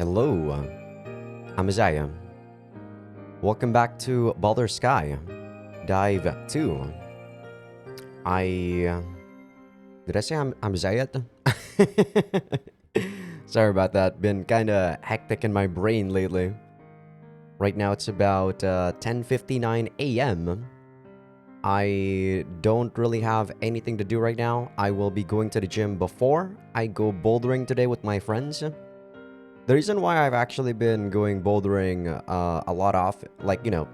Hello, I'm Azai. Welcome back to Baldr Sky. Dive 2. Did I say I'm Zayat? Sorry about that. Been kinda hectic in my brain lately. Right now it's about 10:59 a.m. I don't really have anything to do right now. I will be going to the gym before I go bouldering today with my friends. The reason why I've actually been going bouldering a lot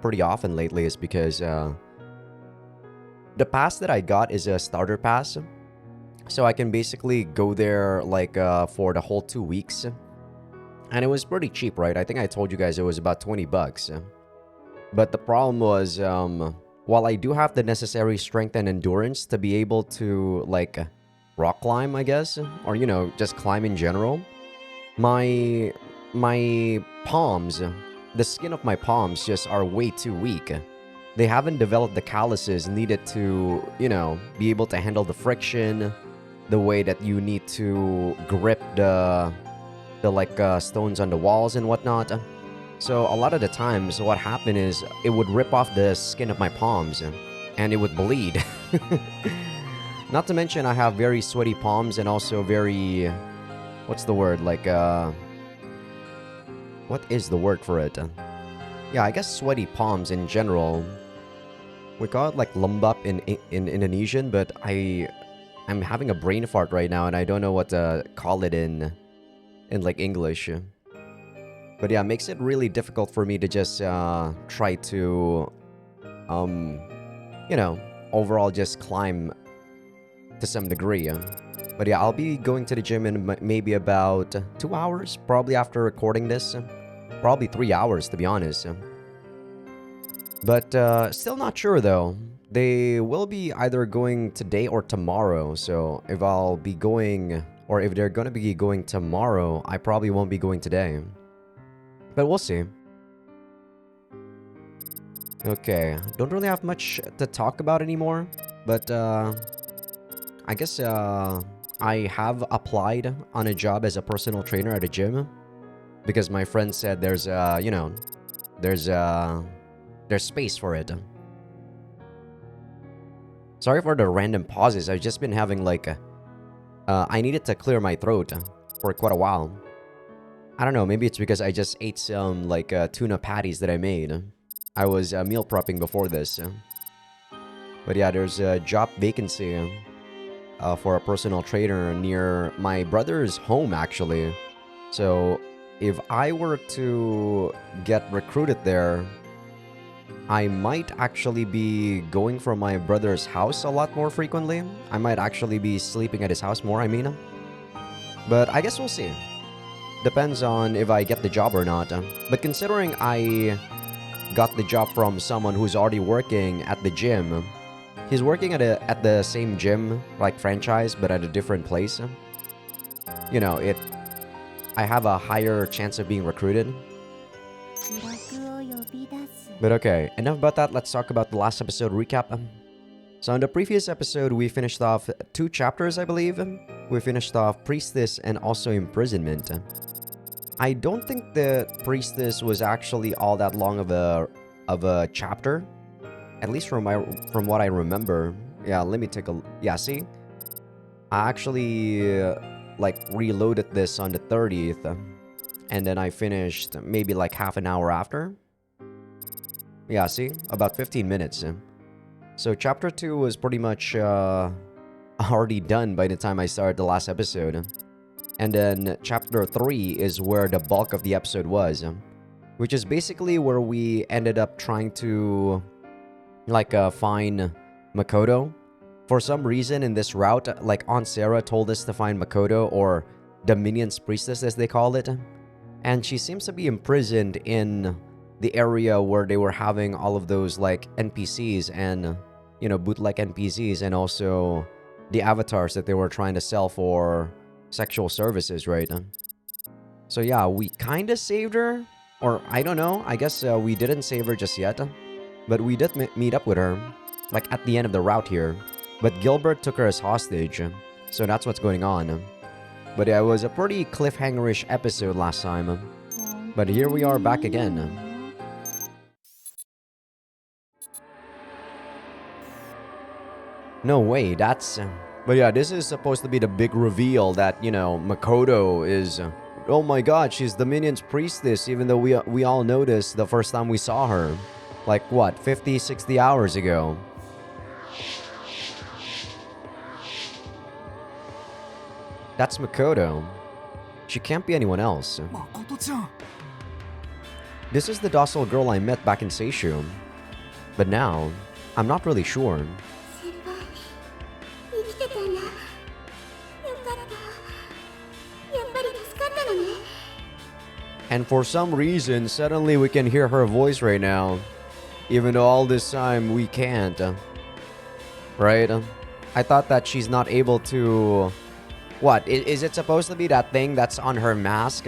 pretty often lately is because the pass that I got is a starter pass. So I can basically go there for the whole 2 weeks. And it was pretty cheap, right? I think I told you guys it was about 20 bucks. But the problem was, while I do have the necessary strength and endurance to be able to, rock climb, I guess, or, just climb in general, my palms, the skin of my palms just are way too weak. They haven't developed the calluses needed to, be able to handle the friction, the way that you need to grip the stones on the walls and whatnot. So a lot of the times what happened is it would rip off the skin of my palms and it would bleed. Not to mention I have very sweaty palms and also very, what's the word? What is the word for it? Yeah, I guess sweaty palms in general. We call it lembab in Indonesian, but I'm having a brain fart right now and I don't know what to call it in English. But yeah, it makes it really difficult for me to just try to overall just climb to some degree. But yeah, I'll be going to the gym in maybe about 2 hours, probably after recording this. Probably 3 hours, to be honest. But still not sure, though. They will be either going today or tomorrow. So if I'll be going, or if they're going to be going tomorrow, I probably won't be going today. But we'll see. Okay, don't really have much to talk about anymore. But I guess I have applied on a job as a personal trainer at a gym because my friend said there's space for it. Sorry for the random pauses. I've just been having I needed to clear my throat for quite a while. I don't know, maybe it's because I just ate some tuna patties that I made. I was meal prepping before this. But yeah, there's a job vacancy for a personal trainer near my brother's home, actually. So if I were to get recruited there, I might actually be going from my brother's house a lot more frequently. I might actually be sleeping at his house more, I mean. But I guess we'll see. Depends on if I get the job or not. But considering I got the job from someone who's already working at the gym, he's working at the same gym, franchise, but at a different place. I have a higher chance of being recruited. But okay, enough about that. Let's talk about the last episode recap. So in the previous episode, we finished off 2 chapters, I believe. We finished off Priestess and also Imprisonment. I don't think the Priestess was actually all that long of a chapter. At least from what I remember. Yeah, let me take a... Yeah, see? I actually, reloaded this on the 30th. And then I finished maybe half an hour after. Yeah, see? About 15 minutes. So chapter 2 was pretty much already done by the time I started the last episode. And then chapter 3 is where the bulk of the episode was. Which is basically where we ended up trying to... find Makoto. For some reason in this route, Aunt Sarah told us to find Makoto, or Dominion's Priestess as they call it. And she seems to be imprisoned in the area where they were having all of those NPCs and, bootleg NPCs, and also the avatars that they were trying to sell for sexual services, right? So yeah, we kind of saved her, or I don't know, I guess we didn't save her just yet. But we did meet up with her, at the end of the route here. But Gilbert took her as hostage, so that's what's going on. But yeah, it was a pretty cliffhanger-ish episode last time. But here we are back again. No way, that's... But yeah, this is supposed to be the big reveal that, you know, Makoto is... Oh my god, she's the minion's priestess, even though we all noticed the first time we saw her. Like, what, 50, 60 hours ago? That's Makoto. She can't be anyone else. This is the docile girl I met back in Seishu. But now, I'm not really sure. And for some reason, suddenly we can hear her voice right now. Even though all this time we can't. Right? I thought that she's not able to... What? Is it supposed to be that thing that's on her mask?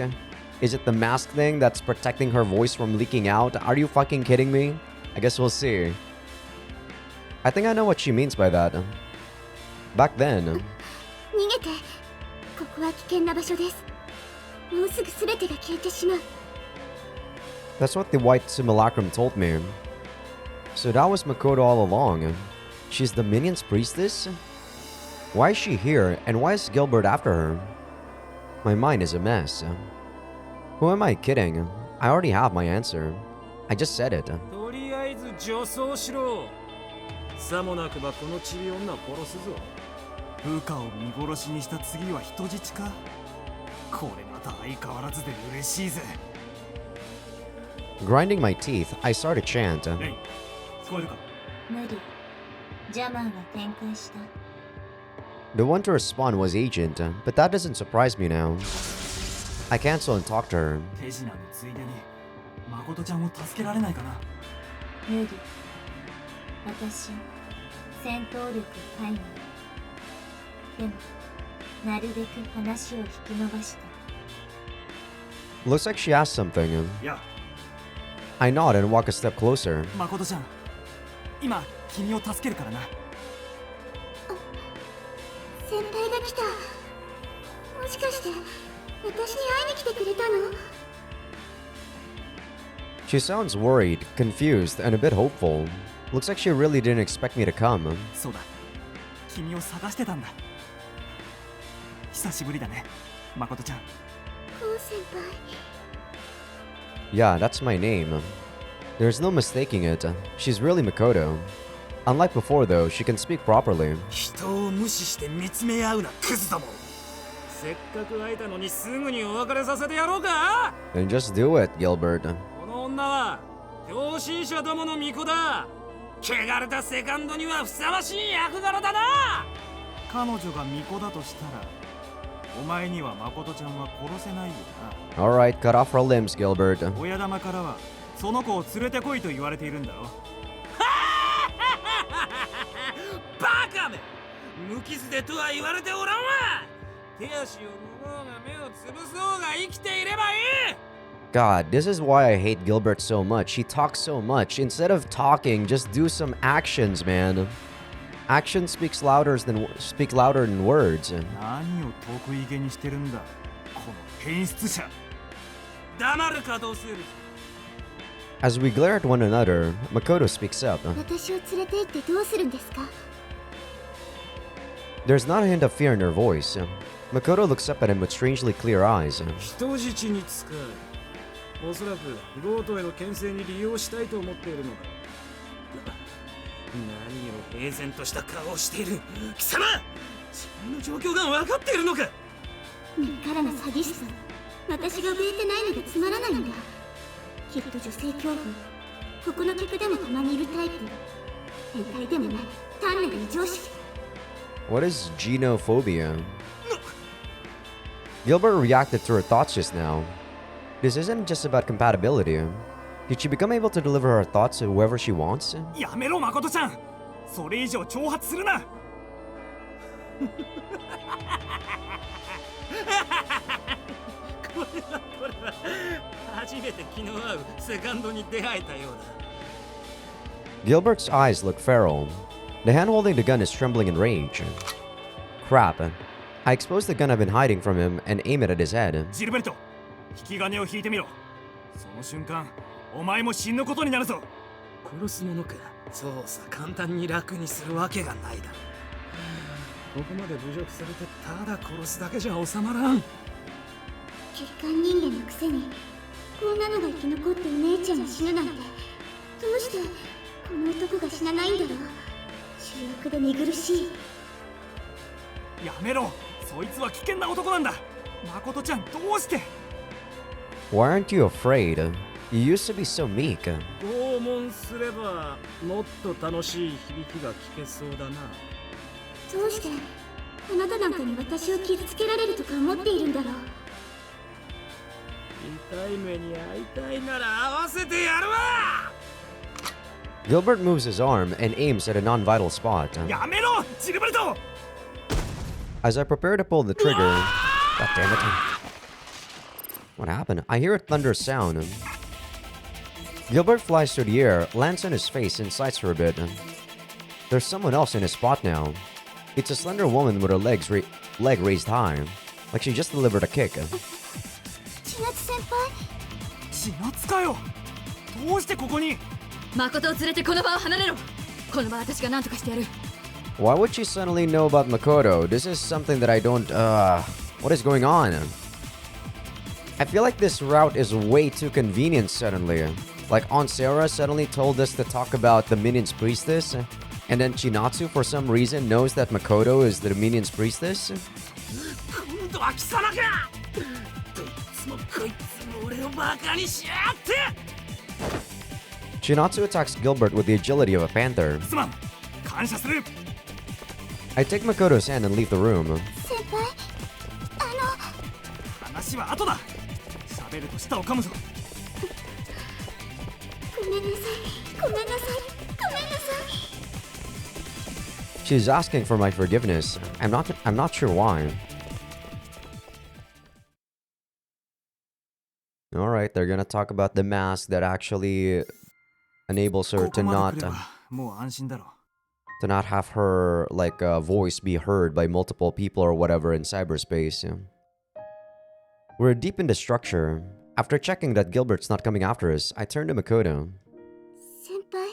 Is it the mask thing that's protecting her voice from leaking out? Are you fucking kidding me? I guess we'll see. I think I know what she means by that. Back then... That's what the white simulacrum told me. So that was Makoto all along. She's the minion's priestess? Why is she here, and why is Gilbert after her? My mind is a mess. Who am I kidding? I already have my answer. I just said it. Grinding my teeth, I start to chant. The one to respond was Agent, but that doesn't surprise me now. I cancel and talk to her. Looks like she asked something. Yeah. I nod and walk a step closer. Makoto-chan, 今君を助けるからな。先輩が来た。もしかして私に会いに来てくれたの? She sounds worried, confused, and a bit hopeful. Looks like she really didn't expect me to come. そうだ。君を探してたんだ。久しぶりだね、Makoto-chan. コウ先輩。Yeah, that's my name. There's no mistaking it. She's really Makoto. Unlike before though, she can speak properly. 人を無視して見つめ合うな、クズども。せっかく会えたのにすぐにお別れさせてやろうか? Then just do it, Gilbert. この女は狂信者どもの巫女だ。汚れたセカンドにはふさわしい役柄だな。彼女が巫女だとしたら、お前にはMakoto-chanは殺せないよな。Alright, cut off her limbs, Gilbert. 親玉からはその子を連れてこいと言われているんだろ。バカめ！無傷でとは言われておらんわ。手足を脱ごうが目をつぶそうが生きていればいい。God, this is why I hate Gilbert so much. He talks so much. Instead of talking, just do some actions, man. Action speaks louder than words. 何を得意げにしてるんだ、この変質者。黙るかどうする。As we glare at one another, Makoto speaks up. 私を連れて行ってどうするんですか? There's not a hint of fear in her voice. Makoto looks up at him with strangely clear eyes. 人質に使う。おそらくゴートへの牽制に利用したいと思っているのだ。何を平然とした顔をしている。貴様、自分の状況が分かっているのか。根っからの詐欺師さん。私が怯えてないのがつまらないんだ。きっと女性恐怖。ここの客でもたまにいるタイプ。変態でもない。単なる異常者。What is genophobia? Gilbert reacted to her thoughts just now. This isn't just about compatibility. Did she become able to deliver her thoughts to whoever she wants? やめろ、Makoto-chan。それ以上挑発するな。これは初めて気の合うセカンドに出会えたようだ。Gilbert's eyes look feral. The hand holding the gun is trembling in rage. Crap. I expose the gun I've been hiding from him and aim it at his head. ジルベルト、引き金を引いてみろ。その瞬間お前も死ぬことになるぞ。殺すものか。そうさ、簡単に楽にするわけがないだろう。ここまで侮辱されてただ殺すだけじゃ収まらん。血管人間のくせにこんなのが生き残って姉ちゃんが死ぬなんて、どうしてこの男が死なないんだろう。主役で見苦しい。やめろ、そいつは危険な男なんだ。誠ちゃん、どうして。 Why aren't you afraid? You used to be so meek. 拷問すればもっと楽しい響きが聞けそうだな。どうしてあなたなんかに私を傷つけられるとか思っているんだろう。痛い目に遭いたいなら合わせてやるわ。 Gilbert moves his arm and aims at a non-vital spot. やめろ、ジルベルト。 As I prepare to pull the trigger... God damn it. What happened? I hear a thunderous sound. Gilbert flies through the air, lands on his face, and sights for a bit. There's someone else in his spot now. It's a slender woman with her leg raised high, like she just delivered a kick. 千夏先輩、千夏かよ。どうしてここに。誠を連れてこの場を離れろ。この場は私が何とかしてやる。 Why would she suddenly know about Makoto? This is something that I don't... What is going on? I feel like this route is way too convenient suddenly. Like Aunt Sarah suddenly told us to talk about the Minion's priestess, and then Chinatsu for some reason knows that Makoto is the Minion's priestess. 今度は貴様か。どいつもこいつも俺をバカにしやがって。 Chinatsu attacks Gilbert with the agility of a panther. すまん、感謝する。 I take Makoto's hand and leave the room. 先輩、話は後だ。喋ると舌を噛むぞ。ごめんなさい、ごめんなさい、ごめんなさい。 She's asking for my forgiveness. I'm not sure why. Alright, they're gonna talk about the mask that actually enables her ここまで来 to ればもう安心だろう。 not have her voice be heard by multiple people or whatever in cyberspace. We're deep in the structure. After checking that Gilbert's not coming after us, I turn to Makoto. 先輩、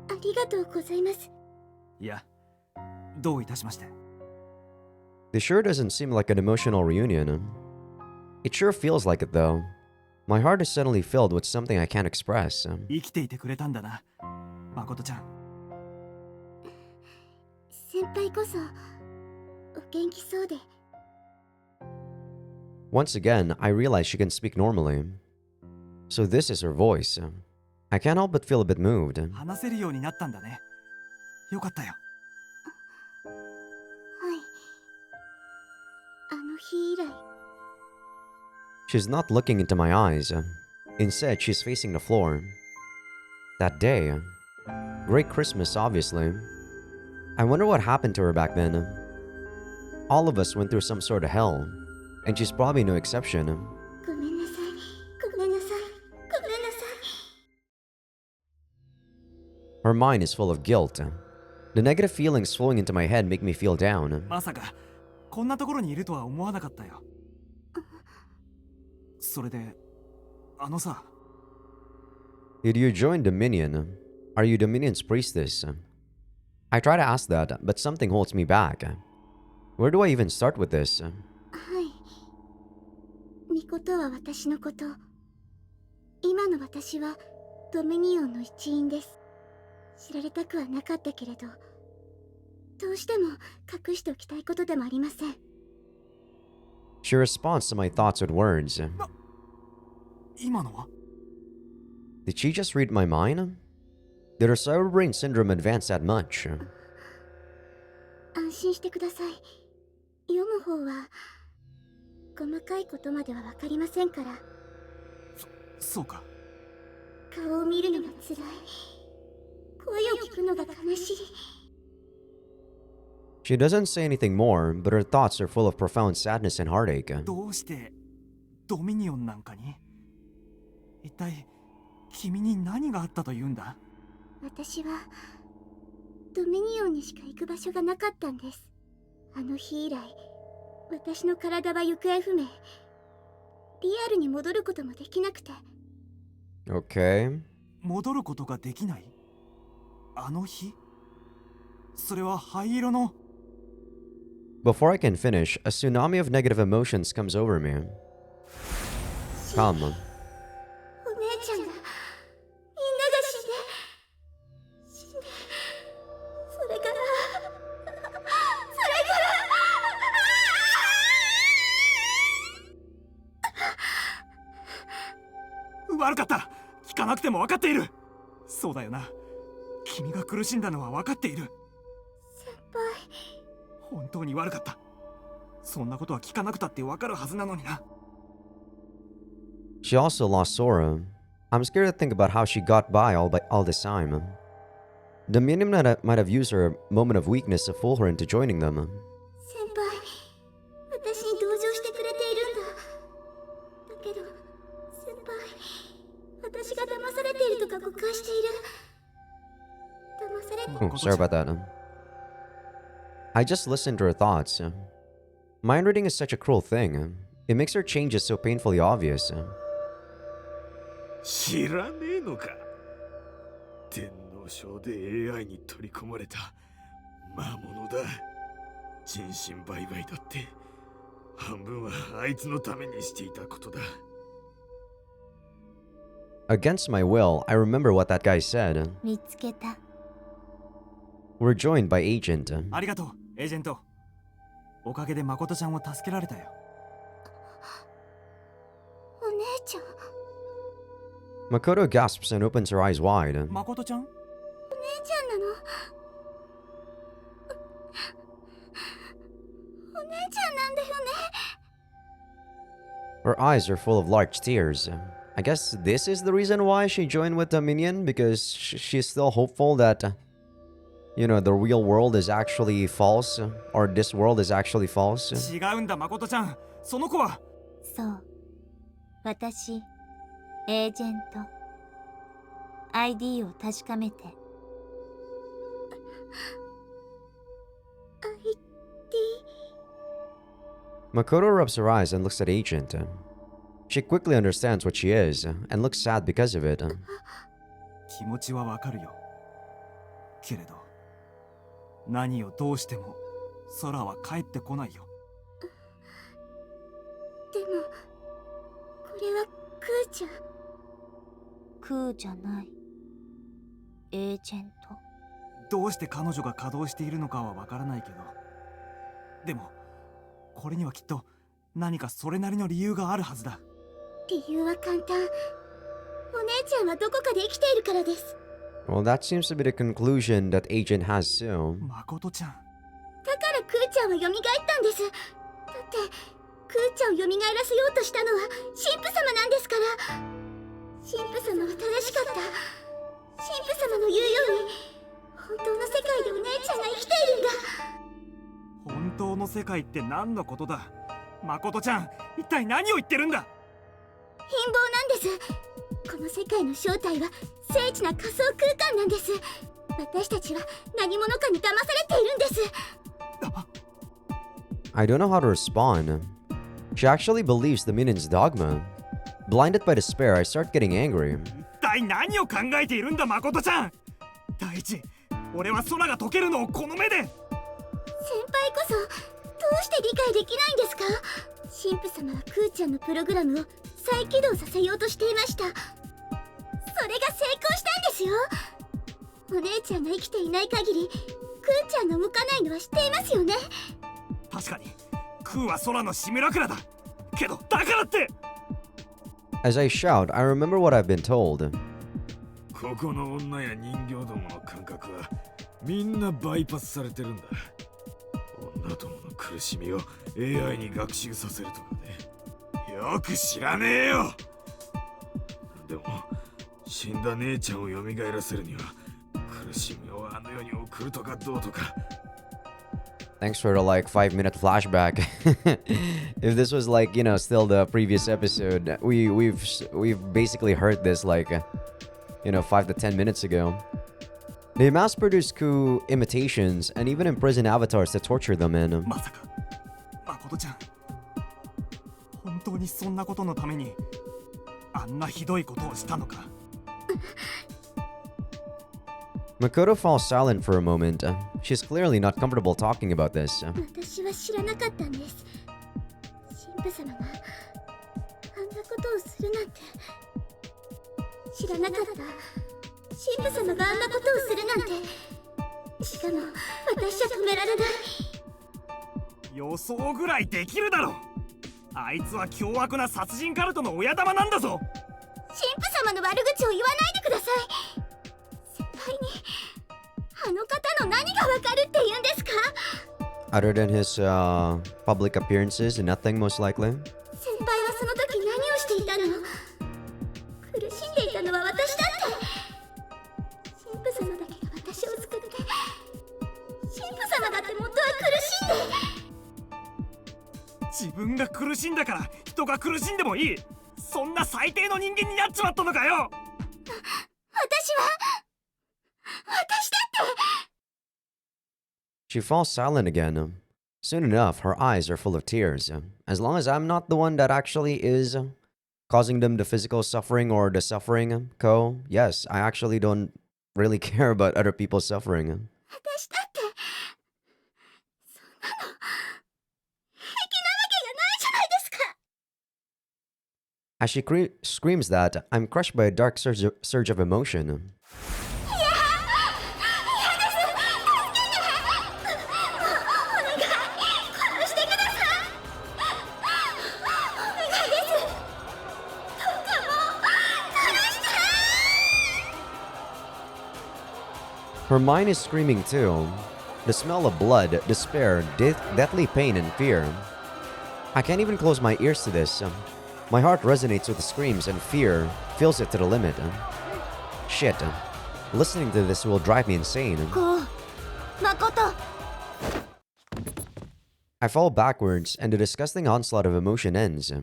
ありがとうございます。いや、どういたしまして。 This sure doesn't seem like an emotional reunion. It sure feels like it though. My heart is suddenly filled with something I can't express. 生きていてくれたんだな、誠ちゃん。先輩こそお元気そうで。 Once again, I realize she can speak normally. So this is her voice. I can't help but feel a bit moved. 話せるようになったんだね。よかったよ。はい。あの日以来。 She's not looking into my eyes. Instead, she's facing the floor. That day. Great Christmas, obviously. I wonder what happened to her back then. All of us went through some sort of hell, and she's probably no exception. ごめんなさい、ごめんなさい、ごめんなさい。 Her mind is full of guilt. The negative feelings flowing into my head make me feel down. まさかこんなところにいるとは思わなかったよ。それで、あのさ。 Did you join Dominion? Are you Dominion's priestess? I try to ask that, but something holds me back. Where do I even start with this? はい。ミコトは私のこと。今の私はドミニオンの一員です。知られたくはなかったけれど、どうしても隠しておきたいことでもありません。 She responds to my thoughts with words. 今のは Did she just read my mind? Did her cyber brain syndrome advance that much? 安心してください。読む方は細かいことまではわかりませんから。そうか。顔を見るのが辛い。声を聞くのが悲しい。 She doesn't say anything more, but her thoughts are full of profound sadness and heartache. どうしてドミニオンなんかに。一体君に何があったというんだ。私はドミニオンにしか行く場所がなかったんです。あの日以来、私の体は行方不明。リアルに戻ることもできなくて。 Okay. 戻ることができない？あの日？それは灰色の。 Before I can finish, a tsunami of negative emotions comes over me. Come. お姉ちゃんが、みんなが死んで、それから悪かった。聞かなくても分かっている。そうだよな。君が苦しんだのは分かっている。先輩、本当に悪かった。そんなことは聞かなくたって分かるはずなのにな。 She also lost Sora. I'm scared to think about how she got by all this time. The minion might have used her moment of weakness to fool her into joining them. 先輩、私に同情してくれているんだ。だけど、先輩、私が騙されているとか誤解している。騙されている。 Oh, sorry about that. I just listened to her thoughts. Mind reading is such a cruel thing. It makes her changes so painfully obvious. 知らねえのか。天皇賞で AI に取り込まれた魔物だ。人身売買だって半分はあいつのためにしていたことだ。 Against my will, I remember what that guy said. 見つけた。 We're joined by Agent. ありがとう、エージェント。おかげで誠ちゃんを助けられたよ。お姉ちゃん。 Makoto gasps and opens her eyes wide. 誠ちゃん？お姉ちゃんなの。お姉ちゃんなんだよね。 Her eyes are full of large tears. I guess this is the reason why she joined with the minion, because she's still hopeful that, you know, the real world is actually false, or this world is actually false. 違うんだ、誠ちゃん。その子は。そう。私、エージェント。ID を確かめて。ID？ Makoto rubs her eyes and looks at Agent. She quickly understands what she is, and looks sad because of it. 気持ちはわかるよ。けれど、何をどうしても空は帰ってこないよ。でも、これはクーちゃん。クーじゃない。エージェント。どうして彼女が稼働しているのかはわからないけど、でもこれにはきっと何かそれなりの理由があるはずだ。理由は簡単。お姉ちゃんはどこかで生きているからです。 Well, that seems to be the conclusion that Agent has too. 誠ちゃん。だからクーちゃんは蘇ったんです。だってクーちゃんを蘇らせようとしたのは神父様なんですから。神父様は正しかった。神父様の言うように本当の世界でお姉ちゃんが生きているんだ。本当の世界って何のことだ。誠ちゃん、一体何を言ってるんだ。陰謀なんです。この世界の正体は精緻な仮想空間なんです。私たちは何者かに騙されているんです。 I don't know how to respond. She actually believes the minion's dogma. Blinded by despair, I start getting angry. 一体何を考えているんだ、誠ちゃん。第一、俺は空が溶けるのをこの目で。先輩こそどうして理解できないんですか。神父様はクーちゃんのプログラムを再起動させようとしていました。それが成功したんですよ。お姉ちゃんが生きていない限りクーちゃんの向かないのは知っていますよね。確かにクーは空のシミュラクラだ。けどだからって。 As I shout, I remember what I've been told. ここの女や人形どもの感覚はみんなバイパスされてるんだ。女どもの苦しみを AI に学習させるとかね。よく知らねえよ。でも死んだ姉ちゃんを蘇らせるには苦しみをあの世に送るとかどうとか。 Thanks for the like 5-minute flashback. If this was like, you know, still the previous episode, we've basically heard this like, you know, 5 to 10 minutes ago. They mass-produce coup imitations and even imprison avatars to torture them in. まさか誠ちゃん本当にそんなことのためにあんなひどいことをしたのか。 Makoto falls silent for a moment. She's clearly not comfortable talking about this. 私は知らなかったんです。神父様があんなことをするなんて。知らなかった。神父様があんなことをするなんて。しかも私じゃ止められない。予想ぐらいできるだろ。あいつは凶悪な殺人カルトの親玉なんだぞ。神父様の悪口を言わないでください。先輩にあの方の何がわかるって言うんですか？ Other than his public appearances, nothing most likely. 先輩はその時何をしていたの？苦しんでいたのは私だって。神父様だけが私を救って、神父様だって元は苦しんで。自分が苦しんだから人が苦しんでもいい。そんな最低の人間になっちまったのかよ。私だって。 She falls silent again. Soon enough, her eyes are full of tears. As long as I'm not the one that actually is causing them the physical suffering or the suffering, Ko, yes, I actually don't really care about other people's suffering. 私だって。そんなの平気なわけがないじゃないですか。 As she screams that, I'm crushed by a dark surge of emotion. Her mind is screaming too. The smell of blood, despair, deathly pain and fear. I can't even close my ears to this. My heart resonates with the screams and fear fills it to the limit. Shit. Listening to this will drive me insane. こう、誠。 I fall backwards and the disgusting onslaught of emotion ends.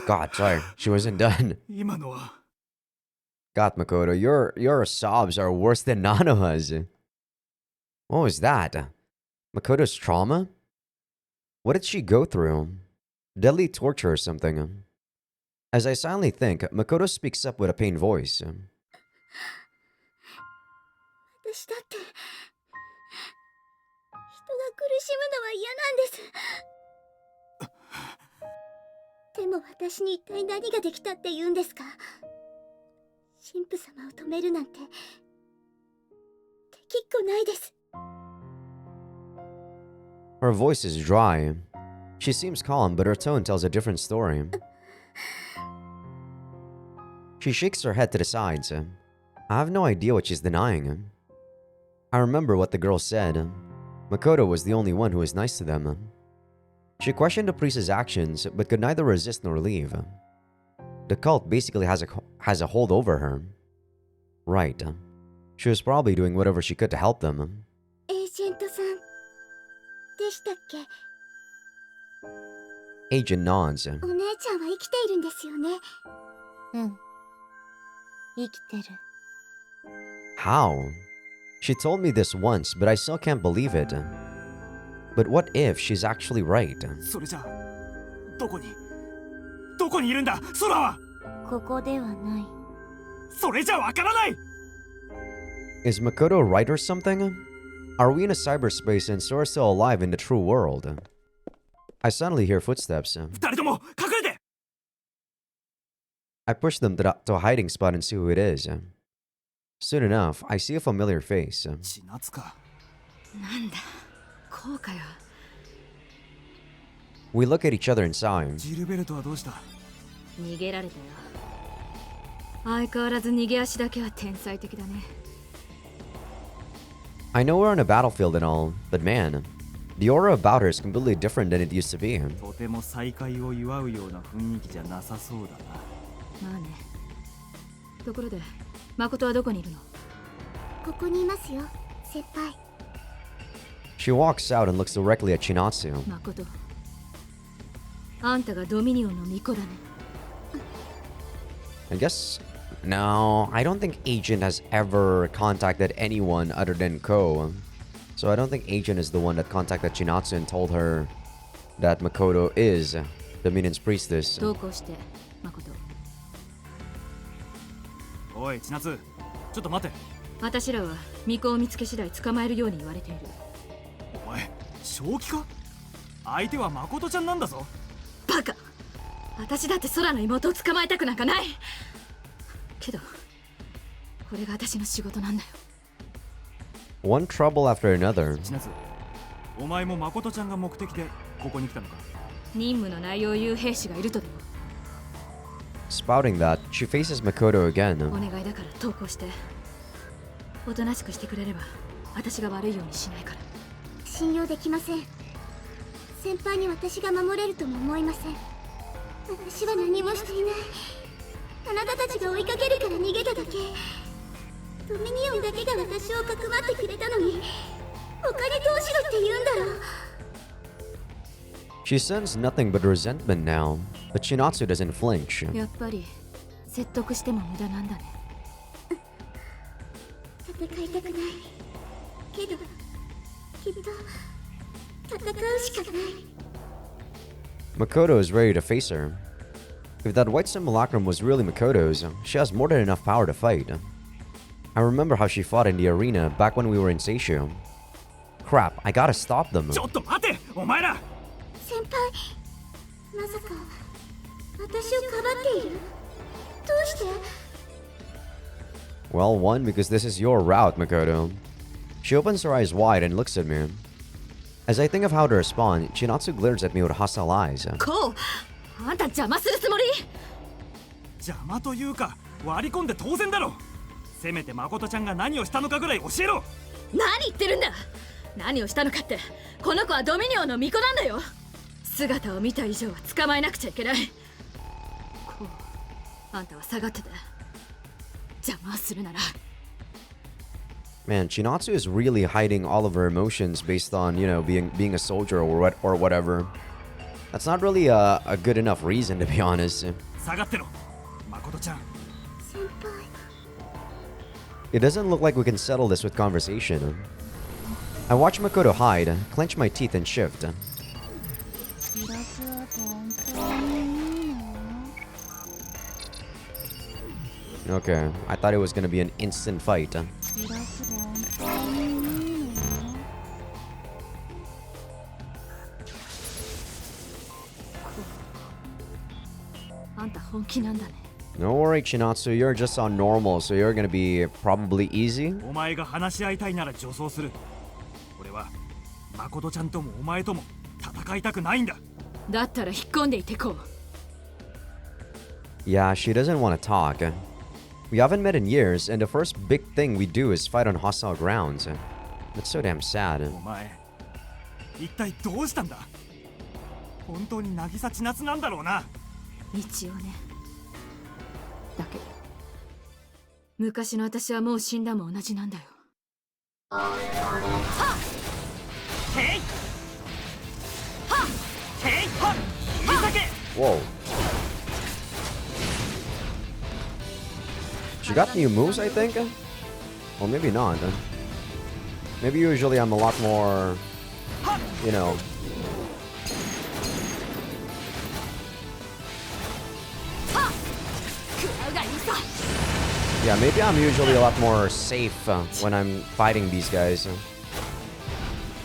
God, sorry, she wasn't done. 今のは God, Makoto, your sobs are worse than Nanoha's. What was that? Makoto's trauma? What did she go through? Deadly torture or something? As I silently think, Makoto speaks up with a pained voice. 私だって人が苦しむのは嫌なんです。でも私に一体何ができたって言うんですか？神父様を止めるなんてできっこないです。 Her voice is dry. She seems calm, but her tone tells a different story. She shakes her head to the sides. I have no idea what she's denying. I remember what the girl said. Makoto was the only one who was nice to them. She questioned the priest's actions, but could neither resist nor leave. The cult basically has a hold over her. Right. She was probably doing whatever she could to help them. エージェントさんでしたっけ？ Agent nods. お姉ちゃんは生きているんですよね。うん。生きてる。 How? She told me this once, but I still can't believe it. But what if she's actually right? それじゃあどこにいるんだ空は。ここではない。それじゃわからない。 Is Makoto right or something? Are we in a cyberspace and Sora's still alive in the true world? I suddenly hear footsteps. 二人とも隠れて。 I push them to a hiding spot and see who it is. Soon enough, I see a familiar face. 千夏か。なんだこうかよ。 We look at each other and sigh. ジルベルトはどうした？逃げられたよ。相変わらず逃げ足だけは天才的だね。 I know we're on a battlefield and all, but man, the aura about her is completely different than it used to be. とても再会を祝うような雰囲気じゃなさそうだな。まあね。ところで誠はどこにいるの？ここにいますよ、先輩。 She walks out and looks directly at Chinatsu. 誠。あんたがドミニオンの巫女だね。I guess No, I don't think Agent has ever contacted anyone other than Ko. So I don't think Agent is the one that contacted Chinatsu and told her that Makoto is the Minion's priestess. 同行して誠。おい千夏、ちょっと待て。私らは巫女を見つけ次第捕まえるように言われている。お前正気か？相手は誠ちゃんなんだぞ。バカ。私だって空の妹を捕まえたくなんかない。けどこれが私の仕事なんだよ。One trouble after another. 千夏、お前も誠ちゃんが目的でここに来たのか？任務の内容を言う兵士がいるとでも。 Spouting that, she faces Makoto お again. 願いだから投降して。おとなしくしてくれれば私が悪いようにしないから。信用できません。先輩に私が守れるとも思いません。私は何もしていない。あなたたちが追いかけるから逃げただけ。ドミニオンだけが私をかくまってくれたのに、他にどうしろって言うんだろう。 She sends nothing but resentment now, but Chinatsu doesn't flinch. やっぱり説得しても無駄なんだね。戦いたくないけど、きっと戦うしかない。 Makoto is ready to face her. If that white simulacrum was really Makoto's, she has more than enough power to fight. I remember how she fought in the arena back when we were in Seishu. Crap, I gotta stop them. ちょっと待て、お前ら。先輩、まさか私をかばっている？どうして？ Well, one, because this is your route, Makoto. She opens her eyes wide and looks at me. As I think of how to respond, Chinatsu glares at me with hostile eyes. こう、あんた邪魔するつもり？邪魔というか割り込んで当然だろ。せめて誠ちゃんが何をしたのかぐらい教えろ。何言ってるんだ。何をしたのかって、この子はドミニオンの巫女なんだよ。姿を見た以上は捕まえなくちゃいけない。こう、あんたは下がってて。邪魔するなら。 Man, Chinatsu is really hiding all of her emotions based on, you know, being a soldier or whatever. That's not really a good enough reason, to be honest. 下がってろ、誠ちゃん。先輩。 It doesn't look like we can settle this with conversation. I watch Makoto hide, clench my teeth and shift. Okay, I thought it was gonna be an instant fight. あんた本気なんだね。 Don't worry, Chinatsu, you're just on normal, so you're gonna be probably easy. お前が話し合いたいなら助走する。俺は誠ちゃんともお前とも戦いたくないんだ。だったら引っ込んでいてこう。 Yeah, she doesn't want to talk. We haven't met in years, and the first big thing we do is fight on hostile grounds. That's so damn sad. お前、一体どうしたんだ？本当に渚千夏なんだろうな。一応ね。だけど昔の私はもう死んだも同じなんだよ。はっ！へい！はっ！へい！はっ！見酒！ Whoa. She got new moves, I think? Well, maybe not. Maybe usually I'm a lot more, you know. Yeah, maybe I'm usually a lot more safe when I'm fighting these guys.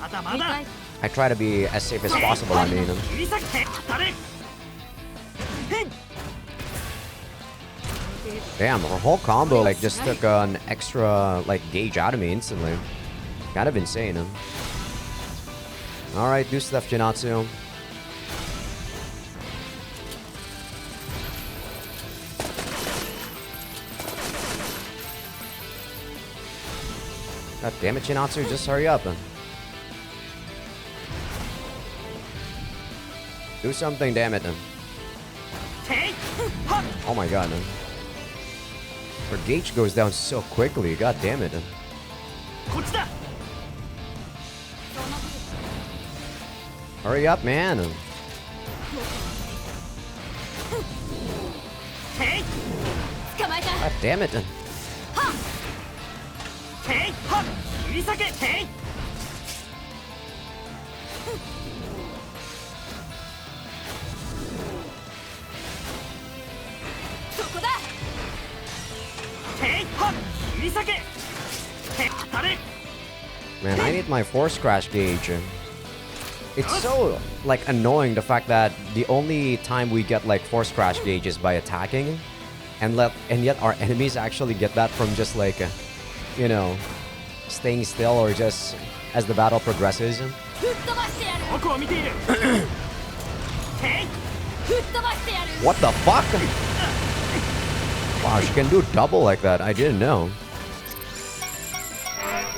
まだまだ。 I try to be as safe as possible, I mean. 見酒！当たれ！へい！ Damn, her whole combo like just took an extra like gauge out of me instantly. Kind of insane. Alright, do stuff, Chinatsu. God damn it, Chinatsu, just hurry up. Do something, damn it. Oh my god. Her gauge goes down so quickly, god damn it. こっちだ。 Hurry up, man. へい！捕 God damn it. ていはっ切り裂けてい Man, I need my force crash gauge. It's so, like, annoying the fact that the only time we get, like, force crash gauge is by attacking. And yet our enemies actually get that from just, like, you know, staying still or just as the battle progresses. What the fuck? Wow, she can do double like that. I didn't know.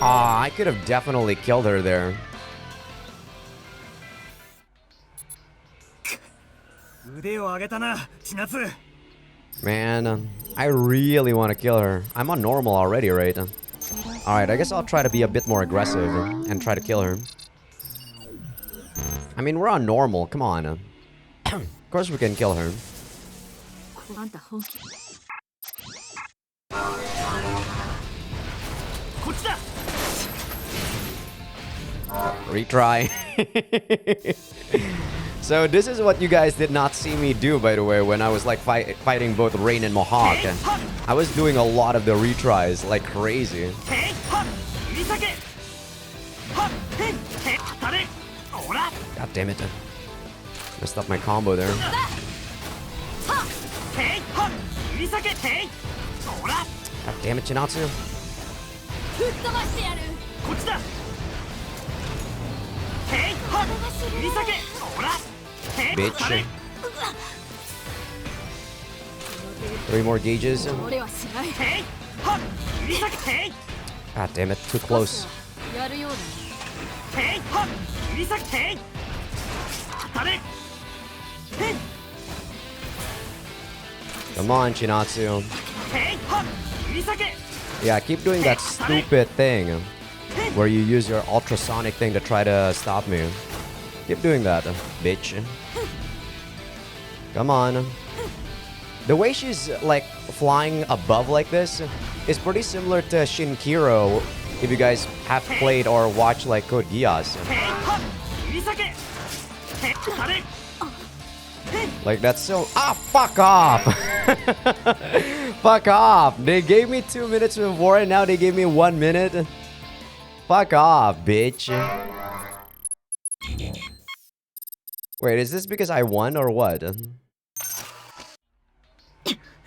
Ah, I could have definitely killed her there. Man, I really want to kill her. I'm on normal already, right? Alright, I guess I'll try to be a bit more aggressive and try to kill her. I mean, we're on normal. Come on. Of course we can kill her. Retry. So this is what you guys did not see me do, by the way, when I was like fighting both Rain and Mohawk. I was doing a lot of the retries like crazy. God damn it. Messed up my combo there. God damn it, Chinatsu. Bitch. 3 more gauges. God damn it, too close. Come on, Chinatsu. Yeah, keep doing that stupid thing where you use your ultrasonic thing to try to stop me. Keep doing that, bitch. Come on. The way she's like flying above like this is pretty similar to Shinkiro if you guys have played or watched like Code Geass. Like that's so... Ah, fuck off! Fuck off! They gave me 2 minutes before and now they gave me 1 minute. Fuck off, bitch. Wait, is this because I won or what?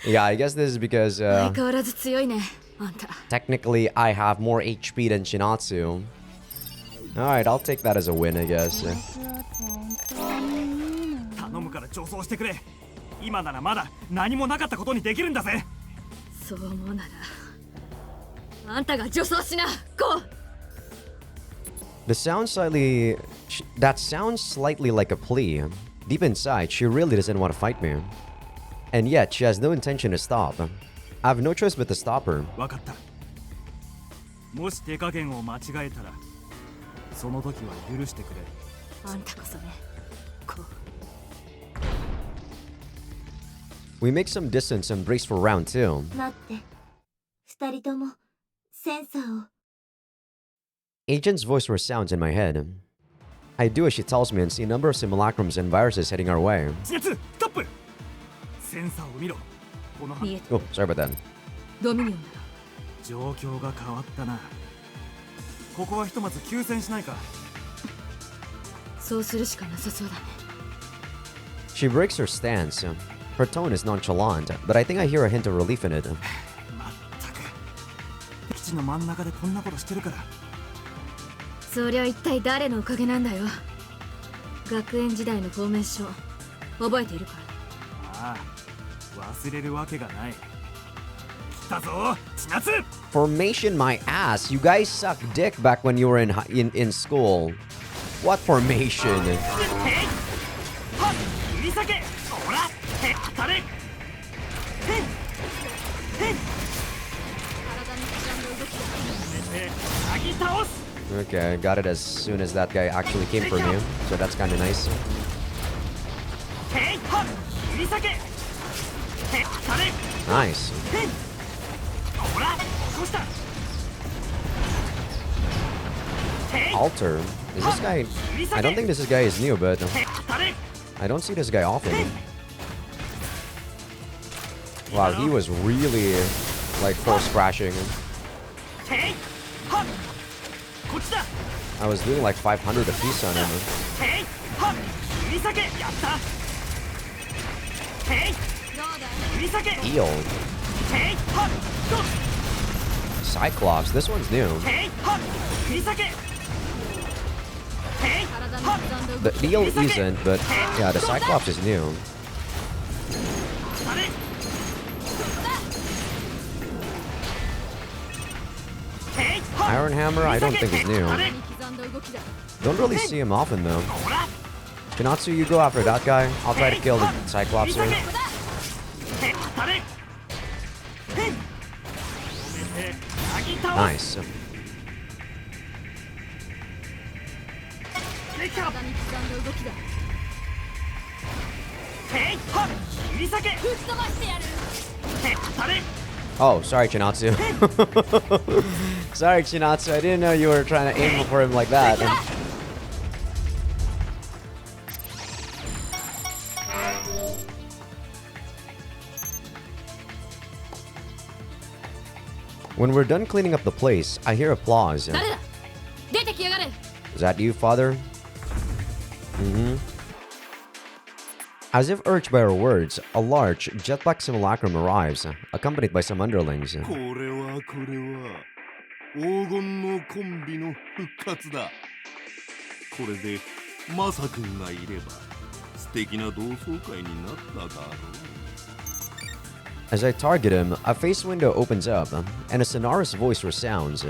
Yeah, I guess this is because technically I have more HP than Shinatsu. Alright, I'll take that as a win, I guess. That sounds slightly like a plea. Deep inside, she really doesn't want to fight me. And yet, she has no intention to stop. I have no choice but to stop her. We make some distance and brace for round 2. Agent's voice resounds in my head. I do as she tells me and see a number of simulacrums and viruses heading our way. Oh, sorry about that. She breaks her stance. Her tone is nonchalant, but I think I hear a hint of relief in it. Formation my ass. You guys suck dick back when you were in school. What formation? Okay, got it as soon as that guy actually came for me, so that's kind of nice. Nice. Alter. Is this guy... I don't think this guy is new, but... I don't see this guy often. Wow, he was really... like, force crashing. I was doing like 500 a piece on him. Eel. Cyclops, this one's new. The eel isn't, but yeah, the Cyclops is new. Iron Hammer, I don't think is new. Don't really see him often though. Kinatsu, you go after that guy. I'll try to kill the Cyclops here. Nice. Oh, sorry, Chinatsu. Sorry, Chinatsu. I didn't know you were trying to aim for him like that. When we're done cleaning up the place, I hear applause. Is that you, father? Mm-hmm. As if urged by her words, a large, jet-black simulacrum arrives, accompanied by some underlings. As I target him, a face window opens up, and a sonorous voice resounds.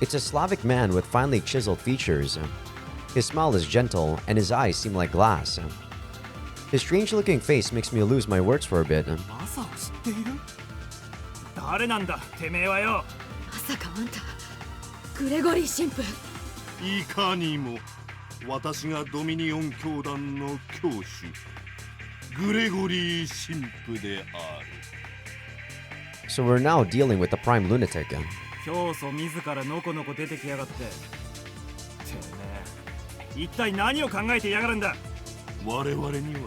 It's a Slavic man with finely chiseled features. His smile is gentle, and his eyes seem like glass. His strange-looking face makes me lose my words for a bit. 誰なんだてめえはよ。まさかあんたグレゴリー神父。いかにも私がドミニオン教団の教主グレゴリー神父である。 So we're now dealing with the prime lunatic. 教祖自らのこのこ出てきやがって。てめえ、一体何を考えてやがるんだ。我々には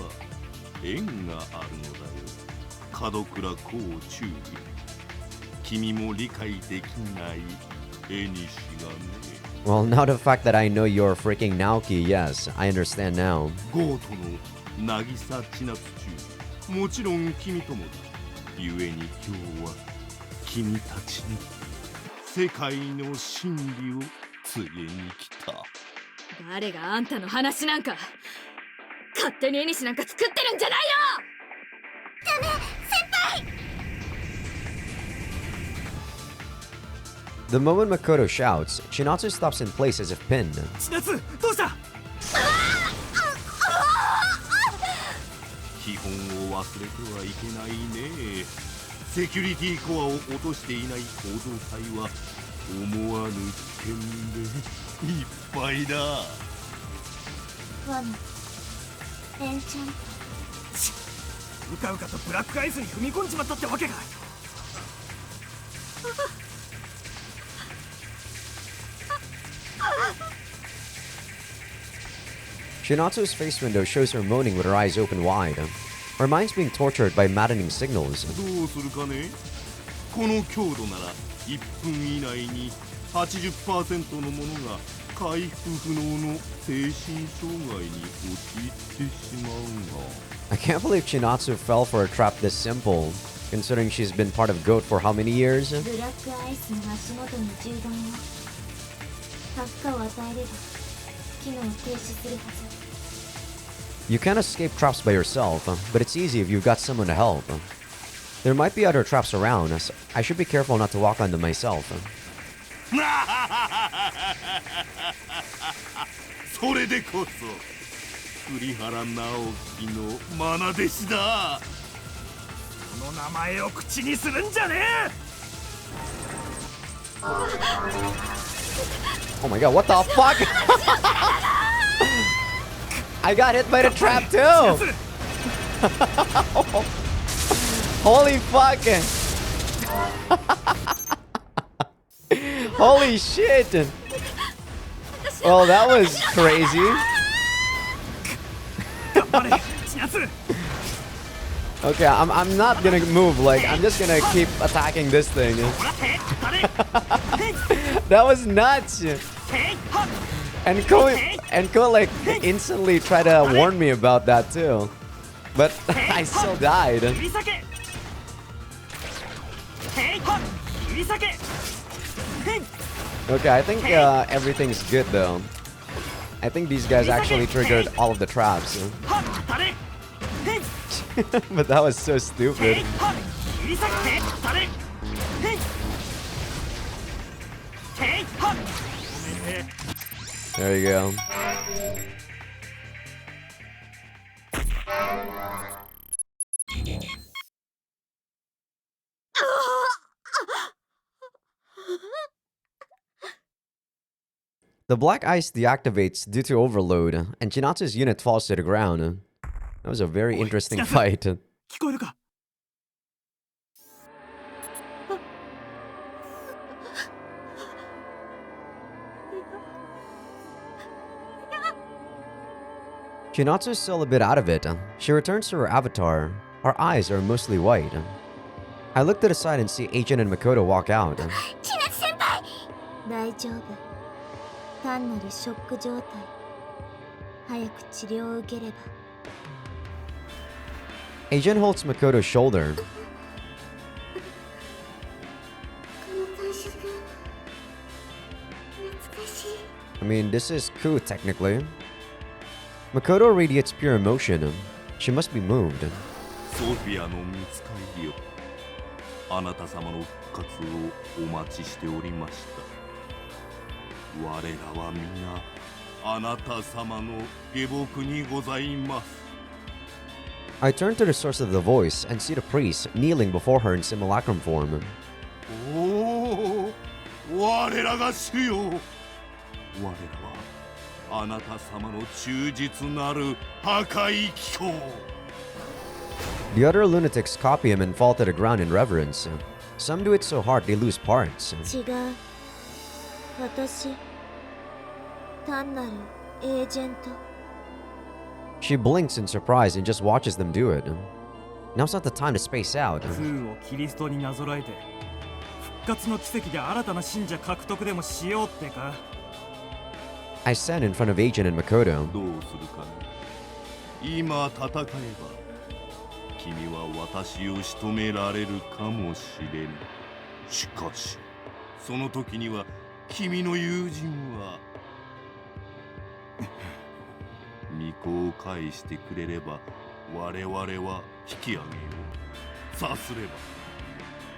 縁があるのだよ。門倉公中尉。君も理解できない絵にしがね。 Well, now the fact that I know you're freaking Naoki, yes, I understand now. ゴートの渚千夏中もちろん君ともだ。故に今日は君たちに世界の真理を告げに来た。誰があんたの話なんか勝手に絵にしなんか作ってるんじゃないよ。ダメ、先輩。 The moment Makoto shouts, Chinatsu stops in place as if pinned. 千夏、どうした。基本を忘れてはいけないね。セキュリティコアを落としていない構造体は思わぬ危険でいっぱいだ。ワム、エンチャント。うかうかとブラックアイスに踏み込んじまったってわけか。Chinatsu's face window shows her moaning with her eyes open wide. Her mind's being tortured by maddening signals. どうするかね。この強度なら1分以内に 80% のものが回復不能の精神障害に陥ってしまうが。 I can't believe Chinatsu fell for a trap this simple, considering she's been part of GOAT for how many years? ブラックアイスの足元に銃弾を発火を与えれば機能を停止するはず。 You can't escape traps by yourself, but it's easy if you've got someone to help. There might be other traps around, so I should be careful not to walk on them myself. それでこそ栗原直樹の愛弟子だ。この名前を口にするんじゃねえ。 Oh my god, what the fuck? I got hit by the trap too! Holy fucking. Holy shit. Well, that was crazy. Okay, I'm not gonna move. Like, I'm just gonna keep attacking this thing. That was nuts. And Ko like instantly tried to warn me about that too, but I still died. Okay, I think everything's good though. I think these guys actually triggered all of the traps. But that was so stupid. There you go. The black ice deactivates due to overload, and Chinatsu's unit falls to the ground. That was a very interesting fight. Chinatsu's still a bit out of it. She returns to her avatar. Her eyes are mostly white. I look to the side and see Agent and Makoto walk out. Chinatsu-senpai! 大丈夫。単なるショック状態。早く治療を受ければ。Agent holds Makoto's shoulder. この感触、懐かしい。I mean, this is cool technically. Makoto radiates pure emotion. She must be moved. ソフィアの見つかりよ。あなた様の復活をお待ちしておりました。我らは皆あなた様の下僕にございます。I turn to the source of the voice and see the priest kneeling before her in simulacrum form. おお、我らが主よ。我らはあなた様の忠実なる破壊機構。The other lunatics copy him and fall to the ground in reverence. Some do it so hard they lose parts. 違う。私、単なるエージェント。She blinks in surprise and just watches them do it. Now's not the time to space out. 空をキリストになぞらえて復活の奇跡で新たな信者獲得でもしようってか。 I stand in front of Agent and Makoto. どうするかね。今戦えば君は私を仕留められるかもしれぬ。しかしその時には君の友人は巫女を返してくれれば我々は引き上げよう。さすれば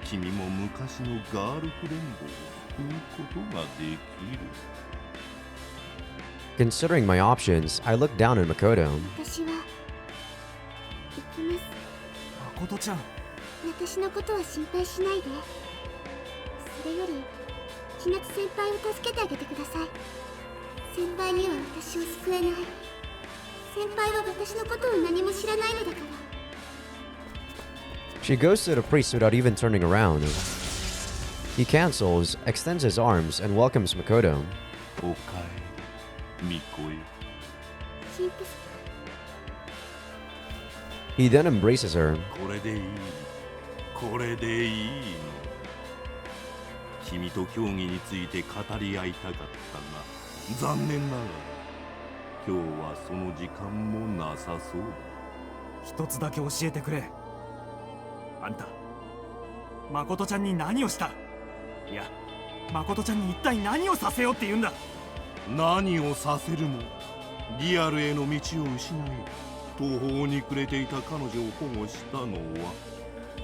君も昔のガールフレンドを救うことができる。 Considering my options, I look down at Makoto. 私は行きます。誠ちゃん、私のことは心配しないで。それより千夏先輩を助けてあげてください。先輩には私を救えない。先輩は私のことを何も知らないのだから。 She goes to the priest without even turning around. He cancels, extends his arms, and welcomes Makoto. おかえり、巫女よ。神父さん。 He then embraces her. これでいい。これでいいの。君と競技について語り合いたかったが、残念ながら今日はその時間もなさそうだ。一つだけ教えてくれ。あんた、誠ちゃんに何をした？いや、誠ちゃんに一体何をさせようって言うんだ。何をさせるも、リアルへの道を失い、途方に暮れていた彼女を保護したの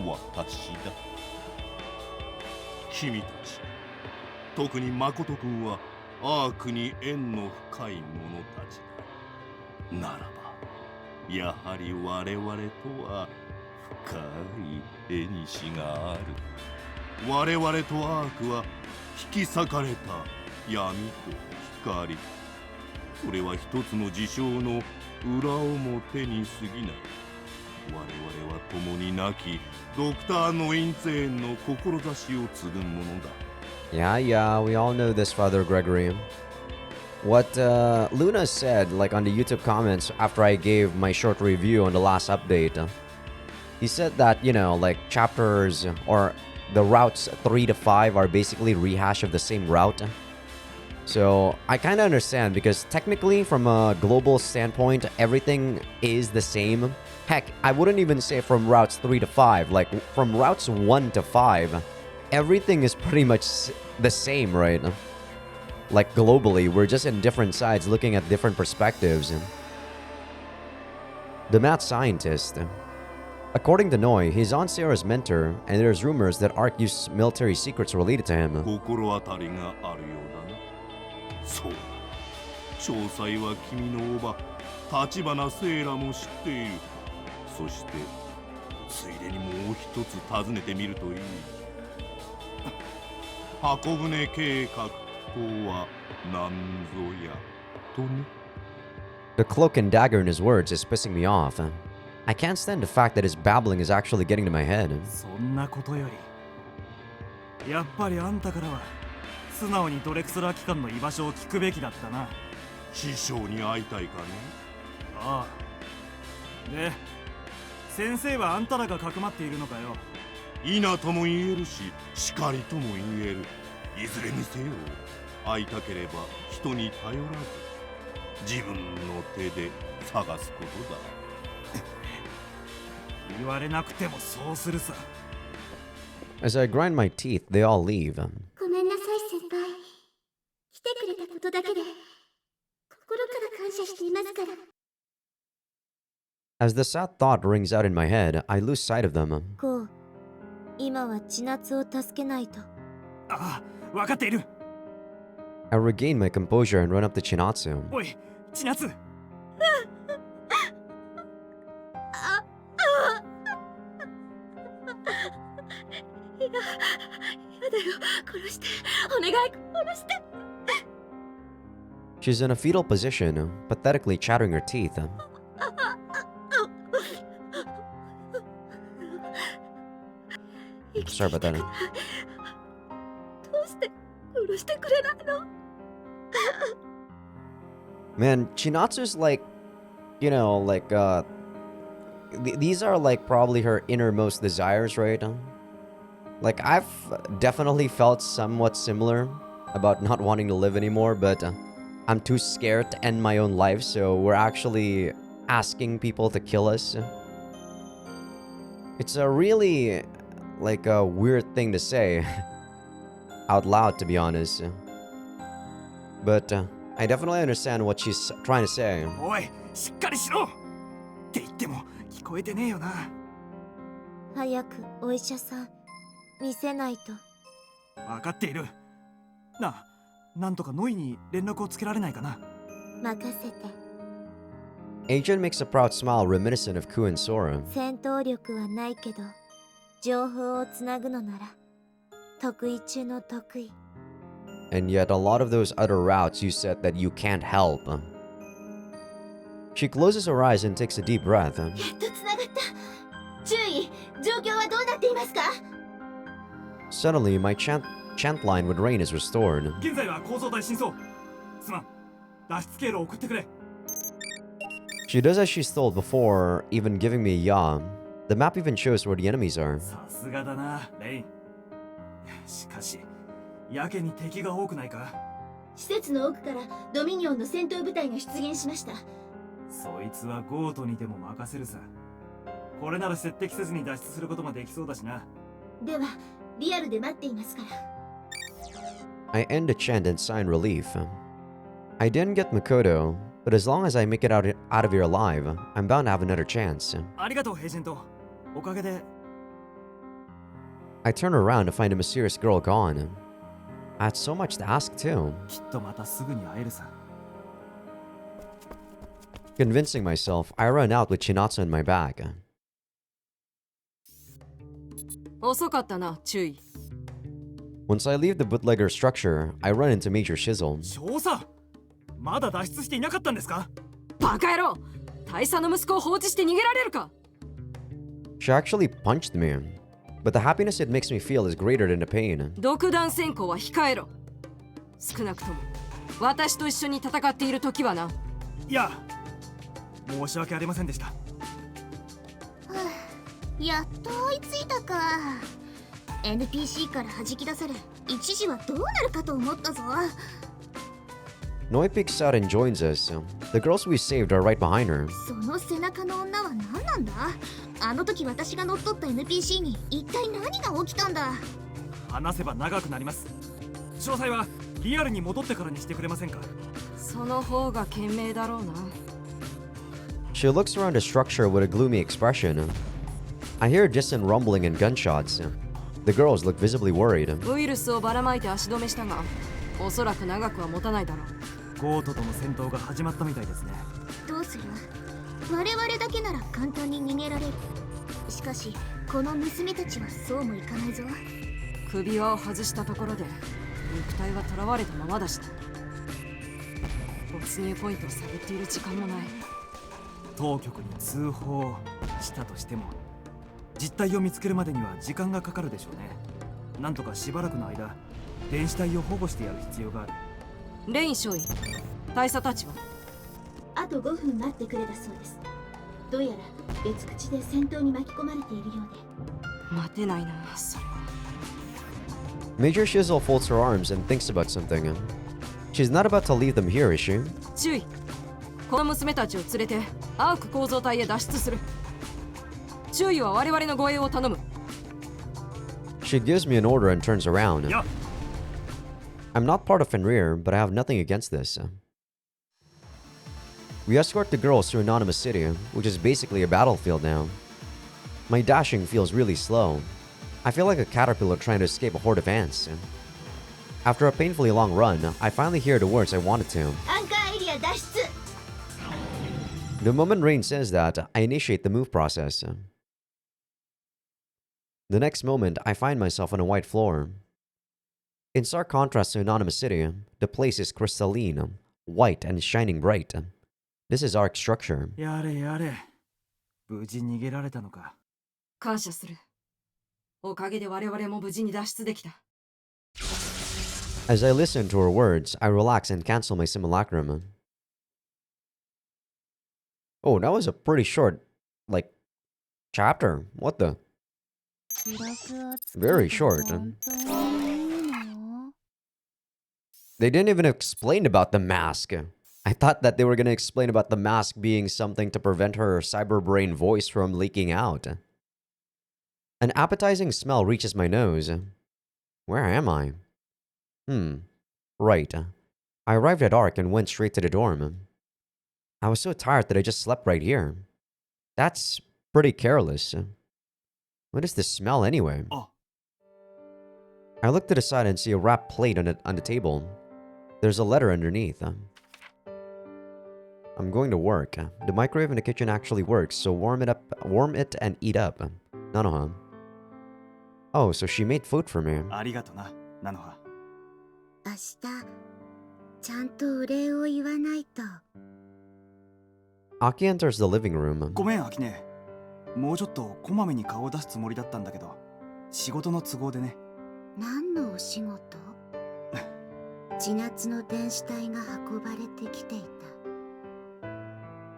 は私だ。君たち、特に誠君はアークに縁の深い者たちだ。ならば、やはり我々とは深い縁がある。我々とアークは引き裂かれた闇と光。これは一つの事象の裏表に過ぎない。々は共に亡きドクター・ノインツェーンの志を継ぐものだ。 Yeah, we all know this, Father Gregory. What Luna said, like on the YouTube comments after I gave my short review on the last update, he said that, you know, like chapters or the routes 3 to 5 are basically rehash of the same route. So I kind of understand because technically from a global standpoint, everything is the same. Heck, I wouldn't even say from routes 3 to 5, like from routes 1 to 5, everything is pretty much the same, right? Like globally, we're just in different sides looking at different perspectives. The mad scientist. According to Noi, he's on Sarah's mentor, and there's rumors that Ark used military secrets related to him. 心当たりがあるようだな。そうだ。詳細は君の叔母、立花セイラも知っている。そして、ついでにもう一つ尋ねてみるといい。箱舟計画とは何ぞやとね。The cloak and dagger in his words is pissing me off. I can't stand the fact that his babbling is actually getting to my head. そんなことより、やっぱりあんたからは素直にドレクスラー機関の居場所を聞くべきだったな。師匠に会いたいかね。ああ。で、先生はあんたらがかくまっているのかよ。いなとも言えるし、しかりとも言える。いずれにせよ、会いたければ人に頼らず、自分の手で探すことだ。言われなくてもそうするさ。As I grind my teeth, they all leave. ごめんなさい先輩。来てくれたことだけで心から感謝していますから。As the sad thought rings out in my head, I lose sight of them. こう、今は千夏を助けないと。ああ、分かっている。I regain my composure and run up to Chinatsu. おい、千夏。やだよ、殺して、お願い、殺して。 She's in a fetal position, pathetically chattering her teeth. Sorry about that. どうして殺してくれないの？ Man, Chinatsu's like, you know, like, these are like probably her innermost desires, right? Like, I've definitely felt somewhat similar about not wanting to live anymore, but I'm too scared to end my own life, so we're actually asking people to kill us. It's a really, like, a weird thing to say out loud, to be honest. But I definitely understand what she's trying to say. おい、しっかりしろって言っても聞こえてねえよな。早くお医者さん見せないと。分かっている。なあ、なんとかノイに連絡をつけられないかな。任せて。 Agent makes a proud smile reminiscent of Ku and Sora. 戦闘力はないけど情報をつなぐのなら得意中の得意。 And yet a lot of those other routes you said that you can't help. She closes her eyes and takes a deep breath. やっとつながった。注意、状況はどうなっていますか？ Suddenly, my chant line with Rain is restored. 現在は構造体真相。すまん。脱出経路を送ってくれ。 She does as she's told before even giving me a yaw. The map even shows where the enemies are. さすがだな、レイン。しかし、やけに敵が多くないか？施設の奥からドミニオンの戦闘部隊が出現しました。そいつはゴートにでも任せるさ。これなら接敵せずに脱出することもできそうだしな。では、リアルで待っていますから。I end the chant and sign relief. I didn't get Makoto, but as long as I make it out of here alive, I'm bound to have another chance. ありがとう、エージェント。おかげで。I turn around to find a mysterious girl gone. I had so much to ask too. きっとまたすぐに会えるさ。Convincing myself, I run out with Chinatsu in my bag. 遅かったな、注意。 Once I leave the bootlegger structure, I run into Major Shizzle. 少佐、まだ脱出していなかったんですか？バカ野郎、大佐の息子を放置して逃げられるか？ She actually punched me, but the happiness it makes me feel is greater than the pain. 独断専行は控えろ。少なくとも私と一緒に戦っている時はな。いや、申し訳ありませんでした。やっと追いついたか。 NPC から弾き出され、一時はどうなるかと思ったぞ。Noi peeks out and joins us. The girls we saved are right behind her. その背中の女は何なんだ。あの時私が乗っ取った NPC に一体何が起きたんだ。話せば長くなります。詳細はリアルに戻ってからにしてくれませんか。その方が賢明だろうな。 She looks around the structure with a gloomy expression. I hear distant rumbling and gunshots. The girls look visibly worried. ウイルスをばらまいて足止めしたが、おそらく長くは持たないだろう。ゴートとの戦闘が始まったみたいですね。どうする？我々だけなら簡単に逃げられる。しかしこの娘たちはそうもいかないぞ。首輪を外したところで肉体は囚われたままだし、没入ポイントを探っている時間もない。当局に通報したとしても実態を見つけるまでには時間がかかるでしょうね。なんとかしばらくの間電子体を保護してやる必要がある。レイン少尉、大佐たちは？あと5分待ってくれだそうです。どうやら別口で戦闘に巻き込まれているようで。待てないな、それは。 Major Shizzle folds her arms and thinks about something. She's not about to leave them here, is she? 注意、この娘たちを連れてアーク構造体へ脱出する。注意は我々の護衛を頼む。 She gives me an order and turns around. Yeah. I'm not part of Fenrir, but I have nothing against this. We escort the girls to Anonymous City, which is basically a battlefield now. My dashing feels really slow. I feel like a caterpillar trying to escape a horde of ants. After a painfully long run, I finally hear the words I wanted to. アンカーエリア脱出。 The moment Rain says that, I initiate the move process. The next moment, I find myself on a white floor. In stark contrast to Anonymous City, the place is crystalline, white and shining bright. This is Ark structure. やれやれ、無事逃げられたのか。感謝する。おかげで我々も無事に脱出できた。 As I listen to her words, I relax and cancel my simulacrum. Oh, that was a pretty short, chapter. What the? Very short. They didn't even explain about the mask. I thought that they were gonna explain about the mask being something to prevent her cyber brain voice from leaking out. An appetizing smell reaches my nose. Where am I? Right. I arrived at Ark and went straight to the dorm. I was so tired that I just slept right here. That's pretty careless. What is this smell anyway? Oh. I look to the side and see a wrapped plate on the table. There's a letter underneath. I'm going to work. The microwave in the kitchen actually works, so warm it and eat up. Nanoha. Oh, so she made food for me. ありがとな、ナノハ。明日ちゃんとお礼を言わないと。 Aki enters the living room. ごめん、アキネ。もうちょっとこまめに顔を出すつもりだったんだけど、仕事の都合でね。何のお仕事？千夏の電子体が運ばれてきていた。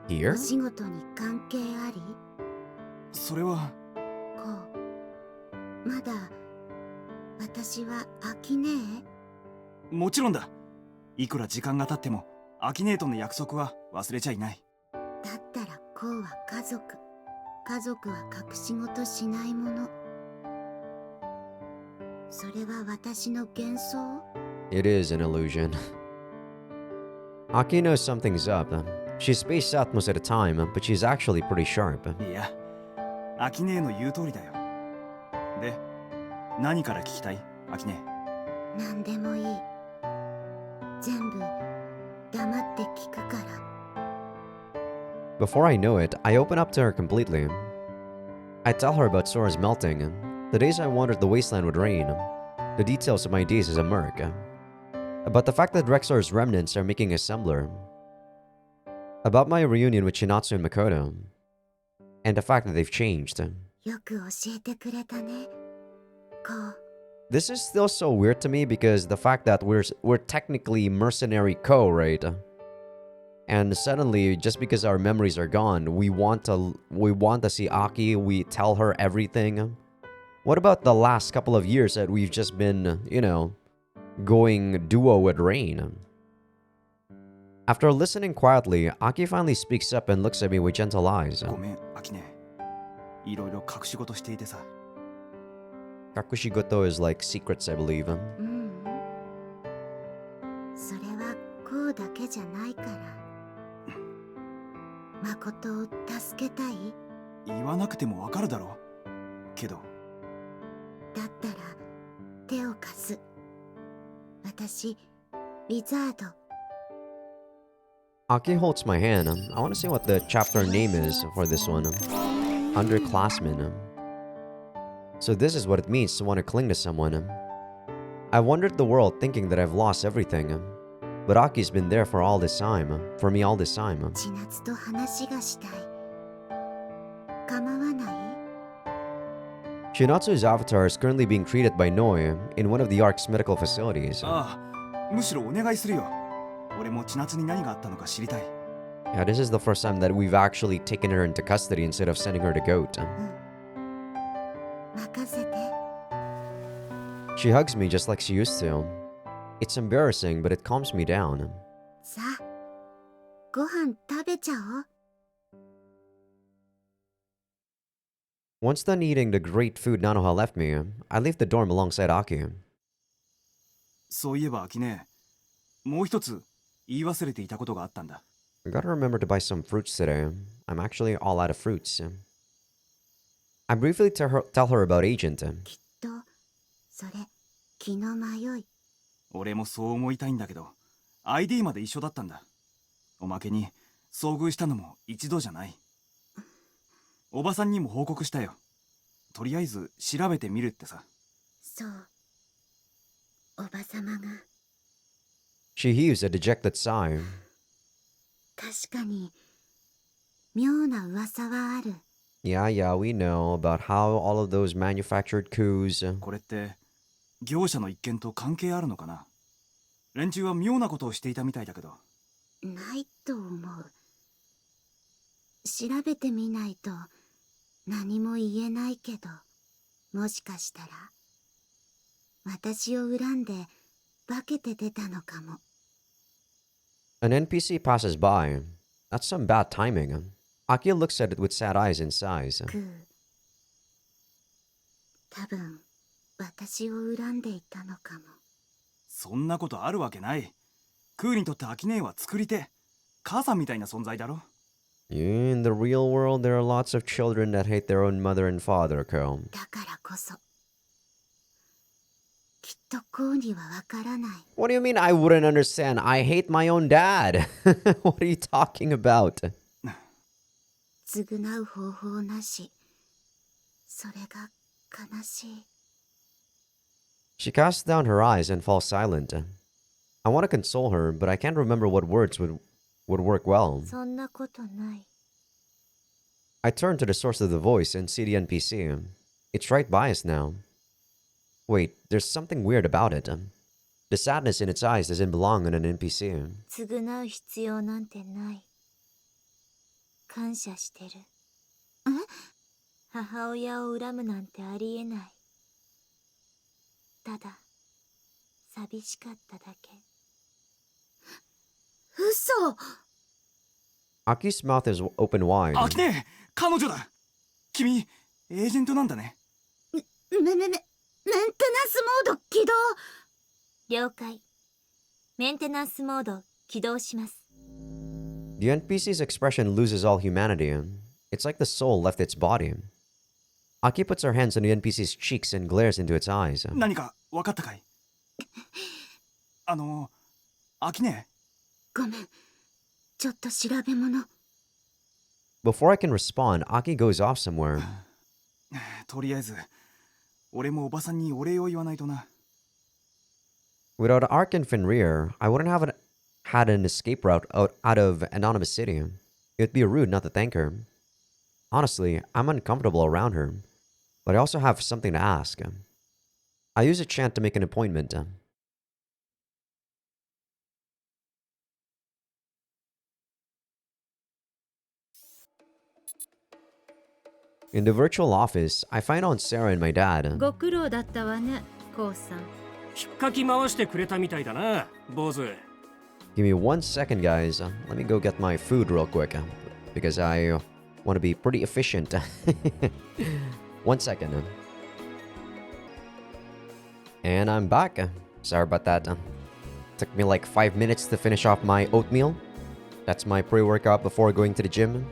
Here? お仕事に関係あり？それは。こう、まだ私はアキネー？もちろんだ。いくら時間が経ってもアキネーとの約束は忘れちゃいない。だったらこうは家族。家族は隠し事しないもの。それは私の幻想？ It is an illusion. Aki knows something's up. She's spaced out most of the time, but she's actually pretty sharp. いや、アキネーの言う通りだよ。で、何から聞きたい、アキネー？何でもいい。全部黙って聞くから。 Before I know it, I open up to her completely. I tell her about Sora's melting, the days I wandered the wasteland with rain, the details of my days as a merc, about the fact that Rexar's remnants are making a assembler, about my reunion with Shinatsu and Makoto, and the fact that they've changed. よく教えてくれたね、こう。 This is still so weird to me because the fact that we're technically mercenary co, right? And suddenly, just because our memories are gone, we want to see Aki. We tell her everything. What about the last couple of years that we've just been, going duo with Rain? After listening quietly, Aki finally speaks up and looks at me with gentle eyes. ごめん、アキネ。いろいろ隠し事していてさ。Kakushigoto is like secrets, I believe. それはこうだけじゃないから。誠を助けたい？言わなくてもわかるだろ。けど。だったら手を貸す。私、ウィザード。 Aki holds my hand. I want to see what the chapter name is for this one. Underclassmen. So this is what it means to want to cling to someone. I wandered the world thinking that I've lost everything. But Aki's been there for all this time. For me all this time. 千夏と話がしたい。構わない？ Shinatsu's avatar is currently being treated by Noi in one of the Ark's medical facilities. ああ、むしろお願いするよ。俺も千夏に何があったのか知りたい。Yeah, this is the first time that we've actually taken her into custody instead of sending her to GOAT. 任せて。 She hugs me just like she used to. It's embarrassing, but it calms me down. さあ、ご飯食べちゃおう。 Once done eating the great food Nanoha left me, I leave the dorm alongside Aki. そういえばアキネ、もう一つ言い忘れていたことがあったんだ。 I gotta remember to buy some fruits today. I'm actually all out of fruits. I briefly tell her about Agent. きっと、それ、気の迷い。俺もそう思いたいんだけど、ID まで一緒だったんだ。おまけに遭遇したのも一度じゃない。おばさんにも報告したよ。とりあえず調べてみるってさ。そう。おばさまが。 She heaves a dejected sigh. 確かに、妙な噂はある。 Yeah, we know about how all of those manufactured coups. これって業者の一件と関係あるのかな。連中は妙なことをしていたみたいだけど。ないと思う。調べてみないと何も言えないけど、もしかしたら私を恨んで化けて出たのかも。 An NPC passes by. That's some bad timing. Aki looks at it with sad eyes and sighs. クー、多分私を恨んでいたのかも。そんなことあるわけない。クーにとってアキネーは作り手、母さんみたいな存在だろ。 In the real world, there are lots of children that hate their own mother and father, Ko. だからこそ、きっとこうにはわからない。 What do you mean I wouldn't understand? I hate my own dad. What are you talking about? 償う方法なし。それが悲しい。 She casts down her eyes and falls silent. I want to console her, but I can't remember what words would work well. そんなことない。 I turn to the source of the voice and see the NPC. It's right by us now. Wait, there's something weird about it. The sadness in its eyes doesn't belong on an NPC. 償う必要なんてない。感謝してる。母親を恨むなんてありえない。ただ、寂しかっただけ。嘘！ Aki's mouth is open wide. アキネー、彼女だ。君、エージェントなんだね。メンテナンスモード起動。了解。メンテナンスモード起動します。 The NPC's expression loses all humanity. It's like the soul left its body. Aki puts her hands on the NPC's cheeks and glares into its eyes. 何か分かったかい？アキネごめん。ちょっと調べ物。Before I can respond, Aki goes off somewhere. ー、とりあえず、俺もおばさんにお礼を言わないとな。Without Ark and Fenrir, I wouldn't have had an escape route out of Anonymous City. It would be rude not to thank her. Honestly, I'm uncomfortable around her. But I also have something to ask. I use a chant to make an appointment. In the virtual office, I find Aunt Sarah and my dad. ご苦労だったわね、コウさん。引っかき回してくれたみたいだな、坊主。 Give me 1 second, guys. Let me go get my food real quick. Because I want to be pretty efficient. 1 second. And I'm back. Sorry about that. Took me like 5 minutes to finish off my oatmeal. That's my pre-workout before going to the gym.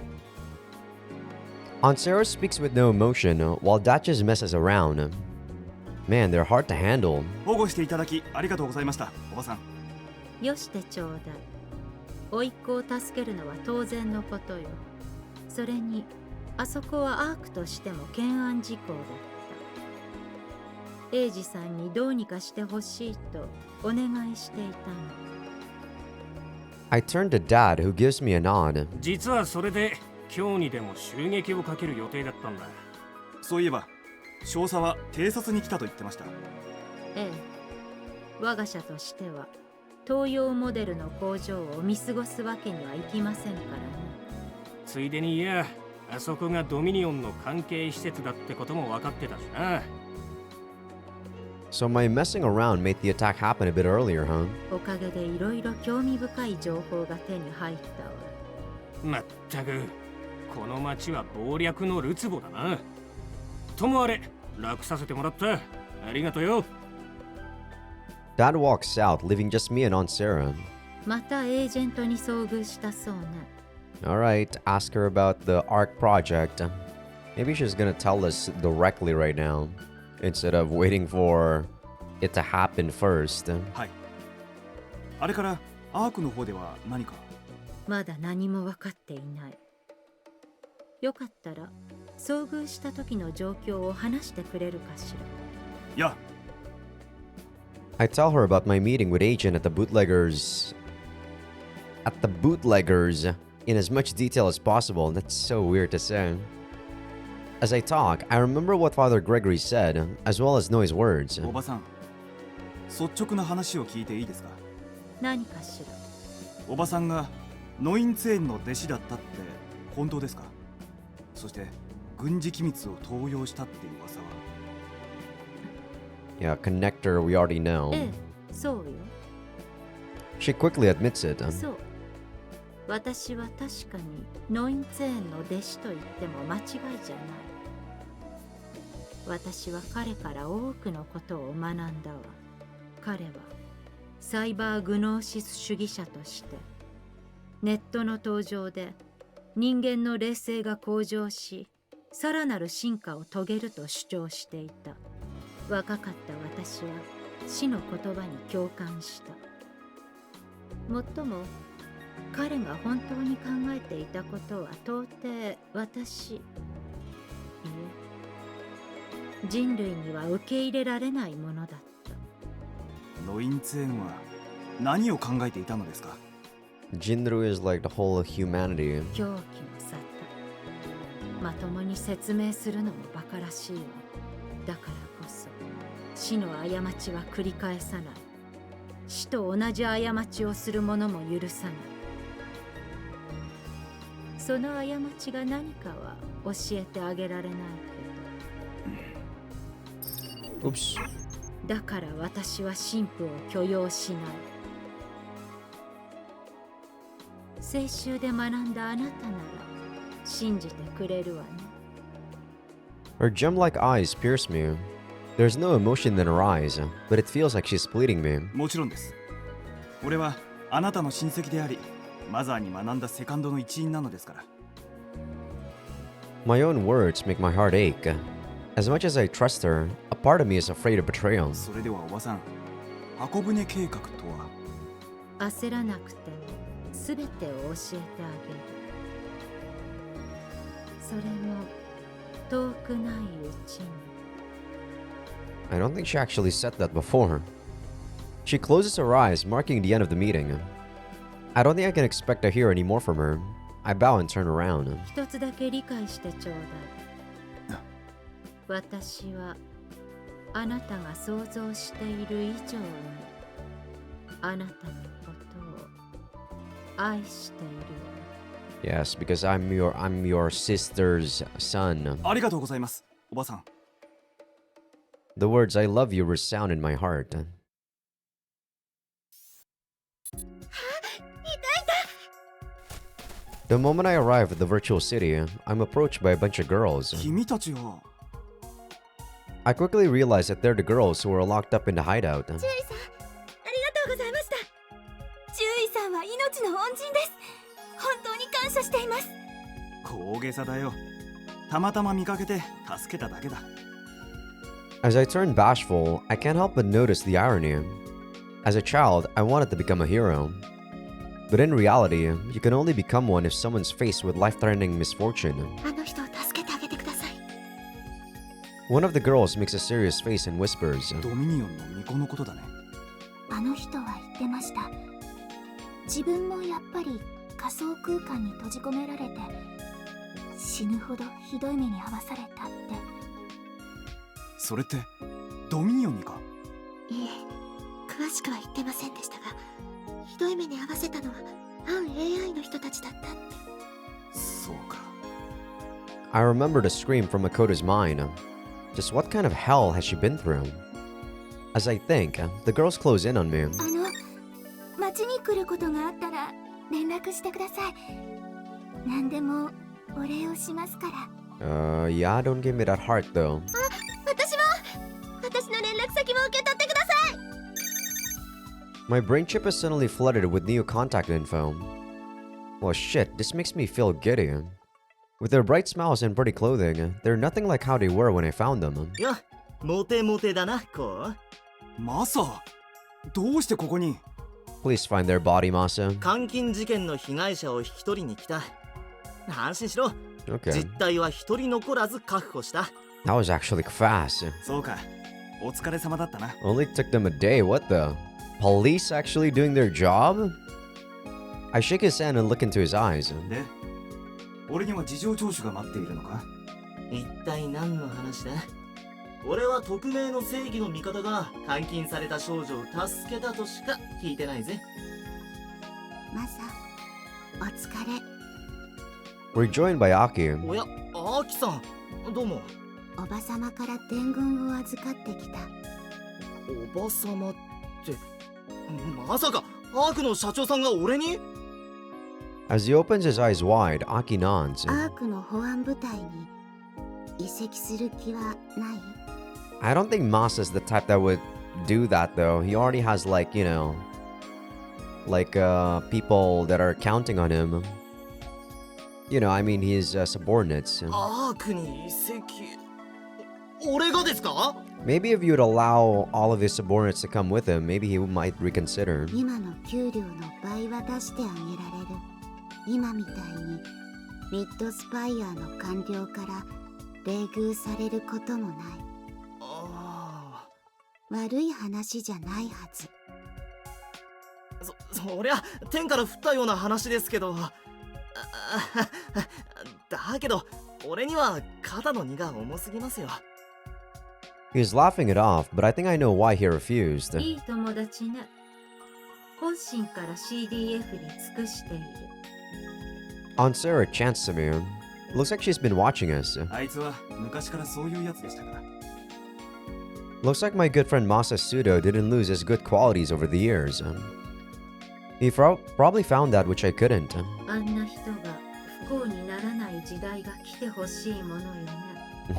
Aunt Sarah speaks with no emotion, while Dad just messes around. Man, they're hard to handle. 保護していただきありがとうございました、おばさん。よしてちょうだい。甥っ子を助けるのは当然のことよ。それに、あそこはアークとしても懸案事項だった。エイジさんにどうにかしてほしいとお願いしていたの。I turn to Dad, who gives me a nod. 実はそれで今日にでも襲撃をかける予定だったんだ。そういえば少佐は偵察に来たと言ってました。ええ、我が社としては東洋モデルの工場を見過ごすわけにはいきませんからね。ついでにあそこがドミニオンの関係施設だってことも分かってたしな。So my messing around made the attack happen a bit earlier, huh? おかげでいろいろ興味深い情報が手に入ったわ。まったくこの町は謀略のるつぼだな。ともあれ楽させてもらった。ありがとうよ。Dad walks out, leaving just me and Aunt Sarah. またエージェントに遭遇したそうね。Alright, ask her about the ARC project. Maybe she's gonna tell us directly right now, instead of waiting for it to happen first. はい。あれからアークの方では何か？まだ何も分かっていない。よかったら遭遇した時の状況を話してくれるかしら。いや。I tell her about my meeting with Agent at the bootleggers in as much detail as possible. That's so weird to say. As I talk, I remember what Father Gregory said, as well as know his words. おばさん、率直な話を聞いていいですか？何かしら。おばさんがノインツェーンの弟子だったって本当ですか？そして軍事機密を盗用したっていう噂は。Yeah, connector we already know. ええ、そうよ。She quickly admits it. そう。私は確かにノインツェーンの弟子と言っても間違いじゃない。私は彼から多くのことを学んだわ。彼はサイバーグノーシス主義者としてネットの登場で人間の霊性が向上し、さらなる進化を遂げると主張していた。若かった私は死の言葉に共感した。もっとも彼が本当に考えていたことは到底私、いえ、人類には受け入れられないものだった。ノインツェーンは何を考えていたのですか？ Jinru is like the whole of humanity. 狂気の沙汰。まともに説明するのも馬鹿らしいわ。だからこそ死の過ちは繰り返さない。死と同じ過ちをする者も許さない。その過ちが何かは教えてあげられないけど。Oops. だから私は神父を許容しない。聖集で学んだあなたなら信じてくれるわね。Her gem-like eyes pierce me. There's no emotion in her eyes, but it feels like she's pleading me. もちろんです。俺はあなたの親戚であり、マザーに学んだセカンドの一員なのですから。My own words make my heart ache. As much as I trust her, a part of me is afraid of betrayal. それではおばさん、箱舟計画とは？焦らなくても全てを教えてあげる。それも遠くないうちに。I don't think she actually said that before. She closes her eyes, marking the end of the meeting. I don't think I can expect to hear any more from her. I bow and turn around. 一つだけ理解してちょうだい。私はあなたが想像している以上にあなたのことを愛している。 Yes, because I'm your sister's son. ありがとうございます、おばさん。 The words I love you resound in my heart. The moment I arrive at the virtual city, I'm approached by a bunch of girls. 君たちは I quickly realize that they're the girls who were locked up in the hideout. 獣医さん、ありがとうございました。獣医さんは命の恩人です。本当に感謝しています。大げさだよ。たまたま見かけて助けただけだ。 As I turn bashful, I can't help but notice the irony. As a child, I wanted to become a hero. But in reality, you can only become one if someone's faced with life-threatening misfortune. あの人を助けてあげてください。 One of the girls makes a serious face and whispers, ドミニオンの巫女のことだね。あの人は言ってました。自分もやっぱり仮想空間に閉じ込められて死ぬほどひどい目に遭わされたって。それってドミニオンにか？いえ、詳しくは言ってませんでしたが、ひどい目に遭わせたのは反 AI の人たちだったって。そうか。 I remembered a scream from Makoto's mind. Just what kind of hell has she been through? As I think, the girls close in on me. 町に来ることがあったら連絡してください。何でもお礼をしますから。Yeah, don't give me that heart though. 私の連絡先も受け取ってください。 My brain chip is suddenly flooded with new contact info. Well shit, this makes me feel giddy. With their bright smiles and pretty clothing, they're nothing like how they were when I found them. いや、モテモテだな、こう。マサ、どうしてここに？ Please find their body, Masa. 監禁事件の被害者を引き取りに来た。安心しろ。Okay. 実態は一人残らず確保した。That was actually fast. そうか。お疲れ様だったな。 Only took them a day, what the? Police actually doing their job? I shake his hand and look into his eyes. で、俺には事情聴取が待っているのか？一体何の話だ？俺は匿名の正義の味方が監禁された少女を助けたとしか聞いてないぜ。マサ、お疲れ。 We're joined by Aki. おや、アキさん、どうも。おばさまから伝言を預かってきた。おばさまって、まさかアークの社長さんが俺に？ As he opens his eyes wide, Aki nods. アークの保安部隊に移籍する気はない？ I don't think Masa's the type that would do that though. He already has like, you know, like people that are counting on him. You know, I mean his subordinates. アークに移籍？俺がですか？ Maybe if you'd allow all of his subordinates to come with him, maybe he might reconsider. 今の給料の倍は出してあげられる。今みたいにミッドスパイアの官僚から冷遇されることもない。あ悪い話じゃないはず。そりゃ天から降ったような話ですけど、だけど俺には肩の荷が重すぎますよ。 He's laughing it off, but I think I know why he refused. いい友達ね。本心から CDF に尽くしている。 Aunt Sarah chants to me. Looks like she's been watching us. あいつは昔からそういうやつでしたから。 Looks like my good friend Masa Sudo didn't lose his good qualities over the years. He probably found that which I couldn't. あんな人が不幸にならない時代が来てほしいものよね。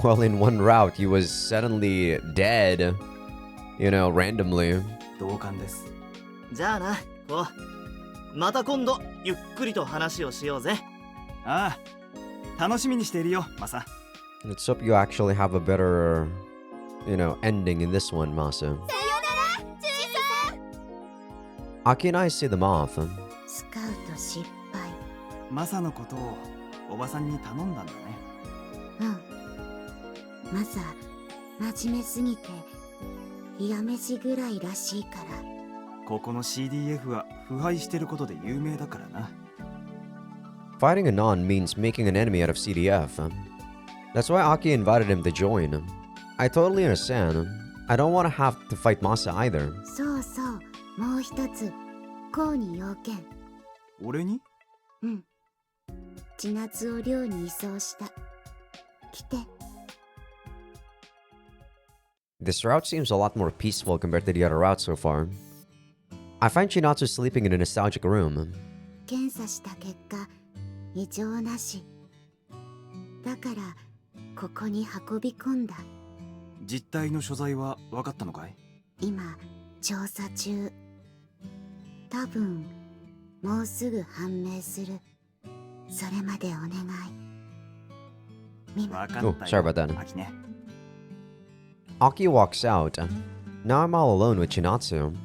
Well, in one route, he was suddenly dead. You know, randomly. 同感です。じゃあな、こう。また今度ゆっくりと話をしようぜ。ああ、楽しみにしているよ、マサ。 Let's hope you actually have a better, you know, ending in this one, Masa. さようなら、ジュイさん。 Aki and I see them off. スカウト失敗。マサのことをおばさんに頼んだんだね。うん。マサ、真面目すぎて冷や飯ぐらいらしいから。ここの CDF は腐敗してることで有名だからな。 Fighting a non means making an enemy out of CDF. That's why Aki invited him to join. I totally understand. I don't want to have to fight Masa either. そうそう、もう一つこうに要件。俺に？うん。千夏を寮に移送した。来て。This route seems a lot more peaceful compared to the other routes so far. I find Chinatsu sleeping in a nostalgic room. 検査した結果、異常なし。だからここに運び込んだ。実態の所在は分かったのかい？今調査中。多分もうすぐ判明する。それまでお願い。分かったよ。 Oh, sorry about that. 秋ね。Aki walks out. Now I'm all alone with Chinatsu.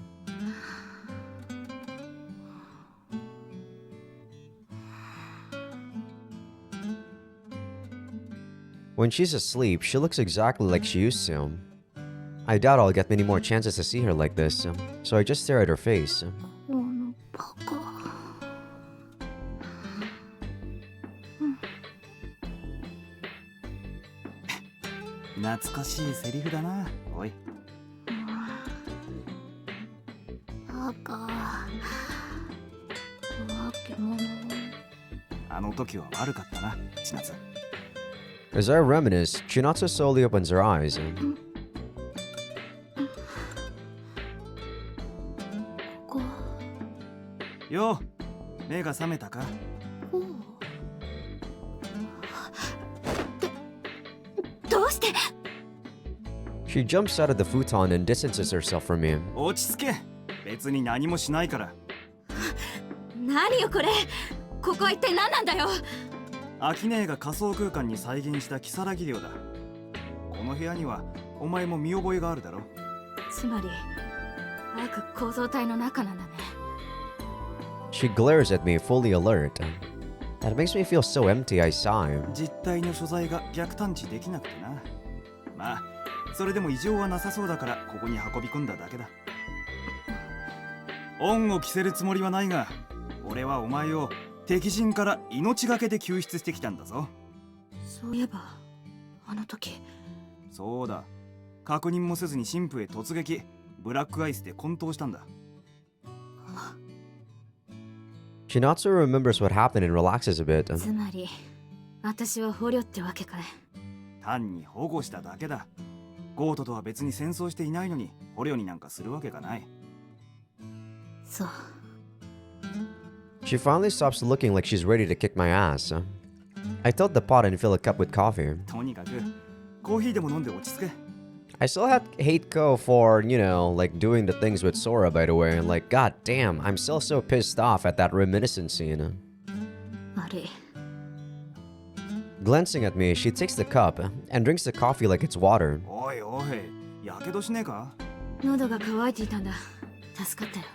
When she's asleep, she looks exactly like she used to. I doubt I'll get many more chances to see her like this, so I just stare at her face. バカ。懐かしいセリフだな。おい。バカ。わけ者。あの時は悪かったな、千夏。As I reminisce, Chinatsu slowly opens her eyes. ここ。よう、目が覚めたか？どうして？ She jumps out of the futon and distances herself from me. 落ち着け。別に何もしないから。何よこれ、ここは一体何なんだよ。秋姉が仮想空間に再現した如月寮だ。この部屋にはお前も見覚えがあるだろ。つまり悪構造体の中なんだね。She glares at me, fully alert. That makes me feel so empty, I sigh. 実態の所在が逆探知できなくてな。まあそれでも異常はなさそうだからここに運び込んだだけだ。恩を着せるつもりはないが、俺はお前を敵陣から命がけで救出してきたんだぞ。そういえばあの時。そうだ、確認もせずに神父へ突撃、ブラックアイスで混沌したんだ。Chinatsu remembers what happened and relaxes a bit. つまり私は捕虜ってわけかね。単に保護しただけだ。ゴートとは別に戦争していないのに捕虜になんかするわけがない。そう。She finally stops looking like she's ready to kick my ass. I tilt the pot and fill a cup with coffee. とにかくコーヒーでも飲んで落ち着け。I still hate Ko for, like doing the things with Sora, by the way. Like, god damn, I'm still so pissed off at that reminiscence scene. 悪い。 Glancing at me, she takes the cup and drinks the coffee like it's water. おいおい、やけどしねえか？喉が渇いていたんだ。助かったよ。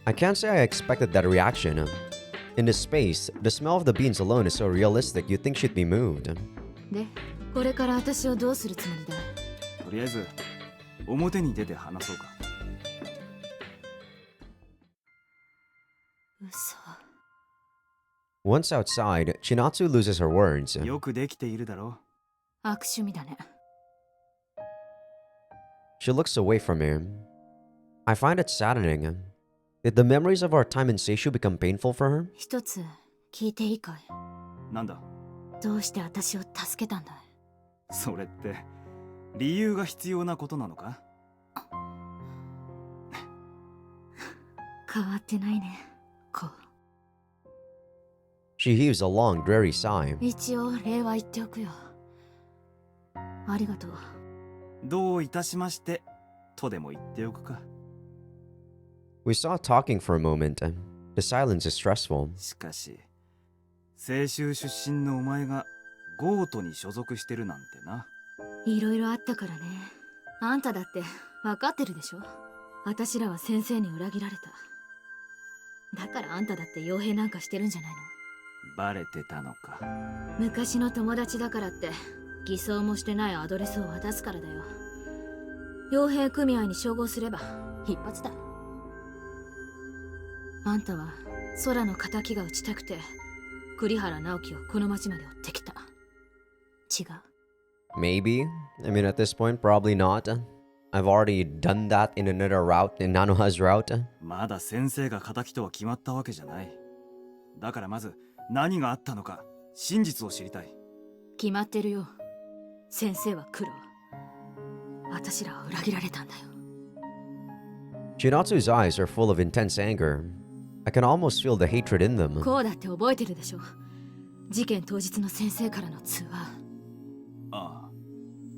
I can't say I expected that reaction. In this space, the smell of the beans alone is so realistic you'd think she'd be moved. で、これから私をどうするつもりだ？とりあえず表に出て話そうか。嘘。Once outside, Chinatsu loses her words. よくできているだろう。悪趣味だね。She looks away from me. I find it saddening. Did the memories of our time in Seishu become painful for her? 一つ聞いていいかい？なんだ？どうして私を助けたんだい？それって理由が必要なことなのか？変わってないね、こう。She heaves a long, dreary sigh. 一応礼は言っておくよ。ありがとう。どういたしましてとでも言っておくか。We saw talking for a moment. The silence is stressful. しかし清州出身のお前がゴートに所属してるなんてな。いろいろあったからね。あんただって分かってるでしょ。私らは先生に裏切られた。だからあんただって傭兵なんかしてるんじゃないの？バレてたのか。昔の友達だからって偽装もしてないアドレスを渡すからだよ。傭兵組合に照合すれば一発だ。あんたは空の敵が撃ちたくて栗原直樹をこの町まで追ってきた。違う？ Maybe. I mean, at this point, probably not. I've already done that in another route, in Nanoha's route. まだ先生が仇とは決まったわけじゃない。だからまず何があったのか真実を知りたい。決まってるよ。先生は黒。私らは裏切られたんだよ。Chinatsu's eyes are full of intense anger. I can almost feel the hatred in them. こうだって覚えてるでしょ。事件当日の先生からの通話。ああ、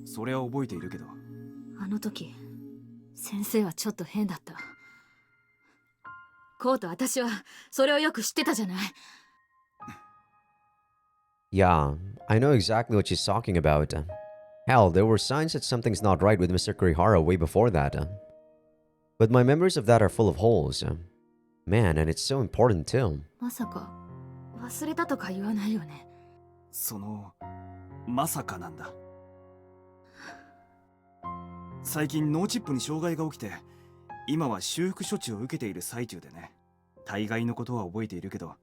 それは覚えているけど。あの時、先生はちょっと変だった。こうと私はそれをよく知ってたじゃない。Yeah, I know exactly what she's talking about. Hell, there were signs that something's not right with Mr. Kurihara way before that. But my memories of that are full of holes. Man, and it's so important too. まさか忘れたとか言わないよね。そのまさかなんだ。最近脳チップに障害が起きて、今は修復処置を受けている最中でね。大概のことは覚えているけど、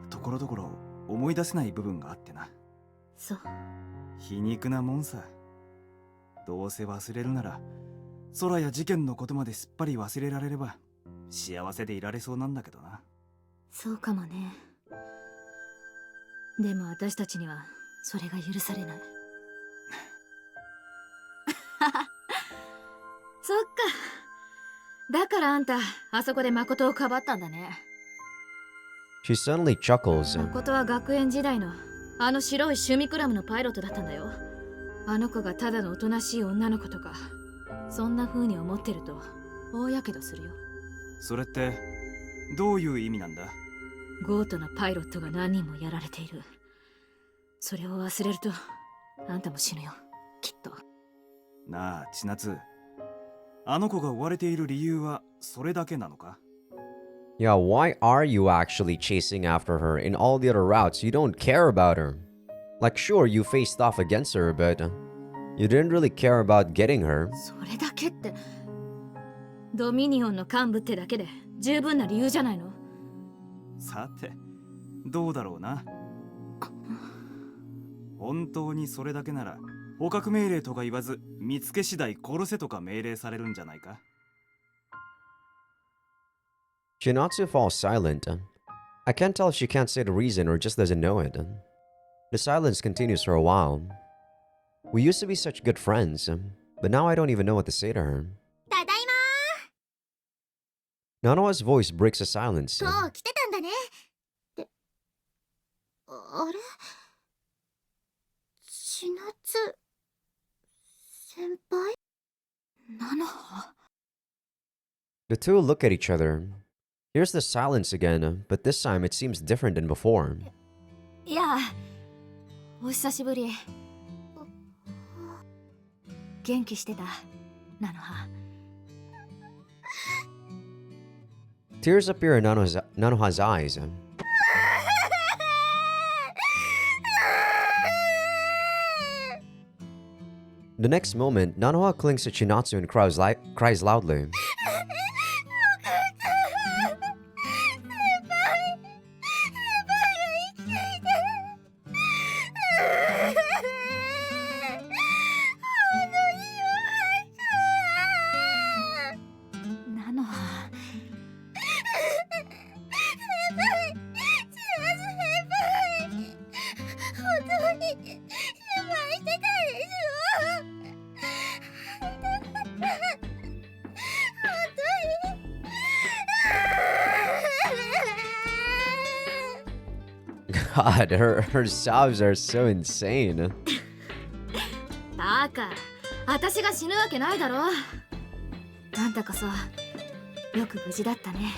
ところどころ思い出せない部分があってな。そう。皮肉なもんさ。どうせ忘れるなら、空や事件のことまですっぱり忘れられれば幸せでいられそうなんだけどな。そうかもね。でも私たちにはそれが許されない。そっか。だからあんたあそこで誠をかばったんだね。She suddenly chuckles. 誠は学園時代のあの白い趣味クラブのパイロットだったんだよ。あの子がただのおとなしい女の子とか、そんな風に思ってると大やけどするよ。それってどういう意味なんだ？ゴートのパイロットが何人もやられている。それを忘れるとあんたも死ぬよ、きっと。なあ、千夏。あの子が追われている理由はそれだけなのか？ Yeah, why are you actually chasing after her? In all the other routes, you don't care about her. Like, sure, you faced off against her, but you didn't really care about getting her. それだけって、ドミニオンの幹部ってだけで十分な理由じゃないの？さて、どうだろうな。本当にそれだけなら、捕獲命令とか言わず、見つけ次第殺せとか命令されるんじゃないか？ Shinatsu falls silent. I can't tell if she can't say the reason or just doesn't know it. The silence continues for a while. We used to be such good friends, but now I don't even know what to say to her. ただいま Nanoha's voice breaks the silence. ー。そう、来てたんだね。で、あれ？千夏先輩？ナノハ？ The two look at each other. Here's the silence again, but this time it seems different than before. いや、お久しぶり。元気してた、ナノハ。Tears appear in Nanoha's eyes. The next moment, Nanoha clings to Chinatsu and cries loudly. God, her sobs are so insane. バカ、私が死ぬわけないだろ。あんたこそよく無事だったね。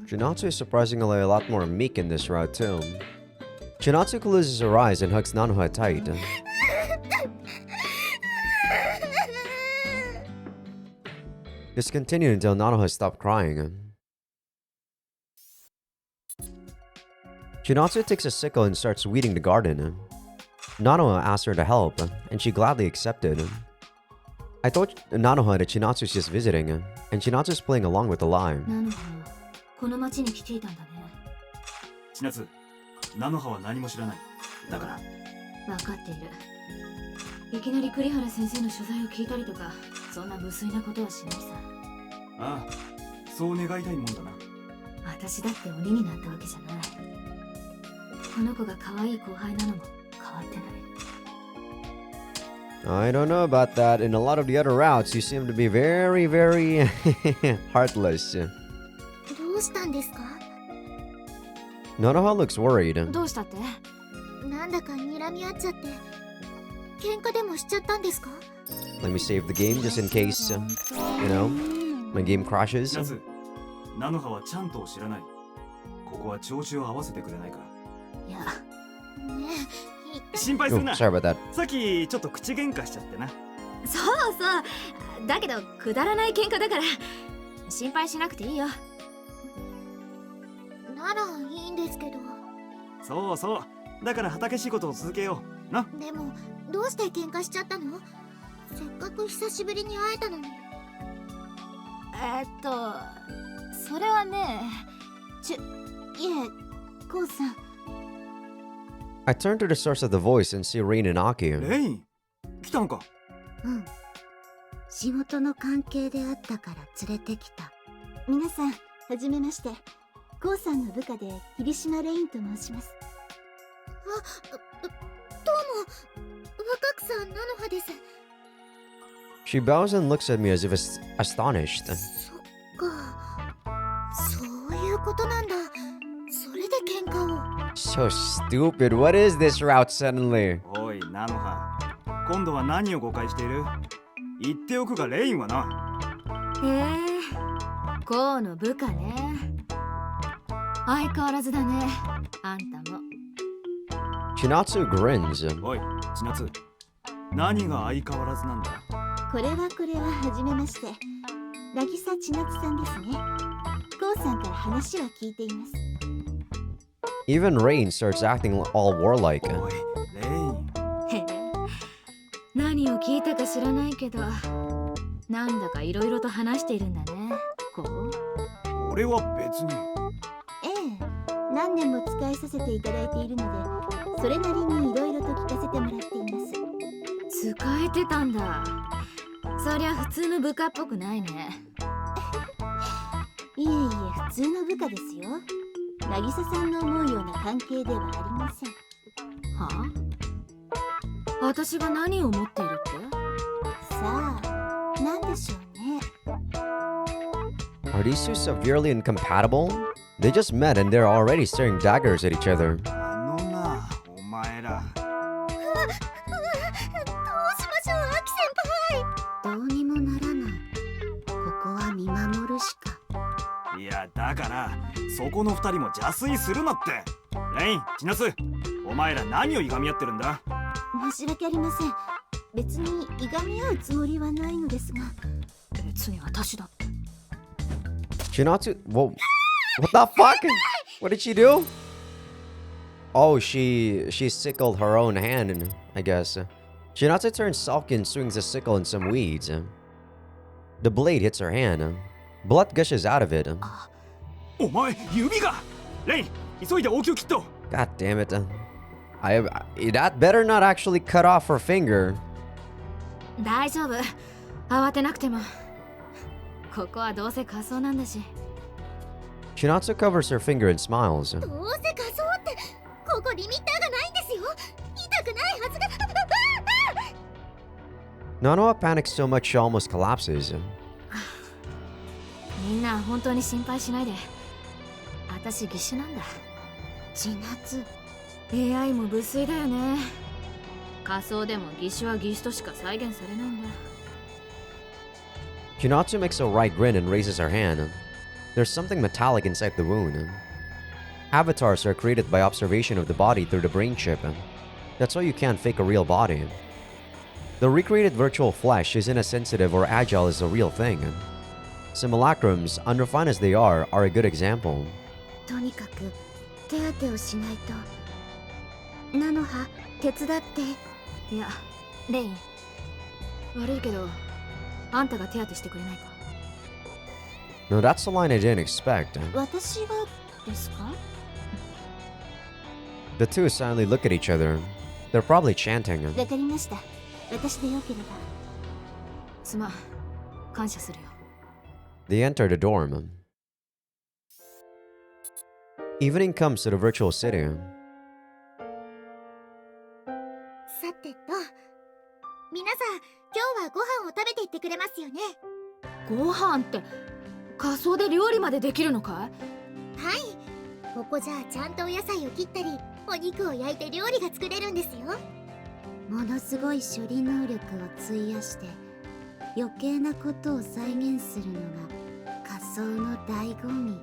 Chinatsu is surprisingly a lot more meek in this route too. Chinatsu closes her eyes and hugs Nanoha tight. This continued until Nanoha stopped crying. Chinatsu takes a sickle and starts weeding the garden. Nanoha asks her to help, and she gladly accepted. I told Nanoha that Chinatsu's just visiting, and Chinatsu's playing along with the lie. ナノハ、この町に来ていたんだね。千夏、菜の葉は何も知らない。だから。分かっている。いきなり栗原先生の所在を聞いたりとか、そんな無粋なことはしないさ。ああ、そう願いたいもんだな。私だって鬼になったわけじゃない。この子が可愛い後輩なのも変わってない。I don't know about that. In a lot of the other routes, you seem to be very, very heartless. どうしたんですか？ Nonoha looks worried. どうしたって？なんだか睨み合っちゃって、喧嘩でもしちゃったんですか？ Let me save the game just in case, you know, my game crashes. ナズ、菜の葉はちゃんと知らない。ここは調子を合わせてくれないか。いや、ねえ、言って心配す Oh, るな。 sorry about that. さっきちょっと口喧嘩しちゃってな。そうそう。だけどくだらない喧嘩だから心配しなくていいよ。ならいいんですけど。そうそう。だから畑仕事を続けよう。な。でも、どうして喧嘩しちゃったの？せっかく久しぶりに会えたのに。それはね、いえ、コウさん。I turn to the source of the voice and see Rain and Aki. レイン、来たのか。うん。仕事の関係であったから連れてきた。皆さん、はじめまして。コウさんの部下で霧島レインと申します。どうも、若草菜の葉です。She bows and looks at me as if astonished. そっか。そういうことなんだ。それで喧嘩を。So stupid. What is this route suddenly? おい、菜の葉。今度は何を誤解している？言っておくが、レインはな。コウの部下ね。相変わらずだね、あんたも。Chinatsu grins. おい、千夏。何が相変わらずなんだ？これははじめまして。渚千夏さんですね。コウさんから話は聞いています。Even Rain starts acting all warlike. おい、レイン。へえ、何を聞いたか知らないけど、なんだかいろいろと話しているんだね、こう。俺は別に。ええ、何年も使いさせていただいているので、それなりにいろいろと聞かせてもらっています。使えてたんだ。そりゃ普通の部下っぽくないね。いえいえ、普通の部下ですよ。渚さんの思うような関係ではありません。はあ？私が何を思っているって？さあ、なんでしょうね。Are these two severely incompatible? They just met and they're already staring daggers at each other. あのな、お前ら。どうしましょう、アキ先輩。どうにもならない。ここは見守るしか。いや、だからそこの二人も邪推するなって。レイン、千夏、お前ら何をいがみ合ってるんだ？申し訳ありません。別にいがみ合うつもりはないのですが。別に私だって。Chinatsu, whoa, what the fuck? What did she do? Oh, she sickled her own hand, I guess. Chinatsu turns sulky and swings a sickle in some weeds. The blade hits her hand. Blood gushes out of it. お前、指が。レイン、急いで応急キット。 God damn it. That better not actually cut off her finger. 大丈夫。慌てなくても。ここはどうせ仮装なんだし。Chinatsu covers her finger and smiles. どうせ仮装って、ここリミッターがないんですよ。痛くないはずが。Nanoha panics so much she almost collapses. みんな本当に心配しないで。私義手なんだ。千夏。AI も無粋だよね。仮想でも義手は義手としか再現されないんだ。Chinatsu makes a wry grin and raises her hand. There's something metallic inside the wound. Avatars are created by observation of the body through the brain chip. That's why you can't fake a real body. The recreated virtual flesh isn't as sensitive or agile as the real thing. Simulacrums, unrefined as they are a good example. とにかく手当てをしないと。菜の葉、手伝って。いや、レイン。悪いけど、あんたが手当てしてくれないか。No, that's the line I didn't expect. 私がですか？ The two silently look at each other. They're probably chanting. わかりました。私でよければ。すまん。感謝するよ。They enter the dorm. Evening comes to the virtual city. さてと、皆さん、今日はご飯を食べていってくれますよね。ご飯って、仮装で料理までできるのかい？はい。ここじゃあちゃんとお野菜を切ったり、お肉を焼いて料理が作れるんですよ。ものすごい処理能力を費やして余計なことを再現するのが仮想の醍醐味。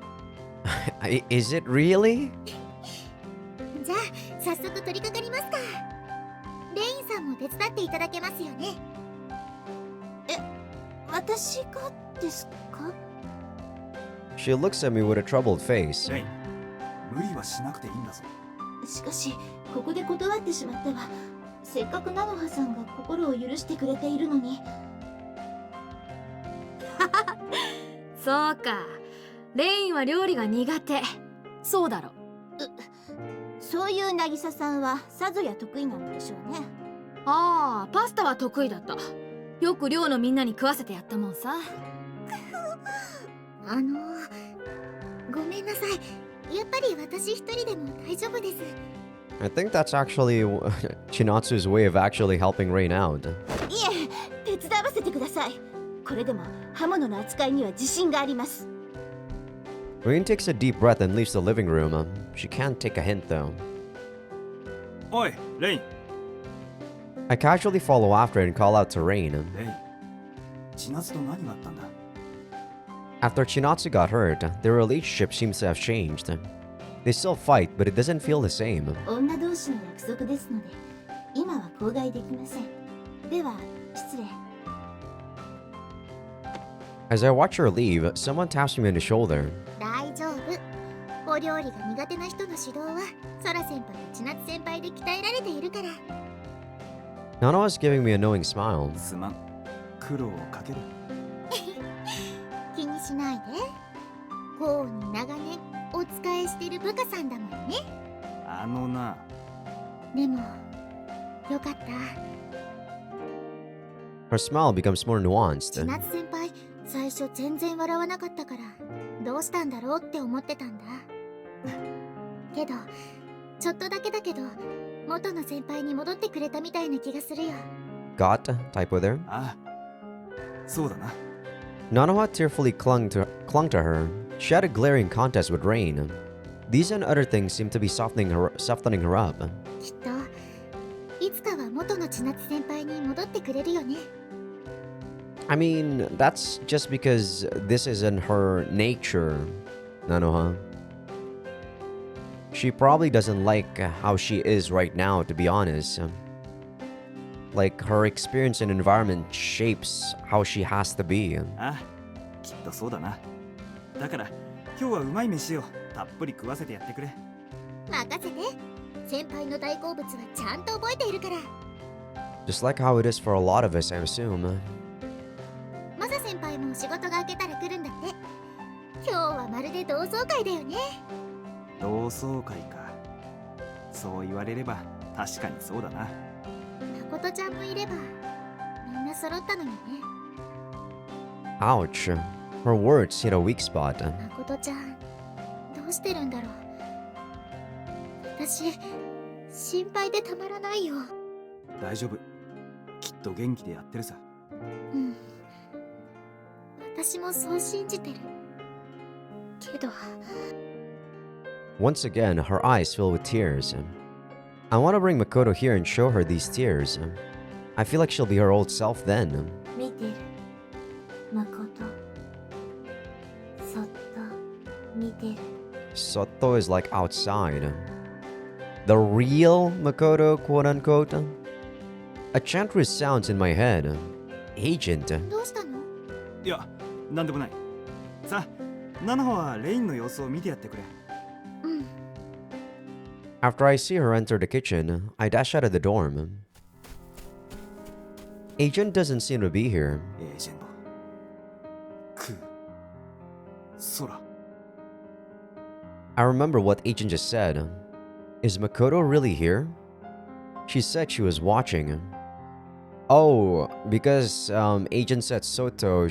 Is it really? じゃあ早速取り掛かりますか。レインさんも手伝っていただけますよね。私がですか？ She looks at me with a troubled face. レイン、無理はしなくていいんだぞ。しかしここで断ってしまっては、せっかくナノハさんが心を許してくれているのに。そうか。レインは料理が苦手。そうだろ。そういう渚さんはさぞや得意なんでしょうね。ああ、パスタは得意だった。よく寮のみんなに食わせてやったもんさ。ごめんなさい。やっぱり私一人でも大丈夫です。I think that's actually Chinatsu's way of actually helping Rain out. いえ、手伝わせてください。これでも刃物の扱いには自信があります。Rain takes a deep breath and leaves the living room. She can't take a hint though. おい、レイン。 I casually follow after and call out to Rain. レイン、千夏と何があったんだ？ After Chinatsu got hurt, their relationship seems to have changed. They still fight, but it doesn't feel the same. 女同士の約束ですので、今は口外できません。では、失礼。As I watch her leave, someone taps me on the shoulder. 大丈夫。お料理が苦手な人の指導は、ソラ先輩と千夏先輩で鍛えられているから。Nano is giving me a knowing smile. すまん。苦労をかける。気にしないで。こうに長年お仕えしてる部下さんだもんね。あのな。でも、よかった。 Her smile becomes more nuanced. 千夏先輩、最初全然笑わなかったから、どうしたんだろうって思ってたんだ。けど、ちょっとだけだけど、元の先輩に戻ってくれたみたいな気がするよ。 Got? Type with her. ああ、そうだな。 Nanoha tearfully clung to her. She had a glaring contest with Rain. These and other things seem to be softening her up. きっと、いつかは元の千夏先輩に戻ってくれるよね。I mean, that's just because this isn't her nature, Nanoha. She probably doesn't like how she is right now, to be honest. Like, her experience and environment shapes how she has to be. ああ、きっとそうだな。だから、今日はうまい飯をたっぷり食わせてやってくれ。任せて。先輩の大好物はちゃんと覚えているから。Just like how it is for a lot of us, I assume. マサ先輩も仕事が明けたら来るんだって。今日はまるで同窓会だよね。同窓会か。そう言われれば確かにそうだな。誠ちゃんもいればみんな揃ったのにね。 Ouch. Her words hit a weak spot. 誠ちゃん、どうしてるんだろう。私、心配でたまらないよ。大丈夫。きっと元気でやってるさ。うん。私もそう信じてる。けど。 Once again, her eyes fill with tears. I want to bring Makoto here and show her these tears. I feel like she'll be her old self then. 見てる。誠。そっと見てる。 Soto is like outside. The real Makoto, quote unquote. A chant resounds in my head. Agent. どうしたの？いや、なんでもない。さあ、ナナホはレインの様子を見てやってくれ。うん。 After I see her enter the kitchen, I dash out of the dorm. Agent doesn't seem to be here. エージェント。クー。ソラ。 I remember what Agent just said. Is Makoto really here? She said she was watching. Oh, because Agent said Soto,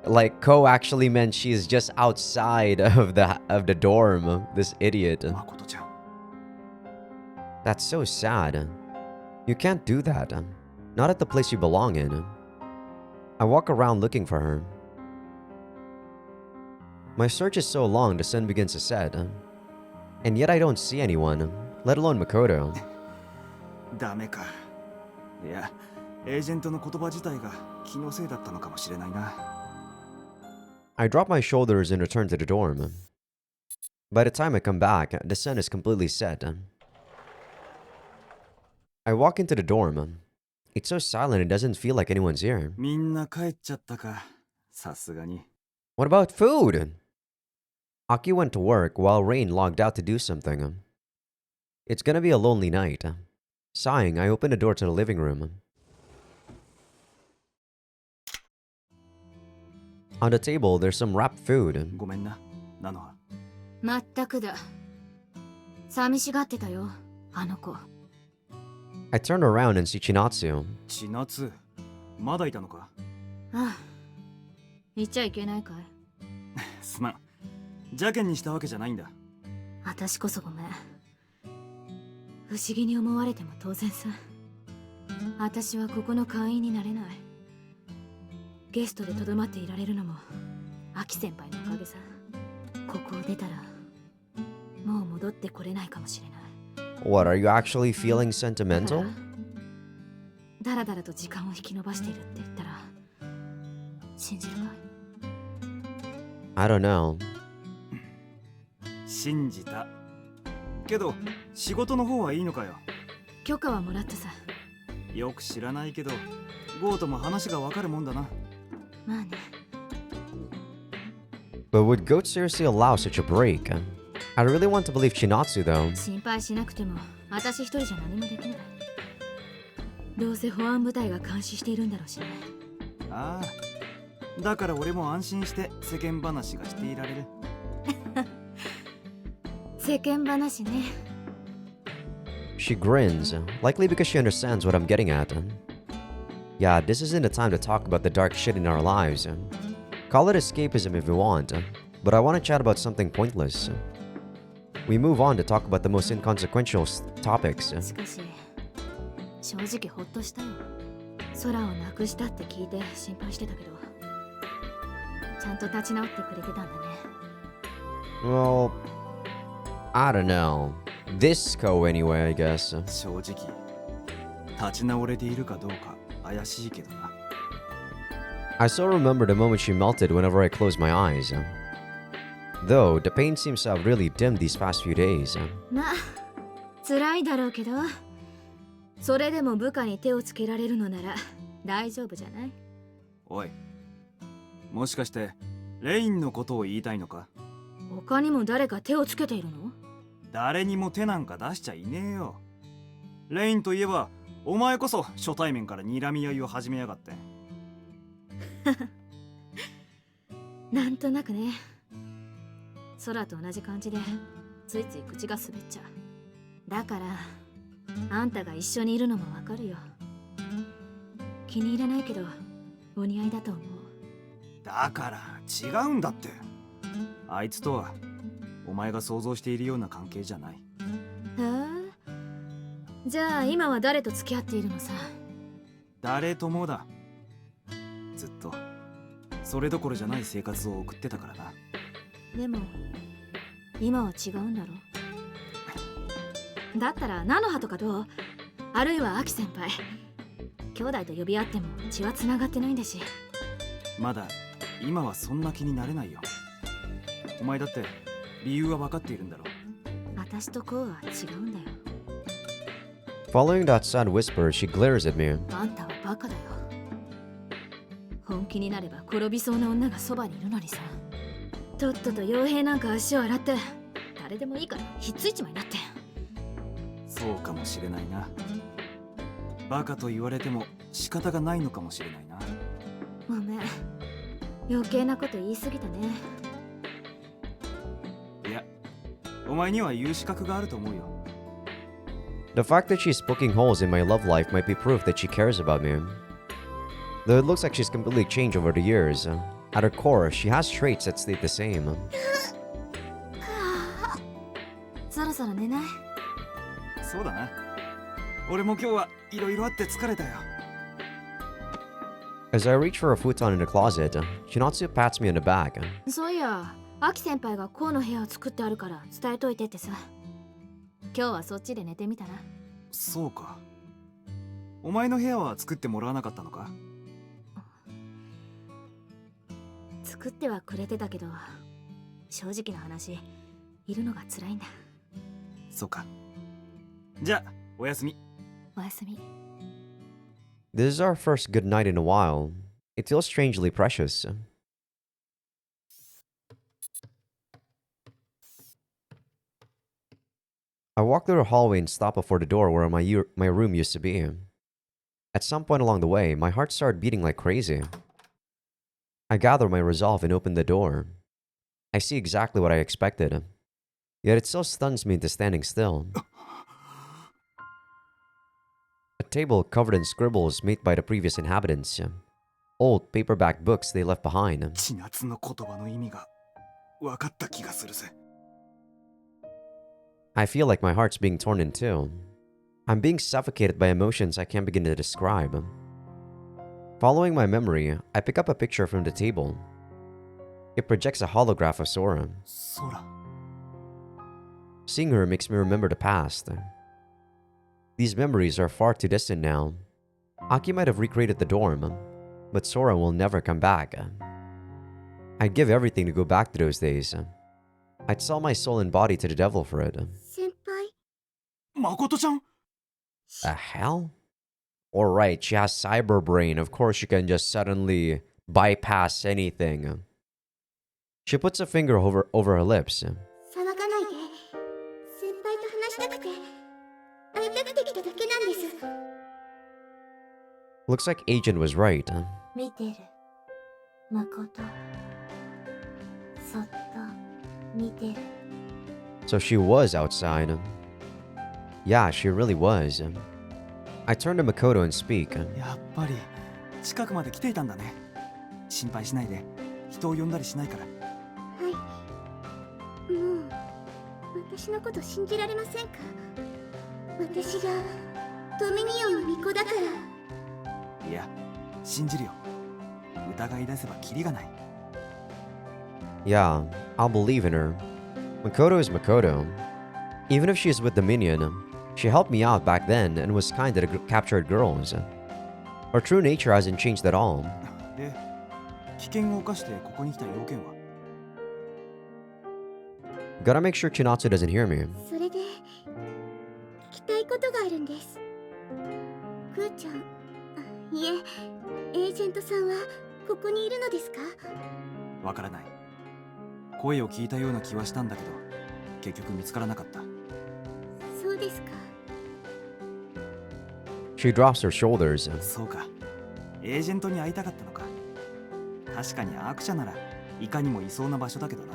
like Ko actually meant she's just outside of the dorm. This idiot. 誠ちゃん That's so sad. You can't do that. Not at the place you belong in. I walk around looking for her. My search is so long, the sun begins to set. And yet I don't see anyone, let alone Makoto. ダメかいやエージェントの言葉自体が気のせいだったのかもしれないな I drop my shoulders and return to the dorm. By the time I come back, the sun is completely set. I walk into the dorm. It's so silent it doesn't feel like anyone's here. みんな帰っちゃったかさすがに What about food? Aki went to work while Rain logged out to do something. It's gonna be a lonely night. Sighing, I open the door to the living room. On the table, there's some wrapped food. ごめんな菜の葉まったくだ寂しがってたよあの子 I turn around and see Chinatsu. 千夏まだいたのかああ言っちゃいけないかいすまん邪険にしたわけじゃないんだ私こそごめん不思議に思われても当然さ私はここの会員になれないゲストでとどまっていられるのもアキ先輩のおかげさここを出たらもう戻ってこれないかもしれない What, are you actually feeling sentimental? だらだらと時間を引き延ばしているって言ったら信じるかい I don't know. 信じたけど仕事の方はいいのかよ許可はもらったさよく知らないけどゴーとも話がわかるもんだなまあね But would Goat seriously allow such a break? I really want to believe Chinatsu though. 心配しなくても私一人じゃ何もできないどうせ保安部隊が監視しているんだろうしねああだから俺も安心して世間話がしていられる世間話ね She grins, likely because she understands what I'm getting at. Yeah, this isn't the time to talk about the dark shit in our lives. Call it escapism if you want, but I want to chat about something pointless. We move on to talk about the most inconsequential topics. しかし正直ほっとしたよ空をなくしたって聞いて心配してたけどちゃんと立ち直ってくれてたんだね Well, I don't know. This Ko anyway, I guess. 正直立ち直れているかどうか怪しいけどな I still remember the moment she melted whenever I closed my eyes. Though, the pain seems to have really dimmed these past few days. まあ辛いだろうけどそれでも部下に手をつけられるのなら大丈夫じゃないおいもしかしてレインのことを言いたいのか他にも誰か手をつけているの誰にも手なんか出しちゃいねえよレインといえばお前こそ初対面から睨み合いを始めやがってなんとなくね空と同じ感じでついつい口が滑っちゃうだからあんたが一緒にいるのもわかるよ気に入らないけどお似合いだと思うだから違うんだってあいつとはお前が想像しているような関係じゃないへえじゃあ今は誰と付き合っているのさ誰ともだずっとそれどころじゃない生活を送ってたからなでも今は違うんだろだったら菜の葉とかどうあるいはアキ先輩兄弟と呼び合っても血は繋がってないんだしまだ今はそんな気になれないよお前だって理由は分かっているんだろ私とこうは違うんだよ Following that sad whisper, she glares at me. あんたはバカだよ本気になれば転びそうな女がそばにいるのにさとっとと傭兵なんか足を洗って誰でもいいからひっついちまいなってそうかもしれないなバカと言われても仕方がないのかもしれないなごめん余計なこと言い過ぎたねいやお前には言う資格があると思うよ The fact that she's poking holes in my love life might be proof that she cares about me. Though it looks like she's completely changed over the years. At her core, she has traits that stay the same. そろそろ寝ない？そうだな。俺も今日はいろいろあって疲れたよ。As I reach for a futon in the closet, Shinatsu pats me on the back. そういや、アキ先輩がこうの部屋を作ってあるから伝えといてってさ。今日はそっちで寝てみたら？そうか。お前の部屋は作ってもらわなかったのか？作ってはくれてたけど、正直な話、いるのが辛いんだ。そうか。じゃあ、おやすみ。おやすみ。This is our first good night in a while. It feels strangely precious. I walk through the hallway and stop before the door where my room used to be. At some point along the way, my heart started beating like crazy. I gather my resolve and open the door. I see exactly what I expected. Yet it still stuns me into standing still. A table covered in scribbles made by the previous inhabitants. Old paperback books they left behind. 千夏の言葉の意味が分かった気がするぜ。I feel like my heart's being torn in two. I'm being suffocated by emotions I can't begin to describe. Following my memory, I pick up a picture from the table. It projects a holograph of Sora. 空。 Seeing her makes me remember the past. These memories are far too distant now. Aki might have recreated the dorm, but Sora will never come back. I'd give everything to go back to those days. I'd sell my soul and body to the devil for it. 先輩。誠ちゃん。 The hell? Alright, she has cyber brain. Of course she can just suddenly bypass anything. She puts a finger over her lips. 騒がないで。先輩と話したくて、会いたくて来ただけなんです。 Looks like Agent was right. 見てる。誠。そっと見てる。 So she was outside. Yeah, she really was. I turn to Makoto and speak. やっぱり近くまで来ていたんだね。心配しないで。人を呼んだりしないから。はい。もう私のこと信じられませんか？私がドミニオンの巫女だから。いや、信じるよ。疑い出せばキリがない。 Yeah, I'll believe in her. Makoto is Makoto. Even if she's with Dominion, she helped me out back then and was kind to the captured girls. Her true nature hasn't changed at all. で、危険を冒してここに来た要件は？ Gotta make sure Chinatsu doesn't hear me. それで聞きたいことがあるんです。くーちゃん、いえ、エージェントさんはここにいるのですか？わからない。声を聞いたような気はしたんだけど、結局見つからなかった。そうですか。 She drops her shoulders. そうか。エージェントに会いたかったのか。確かにアーク社ならいかにもいそうな場所だけどな。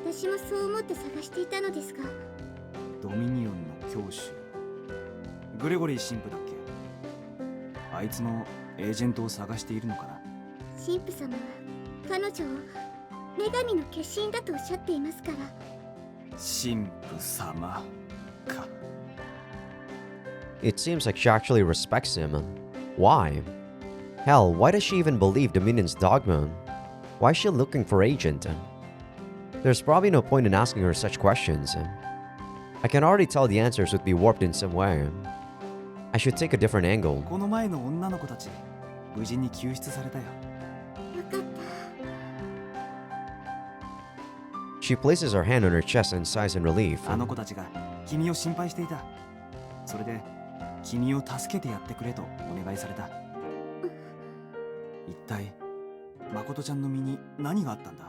私もそう思って探していたのですが。ドミニオンの教主。グレゴリー神父だっけ？あいつもエージェントを探しているのかな。神父様は彼女を女神の化身だとおっしゃっていますから。神父様か。 It seems like she actually respects him. Why? Hell, why does she even believe Dominion's dogma? Why is she looking for Agent? There's probably no point in asking her such questions. I can already tell the answers would be warped in some way. I should take a different angle. この前の女の子たち、無事に救出されたよ。よかった。 She places her hand on her chest and sighs in relief. あの子たちが君を心配していた。それで君を助けてやってくれとお願いされた。一体誠ちゃんの身に何があったんだ？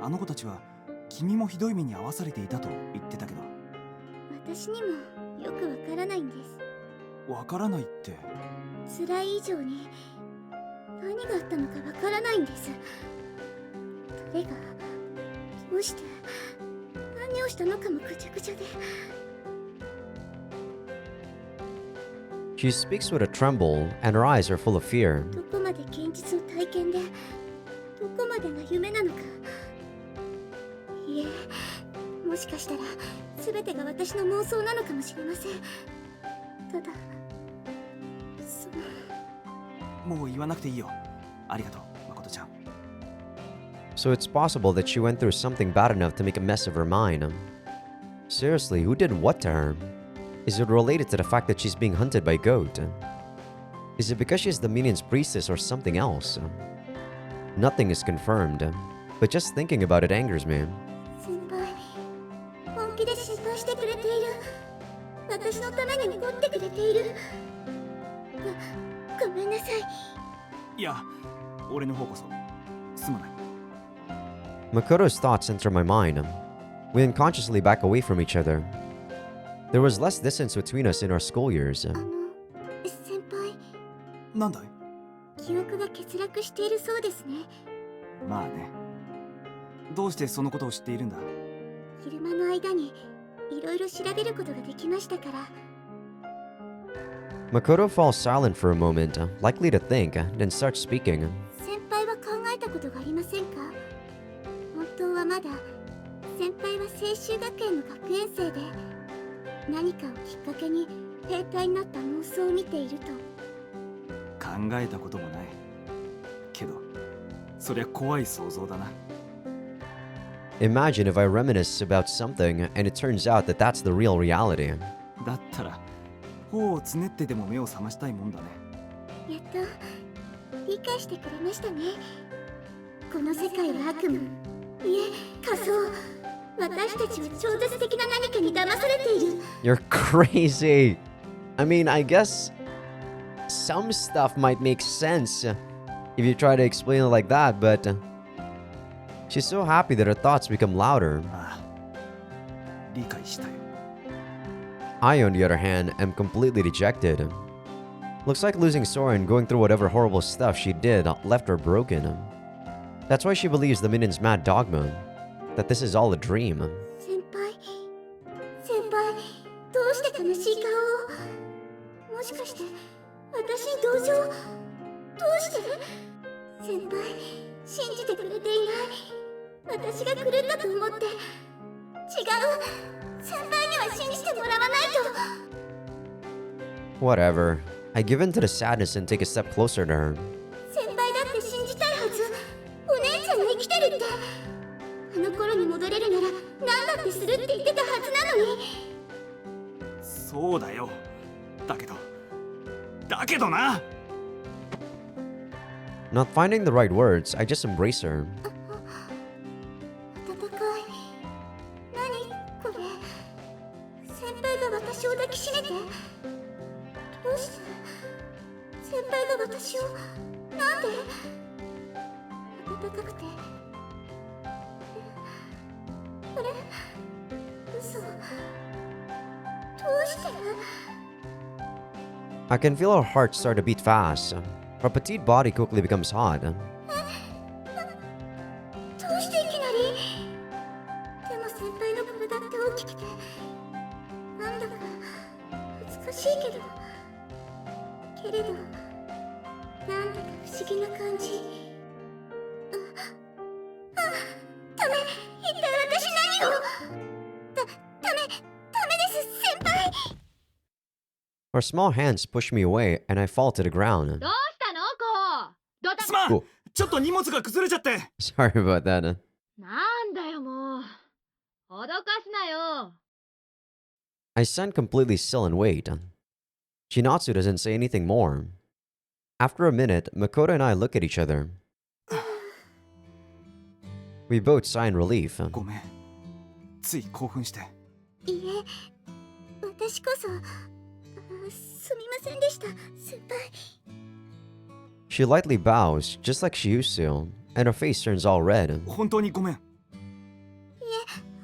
あの子たちは君もひどい目に遭わされていたと言ってたけど。私にもよくわからないんです。わからないって？辛い以上に何があったのかわからないんです。誰がどうして何をしたのかもぐちゃぐちゃで。She speaks with a tremble, and her eyes are full of fear. どこまで現実の体験でどこまでが夢なのか。いえ、もしかしたら全てが私の妄想なのかもしれません。ただもう言わなくていいよ。ありがとう、誠ちゃん。So it's possible that she went through something bad enough to make a mess of her mind. Seriously, who did what to her? Is it related to the fact that she's being hunted by goat? Is it because she's the minion's priestess or something else? Nothing is confirmed, but just thinking about it angers me. 先輩、本気で心配してくれている。私のために怒ってくれている。ごめんなさい。いや、俺の方こそすまない。Makoto's thoughts enter my mind. We unconsciously back away from each other. There was less distance between us in our school years. 先輩、なんだい？記憶が欠落しているそうですね。まあね。どうしてそのことを知っているんだ？昼間の間にいろいろ調べることができましたから。Makoto falls silent for a moment, likely to think, then starts speaking. 先輩は考えたことがありませんか？本当はまだ先輩は青州学園の学園生で何かをきっかけに兵隊になった妄想を見ていると。考えたこともない。けど、そりゃ怖い想像だな。Imagine if I reminisce about something and it turns out that that's the real reality. だったら、頬をつねってでも目を覚ましたいもんだね。やっと理解してくれましたね。この世界は悪夢、いえ仮想。私たちは超絶的な何かに騙されている。You're crazy. I mean, I guess some stuff might make sense if you try to explain it like that, but she's so happy that her thoughts become louder. ああ、理解したよ。I, on the other hand, am completely dejected. Looks like losing Sora and going through whatever horrible stuff she did left her broken. That's why she believes the minion's mad dogma, that this is all a dream. 先輩、どうして悲しい顔を。もしかして私に同情。どうして先輩、信じてくれていない。私が狂ったと思って。違う、先輩には信じてもらわないと。 Whatever. I give in to the sadness and take a step closer to her. 先輩だって信じたいはず。お姉ちゃんが生きてるって。あの頃に戻れるなら何だってするって言ってたはずなのに。そうだよ。だけどな。Not finding the right words, I just embrace her. 温かい。何これ。先輩が私を抱きしめて。どうして先輩が私を。なんで温かくて。あれ嘘。どうして。 I can feel her heart start to beat fast. Her petite body quickly becomes hot. どうしていきなり。でも先輩の体って大きくてなんだか難しいけれどなんだか不思議な感じ。ダメ。一体私何を。ダメです先輩。 Her small hands push me away and I fall to the ground. どうしたのこう。どたすまん。おちょっと荷物が崩れちゃって。Sorry about that. なんだよもう。脅かすなよ。 I stand completely still and wait. Shinatsu doesn't say anything more. After a minute, Makoto and I look at each other. We both sigh in relief. ごめん。つい興奮して。いいえ、私こそすみませんでした先輩。 She lightly bows, just like she used to, and her face turns all red. 本当にごめん。いえ、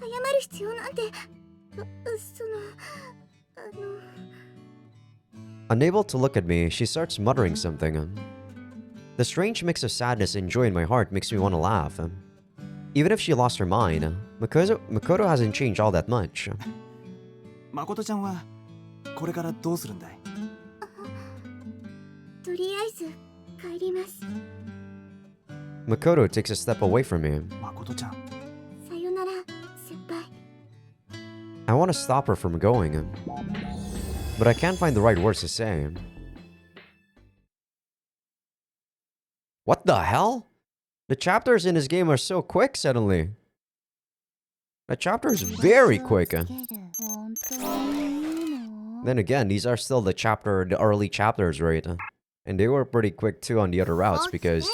謝る必要なんて。Unable to look at me, she starts muttering something. The strange mix of sadness and joy in my heart makes me want to laugh. Even if she lost her mind, Makoto hasn't changed all that much. 誠ちゃんはこれからどうするんだい？とりあえず帰ります。 Makoto takes a step away from me. 誠ちゃん。さよなら先輩。 I want to stop her from going, but I can't find the right words to say. What the hell? The chapters in this game are so quick suddenly. The chapter is very quick. Then again, these are still the early chapters, right? And they were pretty quick too on the other routes because,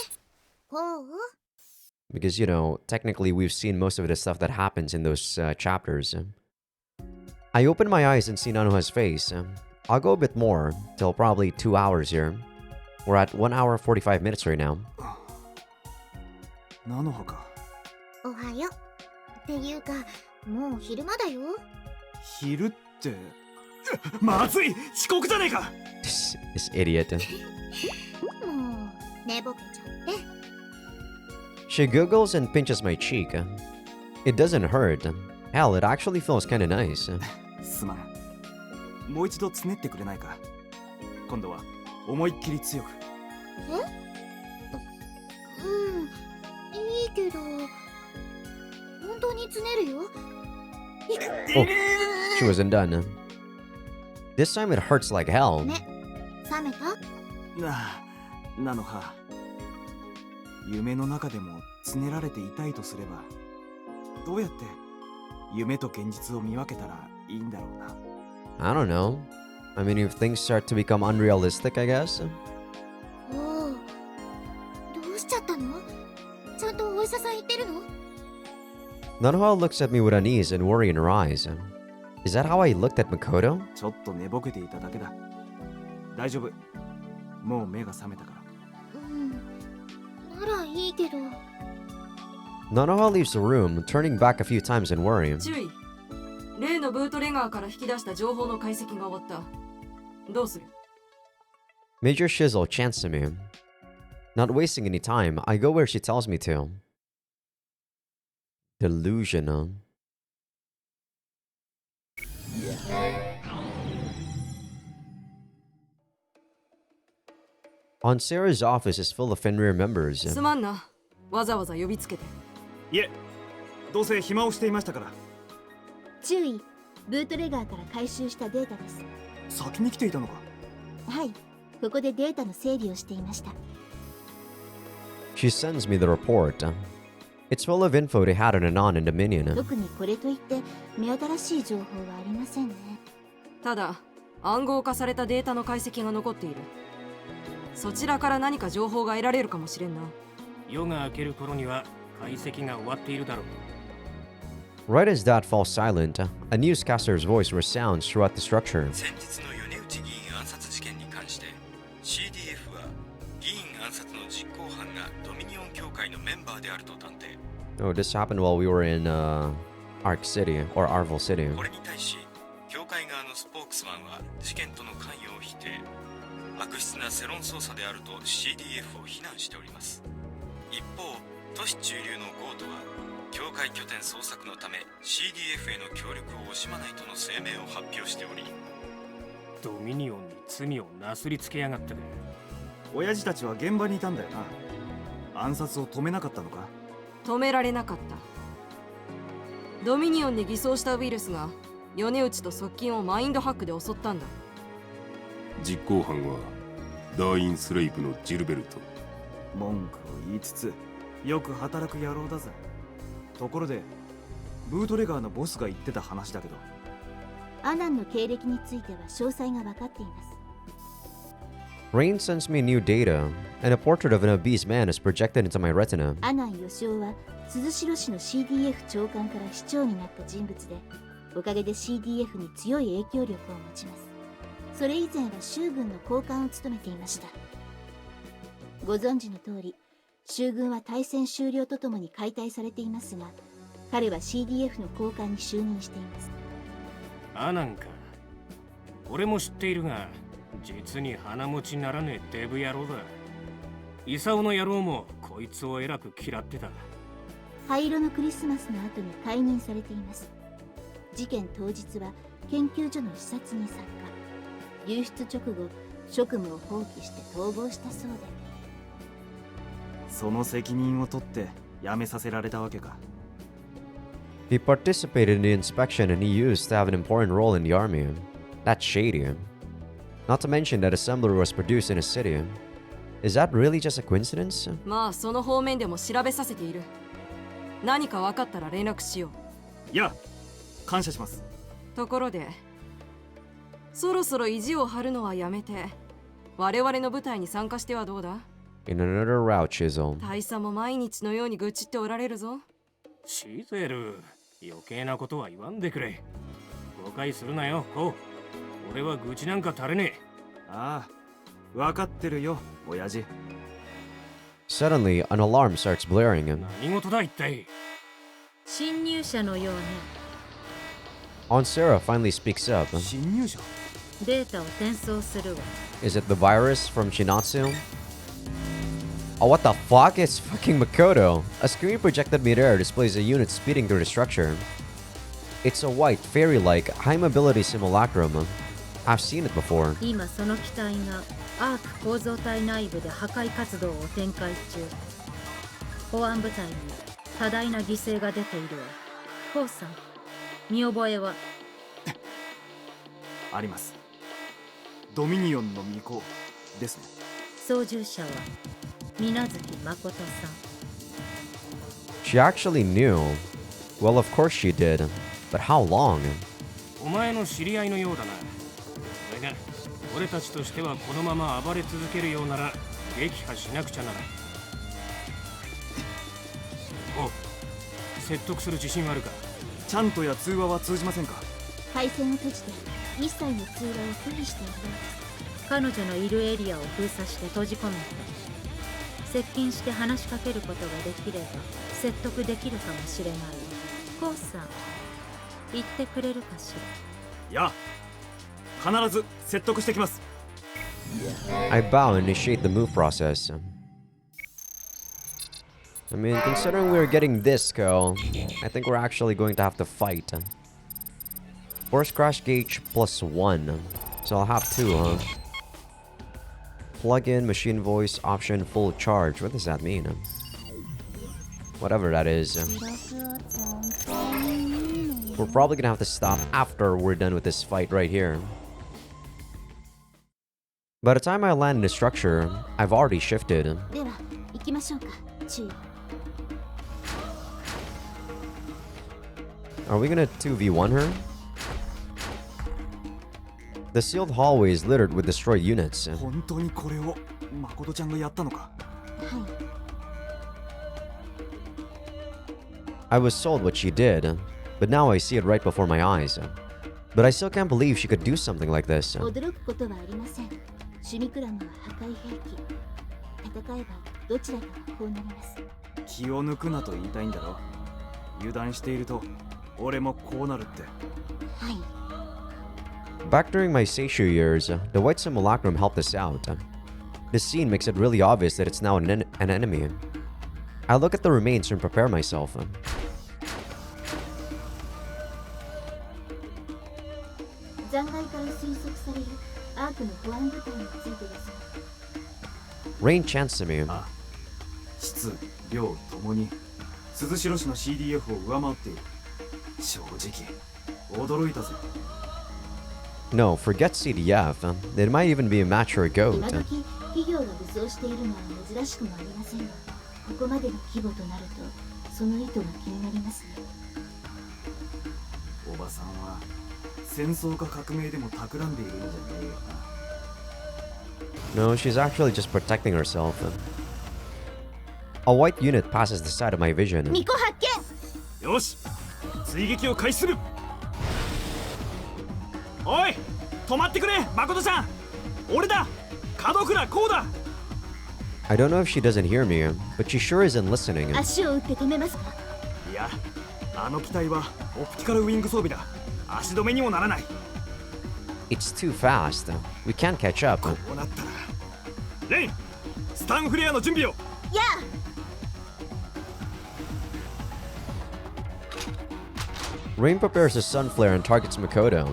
you know, technically we've seen most of the stuff that happens in those chapters. I open my eyes and see Nanoha's face. I'll go a bit more, till probably 2 hours here. We're at 1 hour 45 minutes right now. 菜の葉か。おはよう。っていうか、もう昼間だよ。昼って。まずい、遅刻じゃねえか。This idiot. もう寝ぼけちゃって。 She giggles and pinches my cheek. It doesn't hurt. Hell, it actually feels kinda nice. すまん。もう一度つねってくれないか。今度は思いっきり強く。いいけど、本当につねるよ。Oh, she wasn't done. This time it hurts like hell. ね、冷めた？菜の葉。夢の中でもつねられていたいとすれば、どうやって夢と現実を見分けたらいいんだろうな。I don't know. I mean, if things start to become unrealistic, I guess. おう、どうしちゃったの？ちゃんとお医者さん行ってるの？ Nanoha looks at me with unease and worry in her eyes. Is that how I looked at Makoto? ちょっと寝ぼけていただけだ。大丈夫。もう目が覚めたから。ならいいけど。 Nanoha leaves the room, turning back a few times in worry. 注意。例のブートレガーから引き出した情報の解析が終わった。どうする？ Major Shizzle chants to me. Not wasting any time, I go where she tells me to. Delusional. On Sarah's office is full of Fenrir members. すまんな。わざわざ呼びつけて。いえ、どうせ暇をしていましたから。注意、ブートレガーから回収したデータです。先に来ていたのか。はい、ここでデータの整理をしていました。 She sends me the report. It's full of info they had on Anon and Dominion. 特にこれといって目新しい情報はありませんね。ただ、暗号化されたデータの解析が残っている。そちらから何か情報が得られるかもしれんな。夜が明ける頃には解析が終わっているだろう。 Right as Dad falls silent, a newscaster's voice resounds throughout the structure. 先日の米内議員暗殺事件に関して CDF は議員暗殺の実行犯がドミニオン協会のメンバーであると断定。 Oh, this happened while we were in Ark City or Arvel City. これに対し協会側のスポークスマンは事件との関与を否定。悪質な世論操作であると CDF を非難しております。一方、都市中流のゴートは協会拠点捜索のため CDF への協力を惜しまないとの声明を発表しており、ドミニオンに罪をなすりつけやがって。親父たちは現場にいたんだよな。暗殺を止めなかったのか？止められなかった。ドミニオンに偽装したウイルスが米内と側近をマインドハックで襲ったんだ。実行犯はダーインスレイブのジルベルト。文句を言いつつよく働く野郎だぜ。ところでブートレガーのボスが言ってた話だけど、アナンの経歴については詳細が分かっています。 Rain sends me new data, and a portrait of an obese man is projected into my retina. アナン義雄は鈴代市の CDF 長官から市長になった人物で、おかげで CDF に強い影響力を持ちます。それ以前は州軍の高官を務めていました。ご存知の通り、州軍は大戦終了とともに解体されていますが、彼は CDF の高官に就任しています。あ、なんか俺も知っているが、実に鼻持ちならねえデブ野郎だ。イサオの野郎もこいつをえらく嫌ってた。灰色のクリスマスの後に解任されています。事件当日は研究所の視察に参加。流出直後、職務を放棄して逃亡したそうで。その責任を取って辞めさせられたわけか。 He participated in the inspection and he used to have an important role in the army. That's shady. Not to mention that assembler was produced in a city. Is that really just a coincidence? まあその方面でも調べさせている。何か分かったら連絡しよいや、感謝します。う。ところでそろそろ意地を張るのはやめて我々の部隊に参加してはどうだ？ In another route, Chisel. 大佐も毎日のように愚痴っておられるぞ。シゼル、余計なことは言わんでくれ。誤解するなよ、こう。俺は愚痴なんか垂れねえ。ああ、分かってるよ、親父。 Suddenly, an alarm starts blaring. 何事だ一体。侵入者のようね。 Aunt Sarah finally speaks up. 侵入者？データを転送するわ。 Is it the virus from Shinatsu? Oh, what the fuck? It's fucking Makoto. A screen projected midair displays a unit speeding through the structure. It's a white, fairy-like, high-mobility simulacrum. I've seen it before. 今その機体がアーク構造体内部で破壊活動を展開中。保安部隊に多大な犠牲が出ているわ。コウさん、見覚えは？あります。ドミニオンの巫女ですね。操縦者は水無月誠さん。 She actually knew. Well, of course she did. But how long? お前の知り合いのようだな。だが、俺たちとしてはこのまま暴れ続けるようなら撃破しなくちゃならん。おう、説得する自信はあるか？ちゃんとや通話は通じませんか？回線を閉じて一切の通話を拒否しているようです。彼女のいるエリアを封鎖して閉じ込めて接近して話しかけることができれば説得できるかもしれない。コウさん、言ってくれるかしいや、必ず説得してきます。 I bow and initiate the move process. I mean, considering we're getting this go, I think we're actually going to have to fight. Force crash gauge +1. So I'll have 2, huh? Plug-in, machine voice, option, full charge. What does that mean? Whatever that is. We're probably gonna have to stop after we're done with this fight right here. By the time I land in the structure, I've already shifted. では行きましょうか。注意。 Are we gonna 2v1 her? The sealed hallway is littered with destroyed units. 本当にこれを誠ちゃんがやったのか？はい。 I was told what she did, but now I see it right before my eyes. But I still can't believe she could do something like this. 驚くことはありません。シュミクラムは破壊兵器。戦えばどちらかはこうなります。気を抜くなと言いたいんだろ。油断していると俺もこうなるって。はい。 Back during my Seishu years, the white simulacrum helped us out. This scene makes it really obvious that it's now an enemy. I look at the remains and prepare myself. 残骸から推測されるアークの保安部隊についてですが。 Rain chants to me. 質、量ともに鈴代市の CDF を上回っている。正直驚いたぜ。 No, forget CDF. It might even be a match for a 今 goat. 時企業が武装しているのは珍しくもありませんが、ここまでの規模となるとその意図が気になりますね。おばさんは戦争か革命でも企んでいるんじゃねえよな。 No, she's actually just protecting herself. A white unit passes the side of my vision. 巫女発見。よし、追撃を開始する。おい、止まってくれ、誠ちゃん。俺だ、門倉こうだ。 I don't know if she doesn't hear me, but she sure isn't listening. 足を打って止めますか？いや、あの機体はオプティカルウィング装備だ。足止めにもならない。 It's too fast. We can't catch up. こうなったら、レイン、スタンフレアの準備を。やあ。 Rain prepares a sun flare and targets Makoto.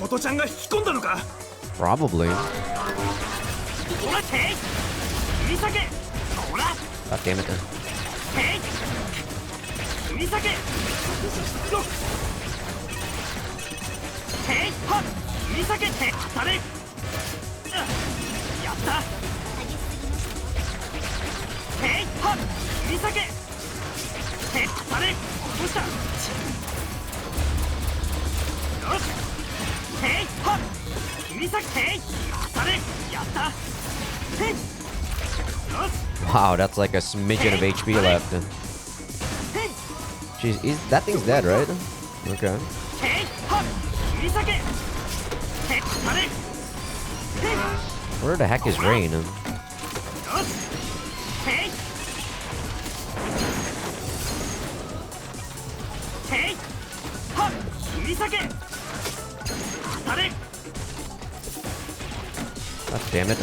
誠ちゃんが引き込んだのか。 Probably. ほらてい海酒ほら God damn it. てい海酒よっていはっ海酒て当たれやったていはっ海酒て当たれ落としたよし Hey! Hop! Hey! Hey! Wow, that's like a smidgen of HP left. Jeez, that thing's dead, right? Okay. Where the heck is Rain? God damn it.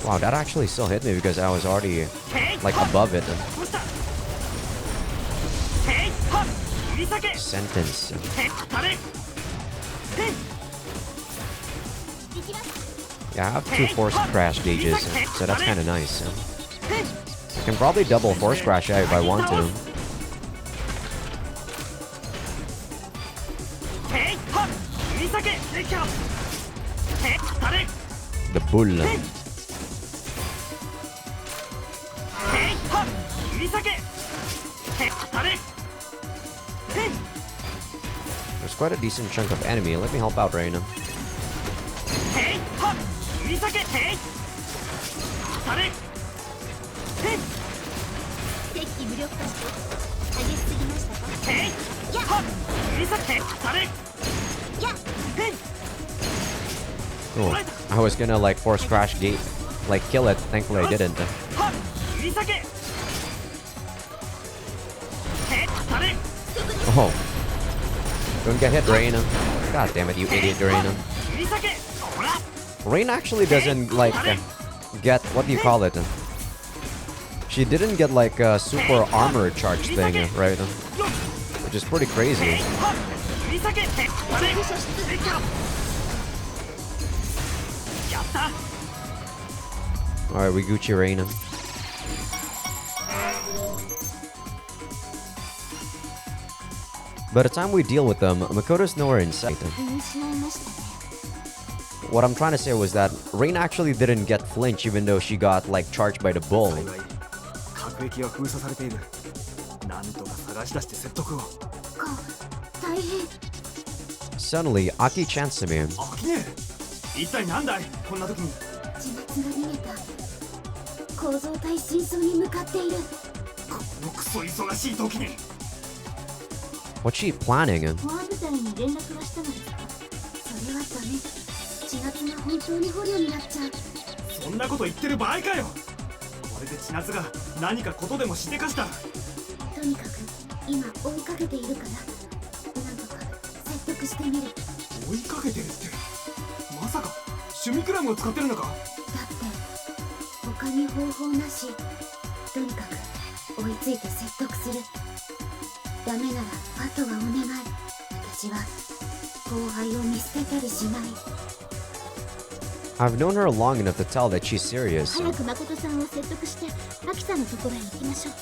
Wow, that actually still hit me because I was already like above it. Sentence. Yeah, I have 2 force crash gauges, so that's kind of nice. I can probably double force crash out if I want to. The bull. There's quite a decent chunk of enemy. Let me help out right now. Oh, I was gonna like force crash gate, like kill it. Thankfully I didn't. Oh, don't get hit, Rain. God damn it, you idiot, Rain. Rain actually doesn't like get, what do you call it? She didn't get like a super armor charge thing, right? Which is pretty crazy. Alright, we Gucci Rain. By the time we deal with them, Makoto's nowhere in sight. What I'm trying to say was that Rain actually didn't get flinch even though she got like charged by the bull. Suddenly, Aki chanced me. 一体なんだいこんな時に自滅が逃げた構造体真相に向かっているこのクソ忙しい時に What's she planning? 保安部隊に連絡はしたのですかそれはダメ千夏が本当に捕虜になっちゃうそんなこと言ってる場合かよこれで千夏が何かことでもしでかしたとにかく今追いかけているからなんとか説得してみる追いかけてるってまさかシュミクラムを使ってるのかだって他に方法なしとにかく追いついて説得するダメならあとはお願い私は後輩を見捨てたりしない I've known her long enough to tell that she's serious. 早く誠さんを説得してアキさんのところへ行きましょ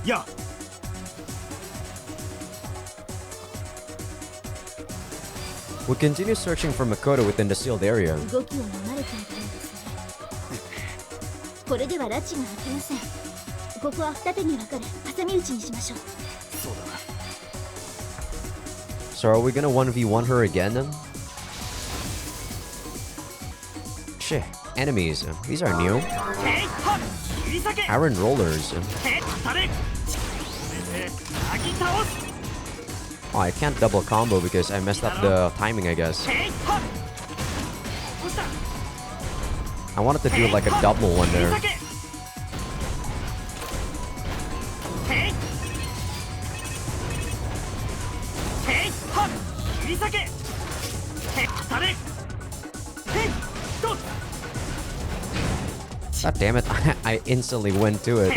うやあ We continue searching for Makoto within the sealed area. 動きを読まれていたようですねこれでは拉致が開きませんここは二手に分かれ挟み撃ちにしましょうそうだな So are we gonna 1v1 her again then? Shit, enemies. These are new. Iron rollers. Oh, I can't double combo because I messed up the timing, I guess. I wanted to do like a double one there. God damn it, I instantly went to it.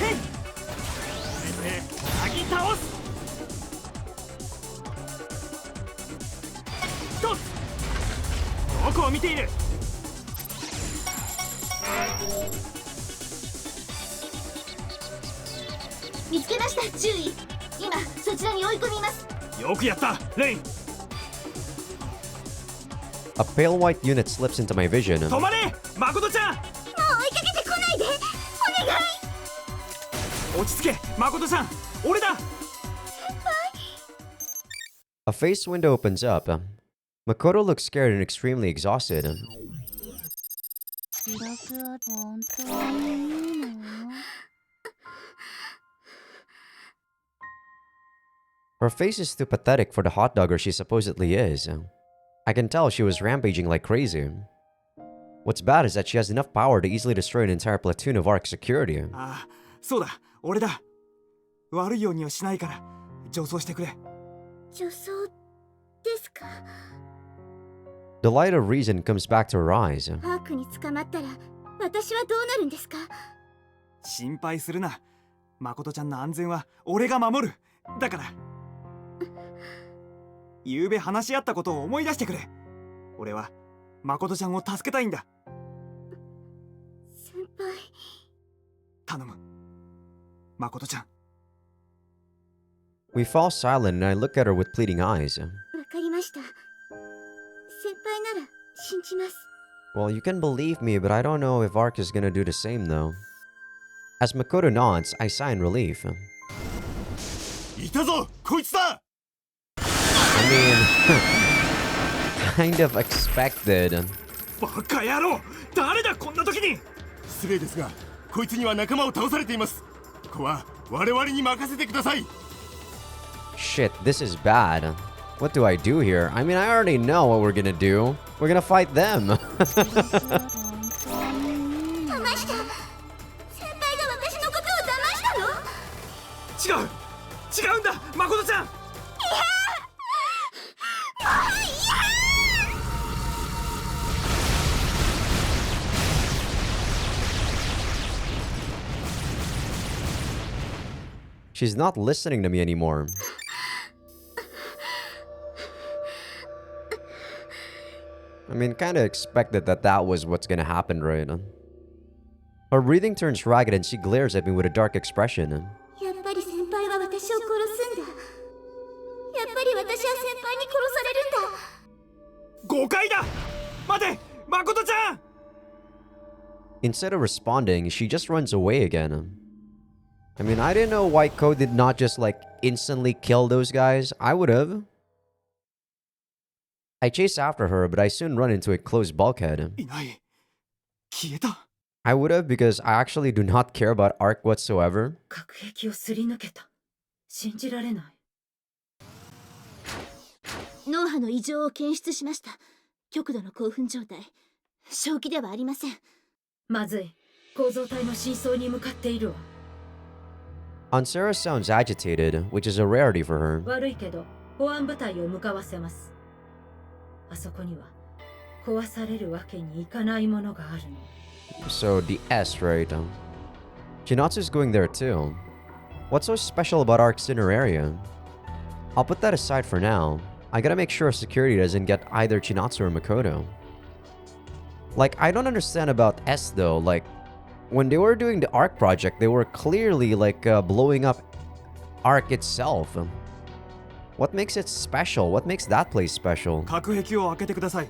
へい。これでなぎ倒す。一つ。どこを見ている。見つけました。注意。今そちらに追い込みます。よくやった、レイン。 A pale white unit slips into my vision. 止まれ、誠ちゃん。もう追いかけてこないで。お願い。落ち着け、誠ちゃん。俺だ。 A face window opens up. Makoto looks scared and extremely exhausted. 記録は本当にいいの？ Her face is too pathetic for the hot dogger she supposedly is. I can tell she was rampaging like crazy. What's bad is that she has enough power to easily destroy an entire platoon of ARC security. ああ、そうだ、俺だ。悪いようにはしないから、上層してくれ。女装ですか？ The light of reason comes back to her eyes. パークに捕まったら私はどうなるんですか？心配するな。誠ちゃんの安全は俺が守る。だから。昨べ話し合ったことを思い出してくれ。俺は誠ちゃんを助けたいんだ。先輩。頼む。誠ちゃん。 We fall silent and I look at her with pleading eyes. わかりました。先輩なら信じます。 Well, you can believe me, but I don't know if ARC is gonna do the same though. As Makoto nods, I sigh in relief. いたぞ、こいつだ。 I mean, kind of expected. バカ野郎、誰だこんな時に。失礼ですが、こいつには仲間を倒されています。ここは我々に任せてください。 Shit, this is bad. What do I do here? I mean, I already know what we're gonna do. We're gonna fight them. 騙した。先輩が私のことを騙したの？違う、違うんだ、誠ちゃん。 She's not listening to me anymore. I mean, kinda expected that was what's gonna happen, right? Her breathing turns ragged and she glares at me with a dark expression. やっぱり先輩は私を殺すんだ。やっぱり私は先輩に殺されるんだ。誤解だ。待て、誠ちゃん。 Instead of responding, she just runs away again. I mean, I didn't know White Coat did not just like instantly kill those guys. I would have. I chase after her, but I soon run into a closed bulkhead. いない。消えた。 I would have because I actually do not care about ARC whatsoever. 隔壁をすり抜けた。信じられない。脳波の異常を検出しました。極度の興奮状態。正気ではありません。まずい。構造体の真相に向かっているわ。Ansara sounds agitated, which is a rarity for her. 悪いけど、保安部隊を向かわせます。あそこには壊されるわけにいかないものがあるの。 So the S, right? Chinatsu's going there too. What's so special about ARC's inner area? I'll put that aside for now. I gotta make sure security doesn't get either Chinatsu or Makoto. Like, I don't understand about S though. Like, when they were doing the ARC project, they were clearly like blowing up ARC itself. What makes it special? What makes that place special? 隔壁を開けてください。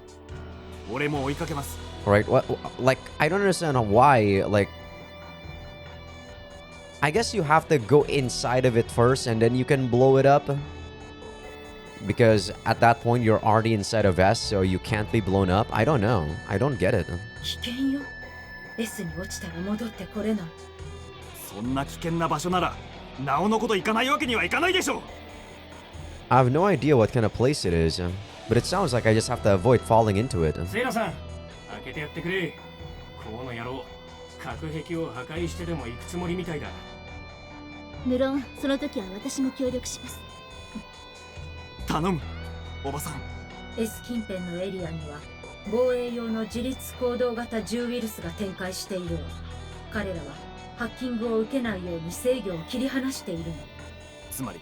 俺も追いかけます。 Right? What? Like, I don't understand why. Like, I guess you have to go inside of it first, and then you can blow it up. Because at that point, you're already inside of S, so you can't be blown up. I don't know. I don't get it. 危険よ。S に落ちたら戻ってこれない。そんな危険な場所なら、なおのこと行かないわけにはいかないでしょう。 I have no idea what kind of place it is, but it sounds like I just have to avoid falling into it. セイラさん、開けてやってくれ。この野郎、隔壁を破壊してでも行くつもりみたいだ。無論、その時は私も協力します。頼む、おばさん。 S 近辺のエリアには防衛用の自立行動型銃ウイルスが展開しているわ。彼らはハッキングを受けないように制御を切り離しているの。つまり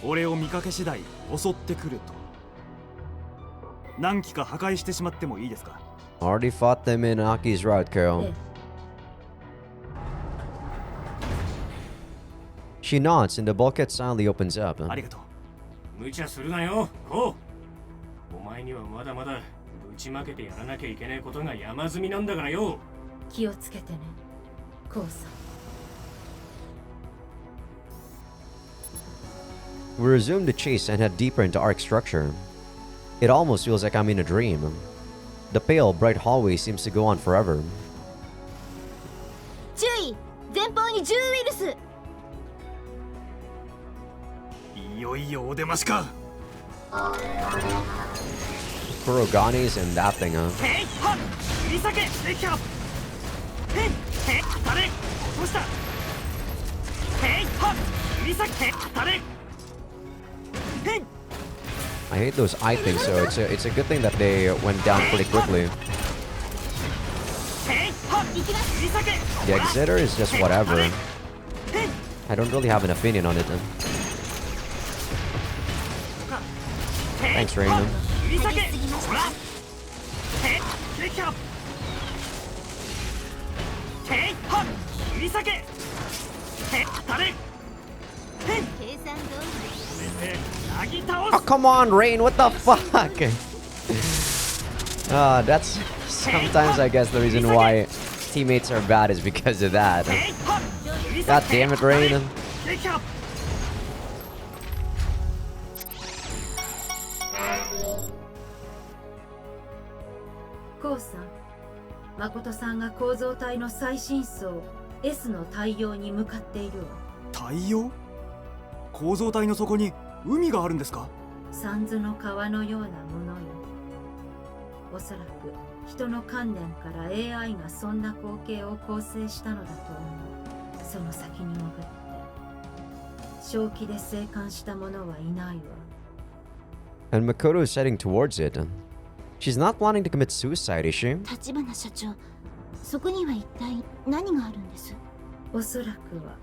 俺を見かけ次第襲ってくると。何機か破壊してしまってもいいですか？ Already fought them in Aki's route, Carol. She nods and the bulkhead silently opens up. ありがとう。無茶するなよ、こう。お前にはまだまだぶちまけてやらなきゃいけないことが山積みなんだからよ。気をつけてね、コウさん。We resume the chase and head deeper into Ark's structure. It almost feels like I'm in a dream. The pale, bright hallway seems to go on forever. 注意、前方に10ウイルス。いよいよお出ましか。Kuroganes and that thing, huh? へいはっ、振り下げ、できゃ。へい、へい、当たれ、落とした。へいはっ、振り下げ、当たれ。へい。 I hate those eye things, so it's a good thing that they went down pretty quickly. The Exeter is just whatever. I don't really have an opinion on it. Thanks, Raina. Oh, come on, Rain, what the fuck? That's sometimes, I guess, the reason why teammates are bad is because of that. God damn it, Rain. コウさん、誠さんが構造体の最新層 S の対応に向かっているわ。対応？構造体の底に海があるんですか？三途の川のようなものよ。おそらく人の観念から AI がそんな光景を構成したのだと思う。その先に潜って正気で生還した者はいないわ。 And Makoto is heading towards it. She's not planning to commit suicide, is she? 立花社長、そこには一体何があるんです？おそらくは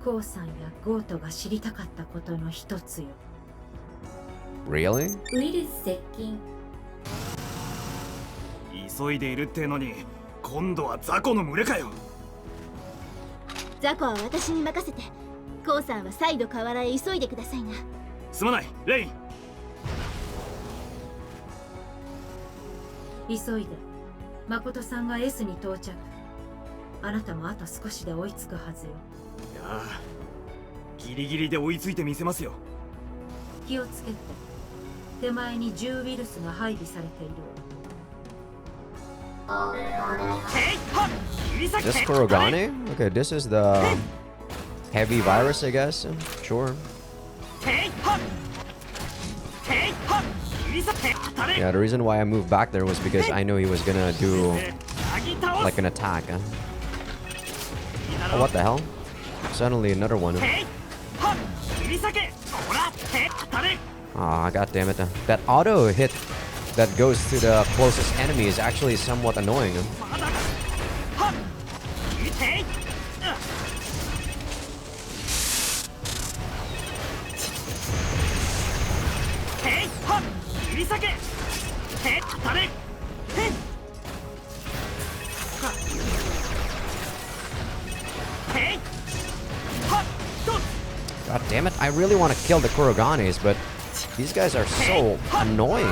コウさんやゴートが知りたかったことの一つよ。 Really? ウイルス接近。急いでいるってのに今度は雑魚の群れかよ。雑魚は私に任せて、コウさんは再度河原へ急いでくださいな。すまない、レイン。急いで。誠さんが S に到着。あなたもあと少しで追いつくはずよ。いや、ギリギリで追いついてみせますよ。気をつけて。手前に10ウイルスが配備されているわ。This Kurogane? Okay, this is the heavy virus, I guess. Sure. Yeah, the reason why I moved back there was because I knew he was gonna do like an attack. Oh, what the hell? Suddenly another one. Ah, god damn it. That auto hit that goes to the closest enemy is actually somewhat annoying. God damn it, I really want to kill the Kuroganes, but these guys are so annoying.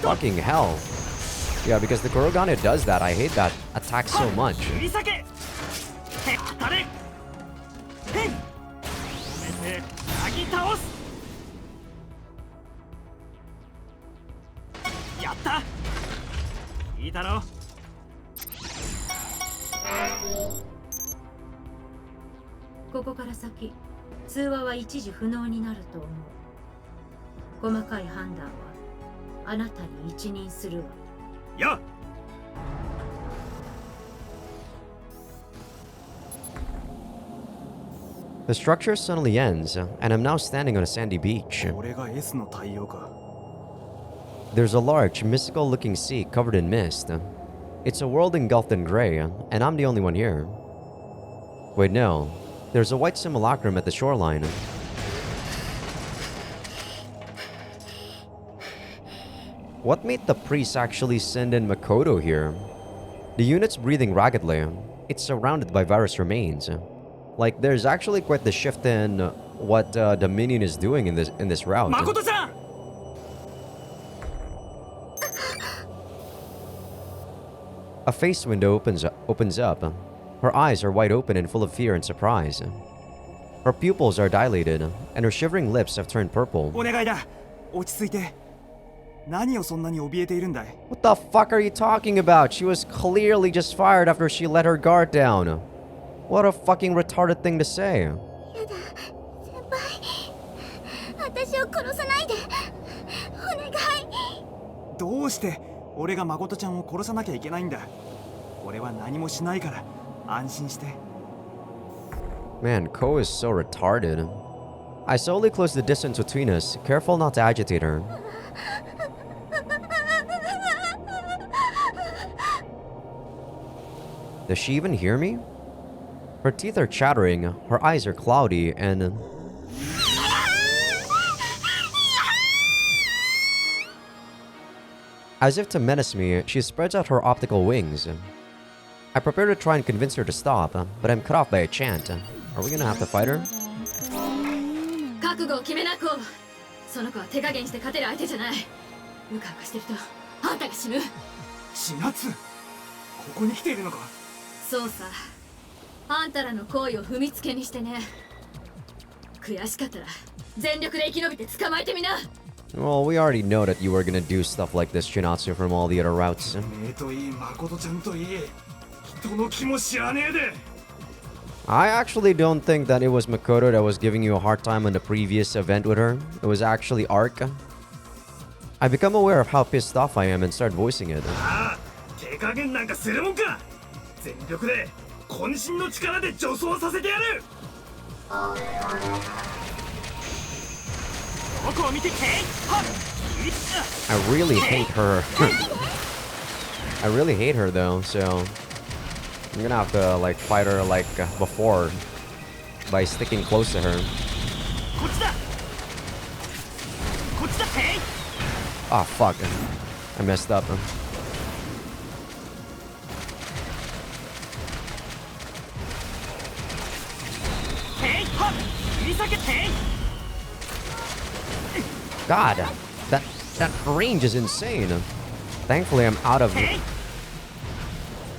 Fucking hell. Yeah, because the Kurogane does that. I hate that attack so much.ここから先、通話は一時不能になると思う。細かい判断はあなたに一任するわ。やっThe structure suddenly ends, and I'm now standing on a sandy beach. これが S の対応か。 There's a large, mystical-looking sea covered in mist. It's a world engulfed in gray, and I'm the only one here. Wait, no. There's a white simulacrum at the shoreline. What made the priest actually send in Makoto here? The unit's breathing raggedly. It's surrounded by virus remains. Like, there's actually quite the shift in what the minion is doing in this route. Makoto-chan! A face window opens up. Her eyes are wide open and full of fear and surprise. Her pupils are dilated, and her shivering lips have turned purple. お願いだ。落ち着いて。何をそんなに怯えているんだい？ What the fuck are you talking about? She was clearly just fired after she let her guard down. What a fucking retarded thing to say. やだ、先輩。私を殺さないで。お願い。どうして俺が誠ちゃんを殺さなきゃいけないんだ？俺は何もしないから安心して。 Man, Ko is so retarded. I slowly close the distance between us, careful not to agitate her. Does she even hear me? Her teeth are chattering, her eyes are cloudy, and... As if to menace me, she spreads out her optical wings. I prepare to try and convince her to stop, but I'm cut off by a chant. Are we gonna have to fight her? 覚悟を決めなこう。その子は手加減して勝てる相手じゃない。うかうかしてるとあんたが死ぬ。4月ここに来ているのか？そうさ。あんたらの行為を踏みつけにしてね。悔しかったら全力で生き延びて捕まえてみな。 Well, we already know that you were gonna do stuff like this, Shinatsu, from all the other routes. I actually don't think that it was Makoto that was giving you a hard time on the previous event with her. It was actually Ark. I become aware of how pissed off I am and start voicing it. I really hate her. I really hate her though, so I'm gonna have to like fight her like before by sticking close to her. Oh fuck, I messed up. God, that range is insane. Thankfully, I'm out of it.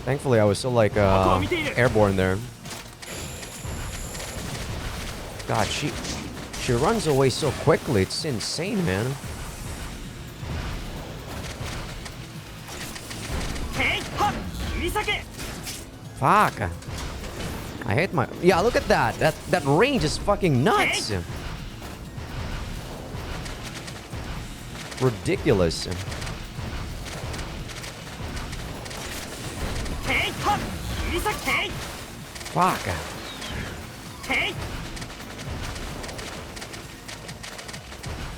Thankfully, I was still like airborne there. God, she runs away so quickly. It's insane, man. Fuck. I hate my... Yeah, look at that. That range is fucking nuts. Ridiculous. Fuck.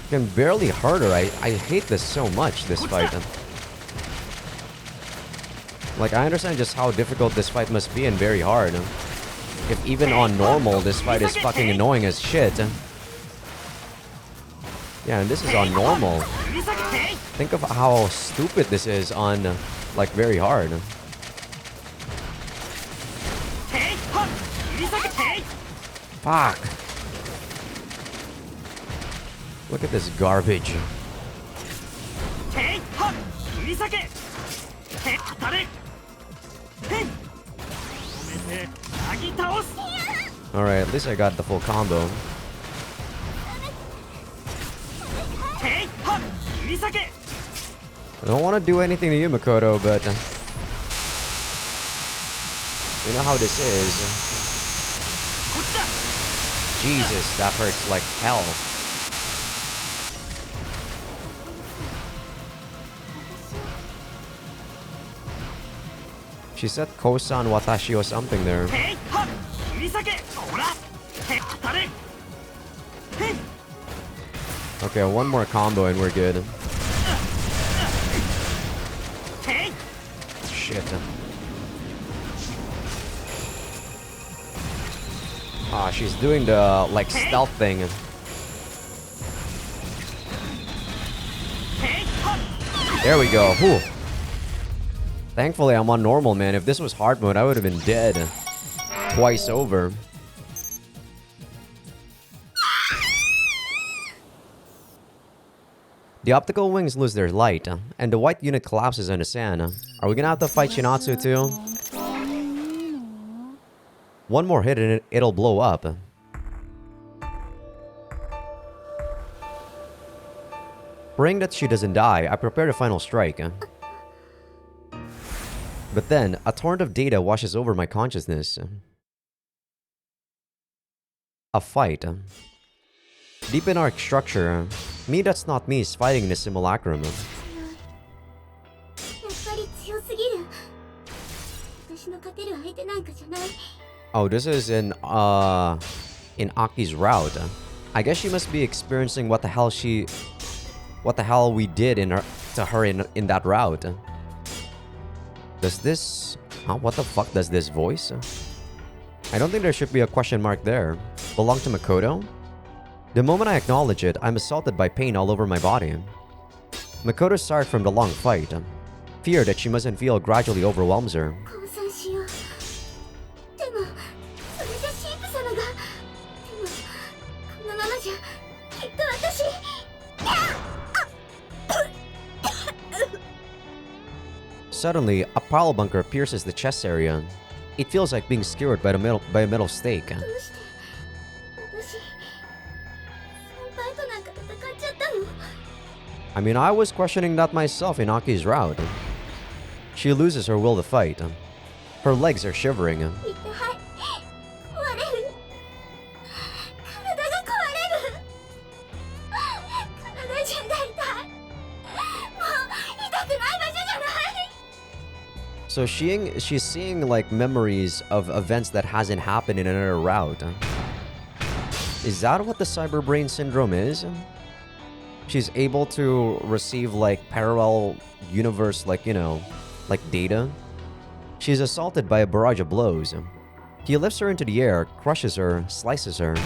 Can barely hurt her. I hate this so much, this fight. Like, I understand just how difficult this fight must be and very hard. If even on normal, this fight is fucking annoying as shit. Yeah, and this is on normal. Think of how stupid this is on, like, very hard. Fuck. Look at this garbage. Alright, at least I got the full combo. I don't want to do anything to you, Makoto, but... you know how this is. Jesus, that hurts like hell. She said Kosan Watashi or something there. Okay, one more combo and we're good. Shit. Ah, she's doing the, like, stealth thing. There we go. Whew. Thankfully, I'm on normal, man. If this was hard mode, I would have been dead. Twice over. The optical wings lose their light, and the white unit collapses on the sand. Are we gonna have to fight Shinatsu too? One more hit and it'll blow up. Praying that she doesn't die, I prepare the final strike. But then, a torrent of data washes over my consciousness. A fight. Deep in our structure, me that's not me is fighting in a simulacrum. Oh, this is in Aki's route. I guess she must be experiencing what the hell we did to her in that route. Does this... Huh? What the fuck does this voice? I don't think there should be a question mark there. Belong to Makoto? The moment I acknowledge it, I'm assaulted by pain all over my body. Makoto's tired from the long fight. Fear that she mustn't feel gradually overwhelms her. Suddenly, a pile bunker pierces the chest area. It feels like being skewered by a metal stake. I mean, I was questioning that myself in Aki's route. She loses her will to fight. Her legs are shivering. So she's seeing like memories of events that hasn't happened in another route. Is that what the cyber brain syndrome is? She's able to receive like parallel universe, like, you know, like data. She's assaulted by a barrage of blows. He lifts her into the air, crushes her, slices her,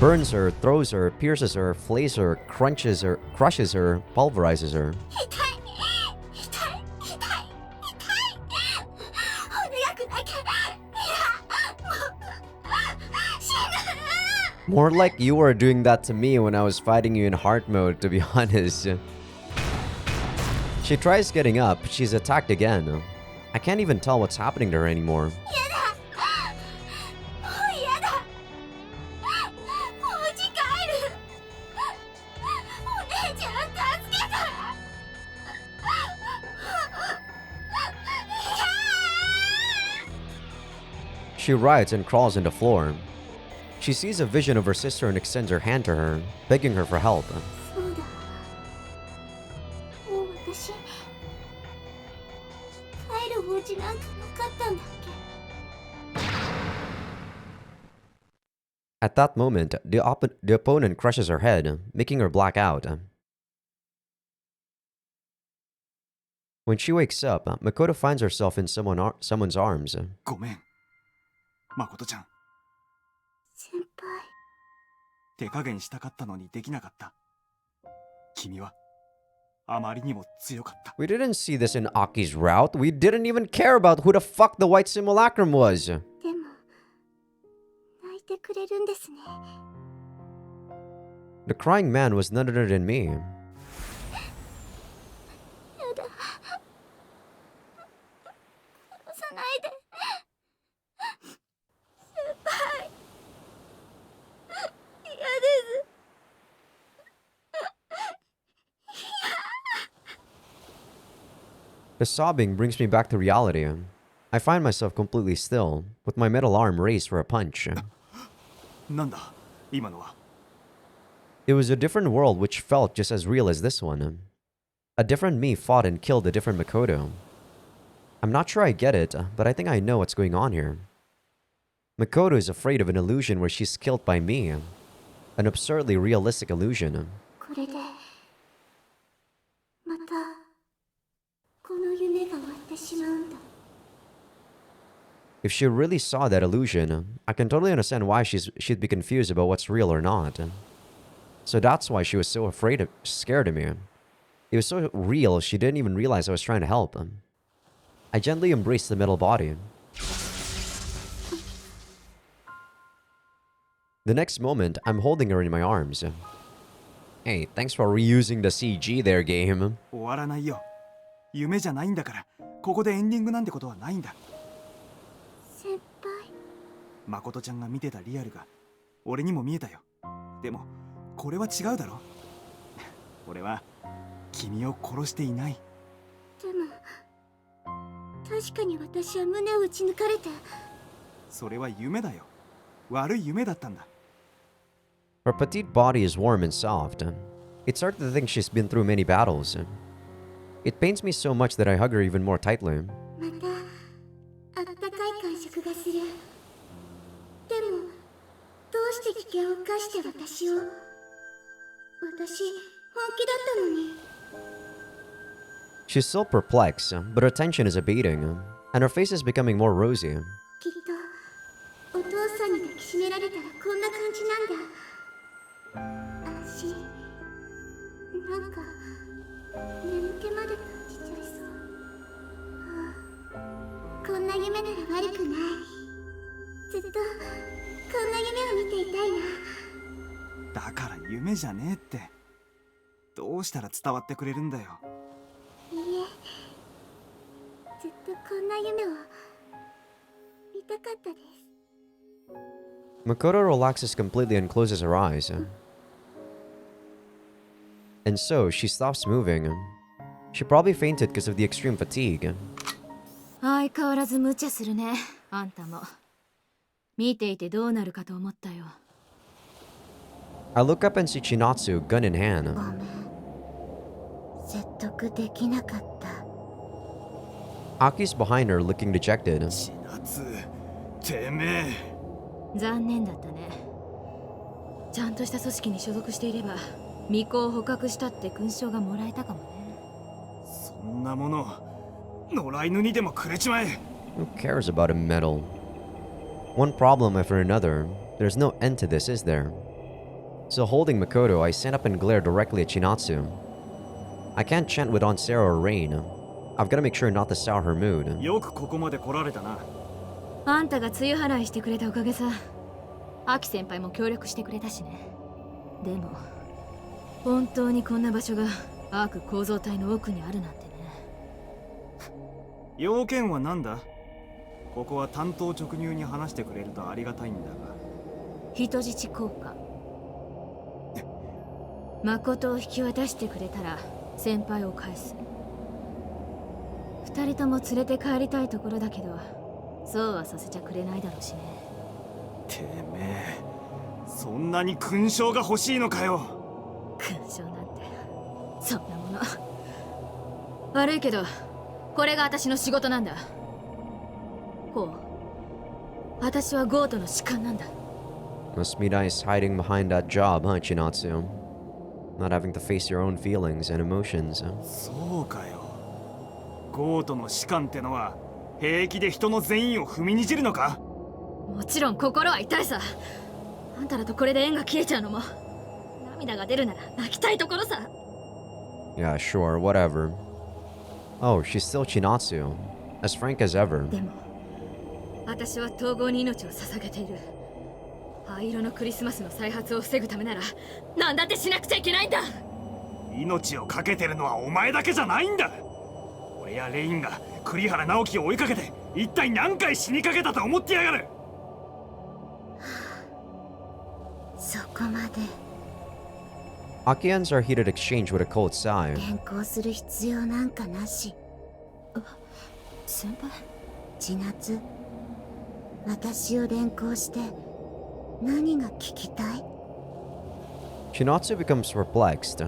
burns her, throws her, pierces her, flays her, crushes her, pulverizes her. More like you were doing that to me when I was fighting you in hard mode, to be honest. She tries getting up, but she's attacked again. I can't even tell what's happening to her anymore. She writhes and crawls on the floor. She sees a vision of her sister and extends her hand to her, begging her for help. At that moment, the opponent crushes her head, making her black out. When she wakes up, Makoto finds herself in someone's arms. ごめん、誠ちゃん。先輩。手加減したかったのにできなかった。君はあまりにも強かった。 We didn't see this in Aki's route. We didn't even care about who the fuck the white simulacrum was. でも泣いてくれるんですね。 The crying man was none other than me. やだ。殺さないで。先輩。嫌です。 The sobbing brings me back to reality. I find myself completely still, with my metal arm raised for a punch. なんだ、今のは。 It was a different world which felt just as real as this one. A different me fought and killed a different Makoto. I'm not sure I get it, but I think I know what's going on here. Makoto is afraid of an illusion where she's killed by me. An absurdly realistic illusion. これでまた この夢が終わってしまうんだ。If she really saw that illusion, I can totally understand why she'd be confused about what's real or not. So that's why she was so scared of me. It was so real, she didn't even realize I was trying to help. I gently embraced the metal body. The next moment, I'm holding her in my arms. Hey, thanks for reusing the CG there, game. 終わらないよ。夢じゃないんだから、ここでエンディングなんてことはないんだ。先輩。誠ちゃんが見てたリアルが俺にも見えたよ。でもこれは違うだろ。俺は君を殺していない。でも確かに私は胸を打ち抜かれて。それは夢だよ。悪い夢だったんだ。Her petite body is warm and soft. It's hard to think she's been through many battles. It pains me so much that I hug her even more tightly. またあったかい感触がする。でもどうして危険を冒して私を。私本気だったのに。She's still perplexed, but her tension is abating, and her face is becoming more rosy. きっとお父さんに抱きしめられたらこんな感じなんだ。安心。なんか眠気まで感じちゃいそう。こんな夢なら悪くない。ずっとこんな夢を見ていたいな。だから夢じゃねえって。どうしたら伝わってくれるんだよ。いいえ、ずっとこんな夢を見たかったです。Makoto relaxes completely and closes her eyes. And so, she stops moving. She probably fainted because of the extreme fatigue. 相変わらず無茶するね、あんたも。見ていてどうなるかと思ったよ。I look up and see Chinatsu, gun in hand. ごめん。説得できなかった。Aki's behind her, looking dejected. 千夏、てめえ。残念だったね。ちゃんとした組織に所属していれば巫女を捕獲したって勲章がもらえたかもね。そんなもの野良犬にでもくれちまえ。 Who cares about a medal? One problem after another. There's no end to this, is there? So holding Makoto, I stand up and glare directly at Chinatsu. I can't chant with Aunt Sarah or Rain. I've got to make sure not to sour her mood. よくここまで来られたな。あんたが梅雨払いしてくれたおかげさ。アキ先輩も協力してくれたしね。でも本当にこんな場所がアーク構造体の奥にあるなんてね。要件は何だ？ここは単刀直入に話してくれるとありがたいんだが。人質交換。誠を引き渡してくれたら先輩を返す。二人とも連れて帰りたいところだけど、そうはさせちゃくれないだろうしね。てめえ、そんなに勲章が欲しいのかよ。勲章なんてそんなもの。悪いけどこれが私の仕事なんだ。こう、私はゴートの士官なんだ。 Must be nice hiding behind that job, huh, Chinatsu? Not having to face your own feelings and emotions. そうかよ。ゴートの士官ってのは平気で人の善意を踏みにじるのか？もちろん心は痛いさ。あんたらとこれで縁が切れちゃうのも涙が出るなら泣きたいところさ。 Yeah, sure, whatever. Oh, she's still Chinatsu. As frank as ever. でも私は統合に命を捧げている。灰色のクリスマスの再発を防ぐためなら何だってしなくちゃいけないんだ。命を懸けてるのはお前だけじゃないんだ。俺やレインが栗原直樹を追いかけて一体何回死にかけたと思ってやがる。そこまで Aki ends our heated exchange with a cold sigh. 変更する必要なんかなし。先輩、千夏、私を連行して何が聞きたい？ Chinatsu becomes perplexed.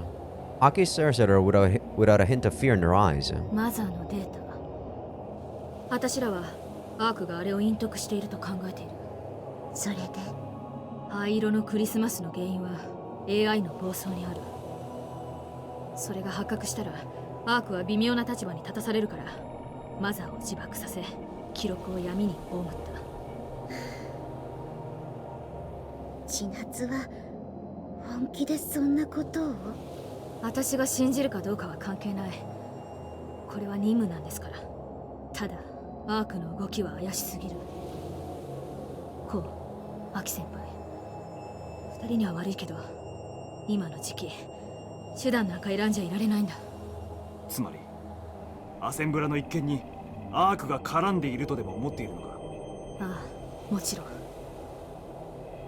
Aki stares at her without a hint of fear in her eyes. マザーのデータ。私らはアークがあれを隠匿していると考えている。それで灰色のクリスマスの原因は AI の暴走にある。それが発覚したらアークは微妙な立場に立たされるから、マザーを自爆させ記録を闇に葬った。千夏は本気でそんなことを？私が信じるかどうかは関係ない。これは任務なんですから。ただアークの動きは怪しすぎる。こう、アキ先輩、二人には悪いけど今の時期手段なんか選んじゃいられないんだ。つまりアセンブラの一件にアークが絡んでいるとでも思っているのか？ああ、もちろん。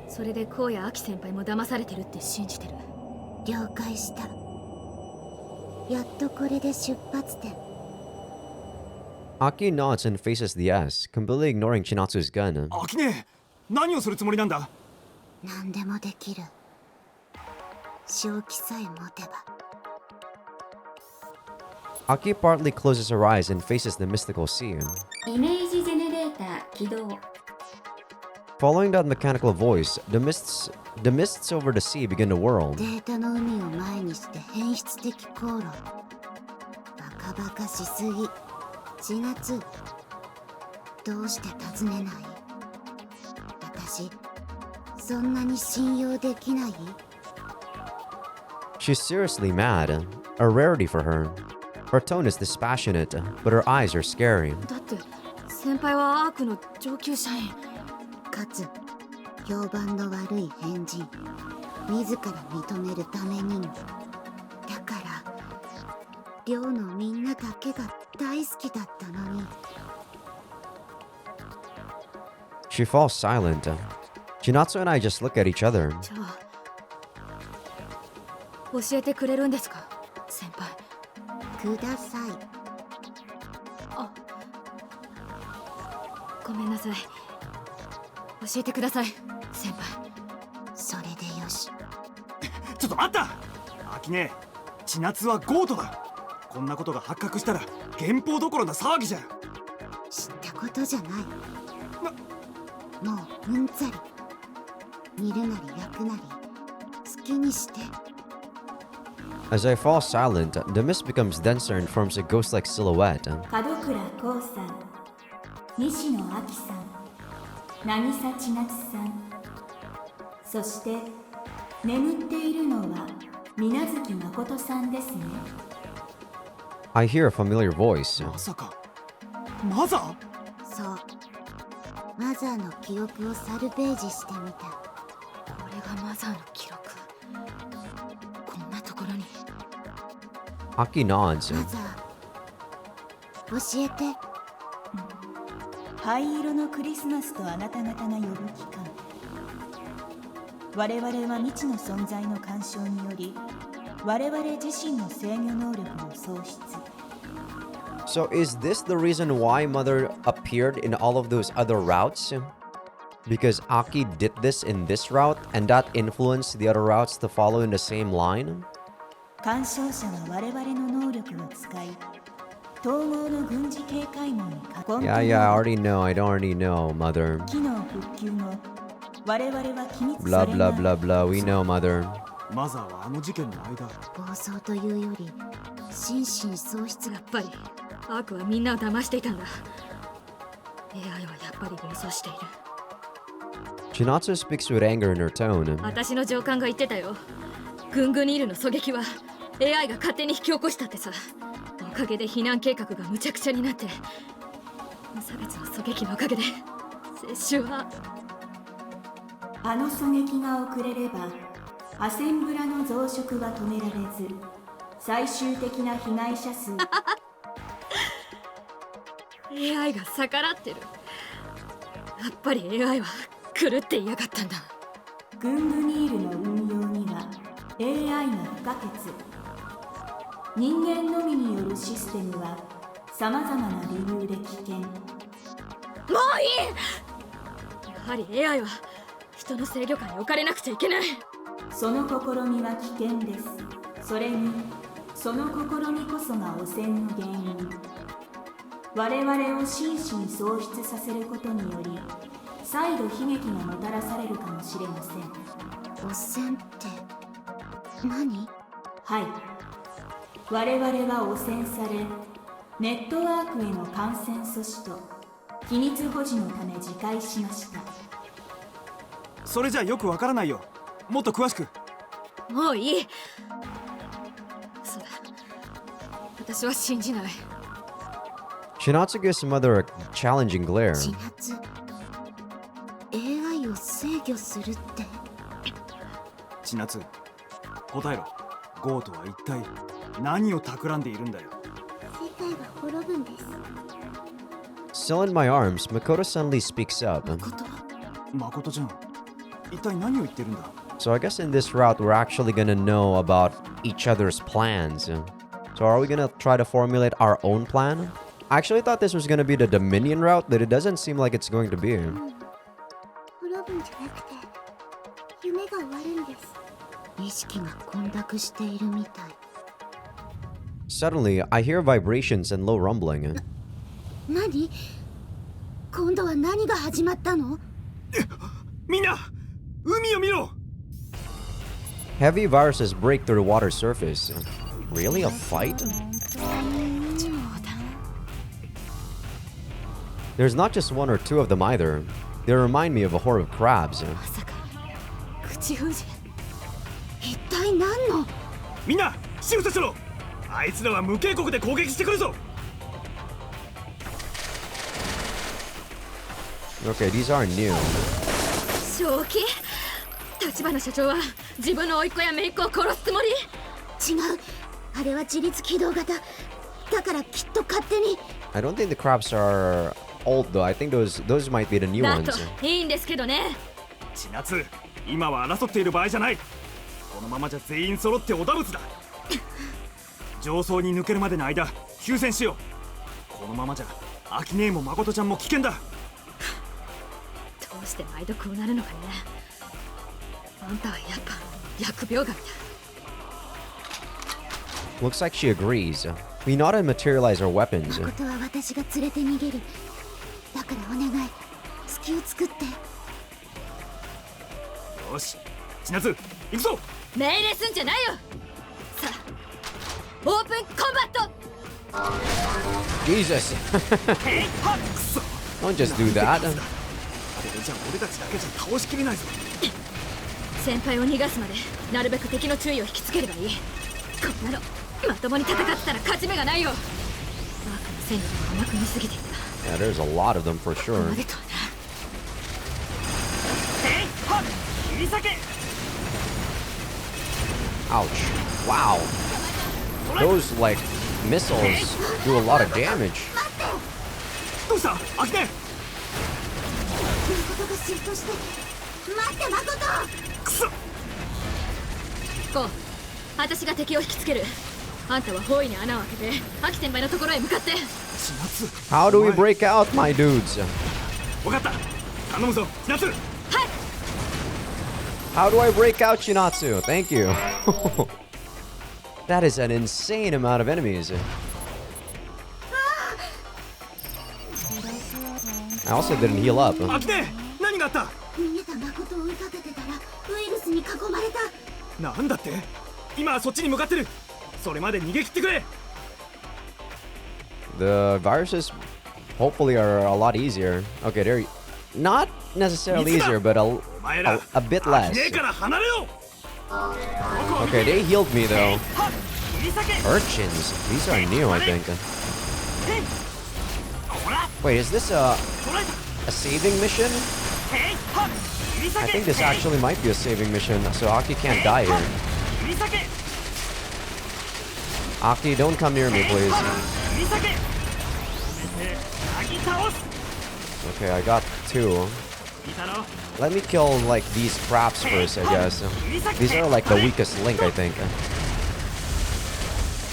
それでこうやアキ先輩も騙されてるって信じてる。了解した。やっとこれで出発点。Aki nods and faces the S, completely ignoring Chinatsu's gun. アキネ、何をするつもりなんだ？何でもできる。正気さえ持てば。Aki partly closes her eyes and faces the mystical sea. イメージジェネレーター起動。Following that mechanical voice, the mists over the sea begin to whirl. データの海を前にして変質的航路。バカバカしすぎ。千夏、どうして尋ねない？私、そんなに信用できない？ She's seriously mad, a rarity for her. Her tone is dispassionate, but her eyes are scary. だって先輩はアークの上級社員。かつ評判の悪い変人、自ら認めるためにも。だから寮のみんなだけが大好きだったのに。 She falls silent. Chinatsu and I just look at each other. じゃあ教えてくれるんですか、先輩。ください。あ、ごめんなさい。教えてください、先輩。それでよし。ちょっと待った！アキネ、千夏はゴートだ。こんなことが発覚したら減報どころな騒ぎじゃ。知ったことじゃない。もううんざり。見るなり焼くなり好きにして。 As I fall silent, the mist becomes denser and forms a ghost-like silhouette. 門倉光さん、西野亜紀さん、渚千夏さん、そして眠っているのは水無月誠さんですね。 I hear a familiar voice. まさかマザー？そう、マザーの記憶をサルベージしてみた。これがマザーの記録。こんなところに。 Aki nods. マザー、教えて。灰色のクリスマスとあなた方が呼ぶ期間。我々は未知の存在の干渉により我々自身の制御能力を喪失。 So is this the reason why Mother appeared in all of those other routes? Because Aki did this in this route and that influenced the other routes to follow in the same line? 干渉者は我々の能力を使い統合の軍事警戒網に囲んで Yeah, I already know. I don't already know, Mother. 機能復旧後我々は機密 Blah され blah ない blah blah. We know, Mother. マザーはあの事件の間。暴走というより心身喪失が。やっぱりアークはみんなを騙していたんだ。 AI はやっぱり暴走している。 Chinatsu speaks with anger in her tone. 私の上官が言ってたよ。グングニールの狙撃は AI が勝手に引き起こしたってさ。おかげで避難計画がむちゃくちゃになって、無差別の狙撃のおかげで接種は。あの狙撃が遅れればアセンブラの増殖は止められず最終的な被害者数AI が逆らってる。やっぱり AI は狂っていやがったんだ。グングニールの運用には AI が不可欠。人間のみによるシステムはさまざまな理由で危険。もういい！やはり AI は人の制御下に置かれなくちゃいけない。その試みは危険です。それにその試みこそが汚染の原因。我々を心身喪失させることにより再度悲劇がもたらされるかもしれません。汚染って何？はい、我々は汚染されネットワークへの感染阻止と機密保持のため自戒しました。それじゃよくわからないよ。もっと詳しく。もういい。そうだ、私は信じない。 Shinatsu gives some other challenging glare. 千夏 AI を制御するって。千夏、答えろ。ゴートは一体何を企んでいるんだよ。世界は滅ぶんです。 Still in my arms, Makoto suddenly speaks up. 誠ちゃん、一体何を言ってるんだ。 So I guess in this route we're actually gonna know about each other's plans. So are we gonna try to formulate our own plan? I actually thought this was gonna be the Dominion route, but it doesn't seem like it's going to be. 滅ぶんじゃなくて夢が終わるんです。意識が混濁しているみたい。 Suddenly, I hear vibrations and low rumbling. 何？今度は何が始まったの？みんな、海を見ろ。 Heavy viruses break through the water surface. Really? A fight? There's not just one or two of them either. They remind me of a horde of crabs. 口封じ。一体何の？みんな、仕草しろ。あいつらは無警告で攻撃してくるぞ。 Okay, these are new. 正気？立花社長は自分の甥っ子や姪っ子を殺すつもり？違う。あれは自律起動型。だからきっと勝手に。 I don't think the crabs are old though. I think those might be the new だ ones. といいんですけどね。千夏、今は争っている場合じゃない。このままじゃ全員揃っておだぶつだ。上層に抜けるまでの間、休戦しよう。このままじゃ、アキネーも誠ちゃんも危険だ。どうして毎度こうなるのかね。あんたはやっぱ疫病神だ。 Looks like she agrees. We know how to materialize our weapons. 誠は私が連れて逃げる。だからお願い。隙を作って。よし、千夏、行くぞ。命令すんじゃないよ。さあ、オープンコンバット。 Jesus! Don't just do that. これじゃ俺たちだけじゃ倒しきれないぞ。先輩を逃がすまでなるべく敵の注意を引きつければいい。こんなのまともに戦ってたら勝ち目がないよ。アークの戦力が甘く見すぎていた。 Yeah, there's a lot of them for ここ sure. までとはな。 Ouch. Wow. Those, like, missiles do a lot of damage. どうした、アキネ？誠がシフトして。待って誠。くそ。こう、私が敵を引きつける。あんたは包囲に穴を開けてアキ先輩のところへ向かって。千夏。 How do we break out, my dudes? わかった。頼むぞ、千夏。 How do I break out, Shinatsu? Thank you. That is an insane amount of enemies. I also didn't heal up. アキネ、何があった？逃げた誠を追いかけてたらウイルスに囲まれた。なんだって？今そっちに向かってる。それまで逃げ切ってくれ。 The viruses hopefully are a lot easier. Okay, they're not necessarily easier, but a bit less. Okay, they healed me though. Urchins. These are new, I think. Wait, is this a saving mission? I think this actually might be a saving mission, so Aki can't die here. Aki, don't come near me, please. Okay, I got two. Let me kill, like, these traps first, I guess. These are, like, the weakest link, I think.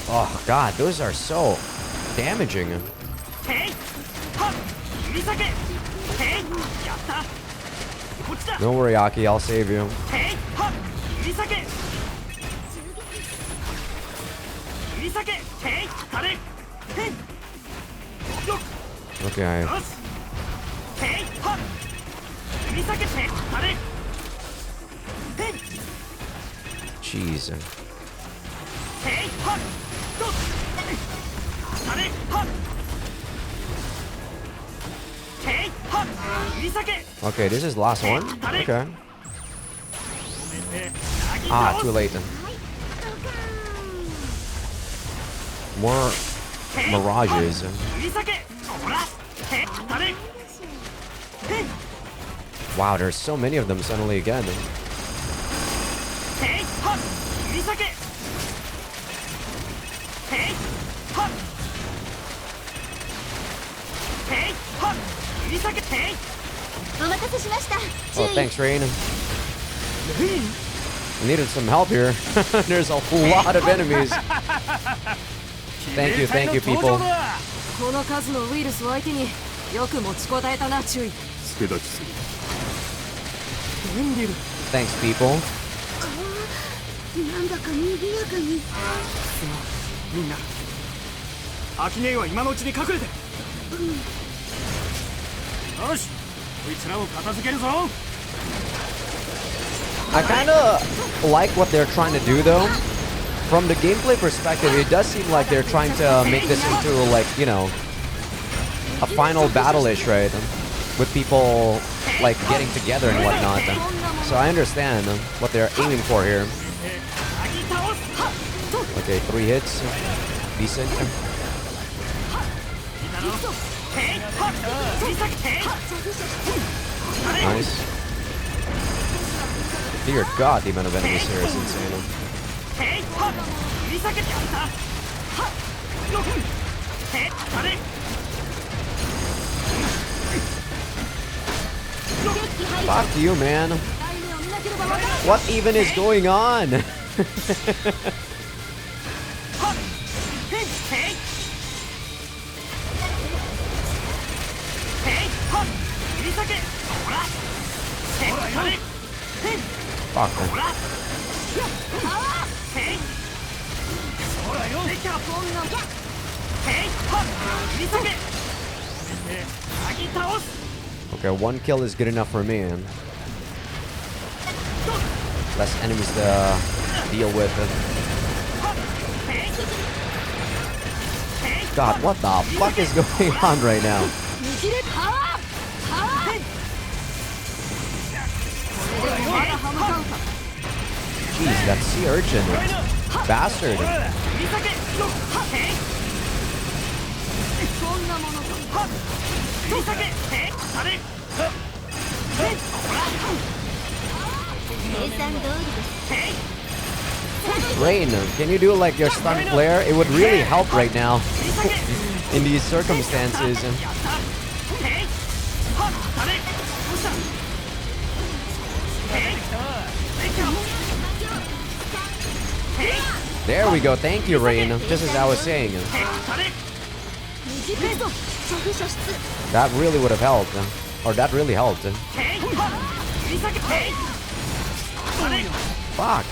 Oh, God, those are so damaging. Don't worry, Aki, I'll save you. Okay. Jeez. Okay, this is the last one. Okay. Ah, too late. More mirages. Wow, there's so many of them suddenly again. Oh, thanks, Rain. I needed some help here. There's a lot of enemies. Thank you, people. この数のウイルスを相手によく持ちこたえたな、注意。助立ちする。電流。 Thanks, people. なんだか賑やかに。みんな、アキネイは今のうちに隠れて。よし、こいつらを片付けるぞ。I kind of like what they're trying to do, though. From the gameplay perspective, it does seem like they're trying to make this into, like, you know, a final battle-ish, right? With people, like, getting together and whatnot. So I understand what they're aiming for here. Okay, 3 hits. Decent. Nice. Dear God, the amount of enemies here is insane. Fuck you, man. What even is going on? Fuck. Okay, 1 kill is good enough for me. Less enemies to deal with. God, what the fuck is going on right now? Jeez, that sea urchin. Bastard. Rain, can you do like your stun flare? It would really help right now in these circumstances. There we go. Thank you, Rain. Just as I was saying. That really would have helped. Or that really helped. Fuck.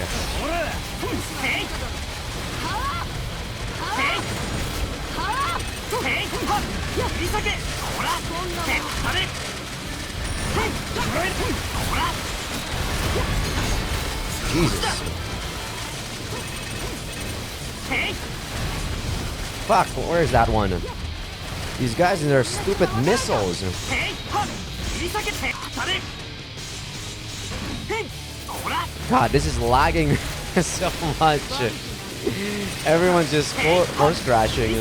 Jesus. Fuck, where's that one? These guys and their stupid missiles. God, this is lagging so much. Everyone's just force crashing.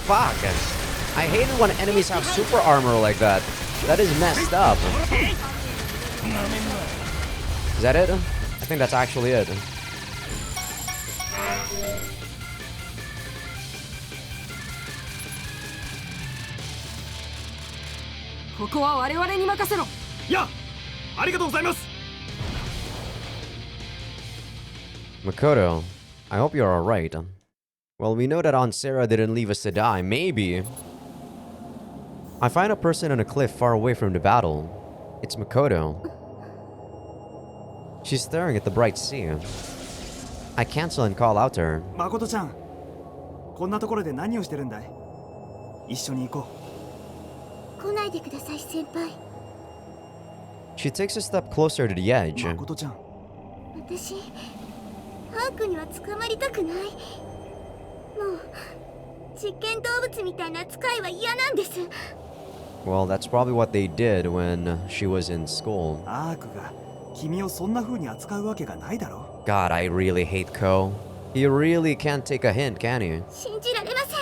Fuck. I hate it when enemies have super armor like that. That is messed up. Is that it? I think that's actually it. Makoto, I hope you're alright. Well, we know that Aunt Sarah didn't leave us to die. Maybe. I find a person on a cliff far away from the battle. It's Makoto. She's staring at the bright sea. I cancel and call out to her. Makoto-chan, こんなところで何をしてるんだい? 一緒に行こう。来ないでください、先輩。She takes a step closer to the edge. 誠ちゃん、私アークには捕まりたくない。もう実験動物みたいな扱いは嫌なんです。 Well, that's probably what they did when she was in school. アークが君をそんな風に扱うわけがないだろ。 God, I really hate Ko. He really can't take a hint, can he? 信じられません。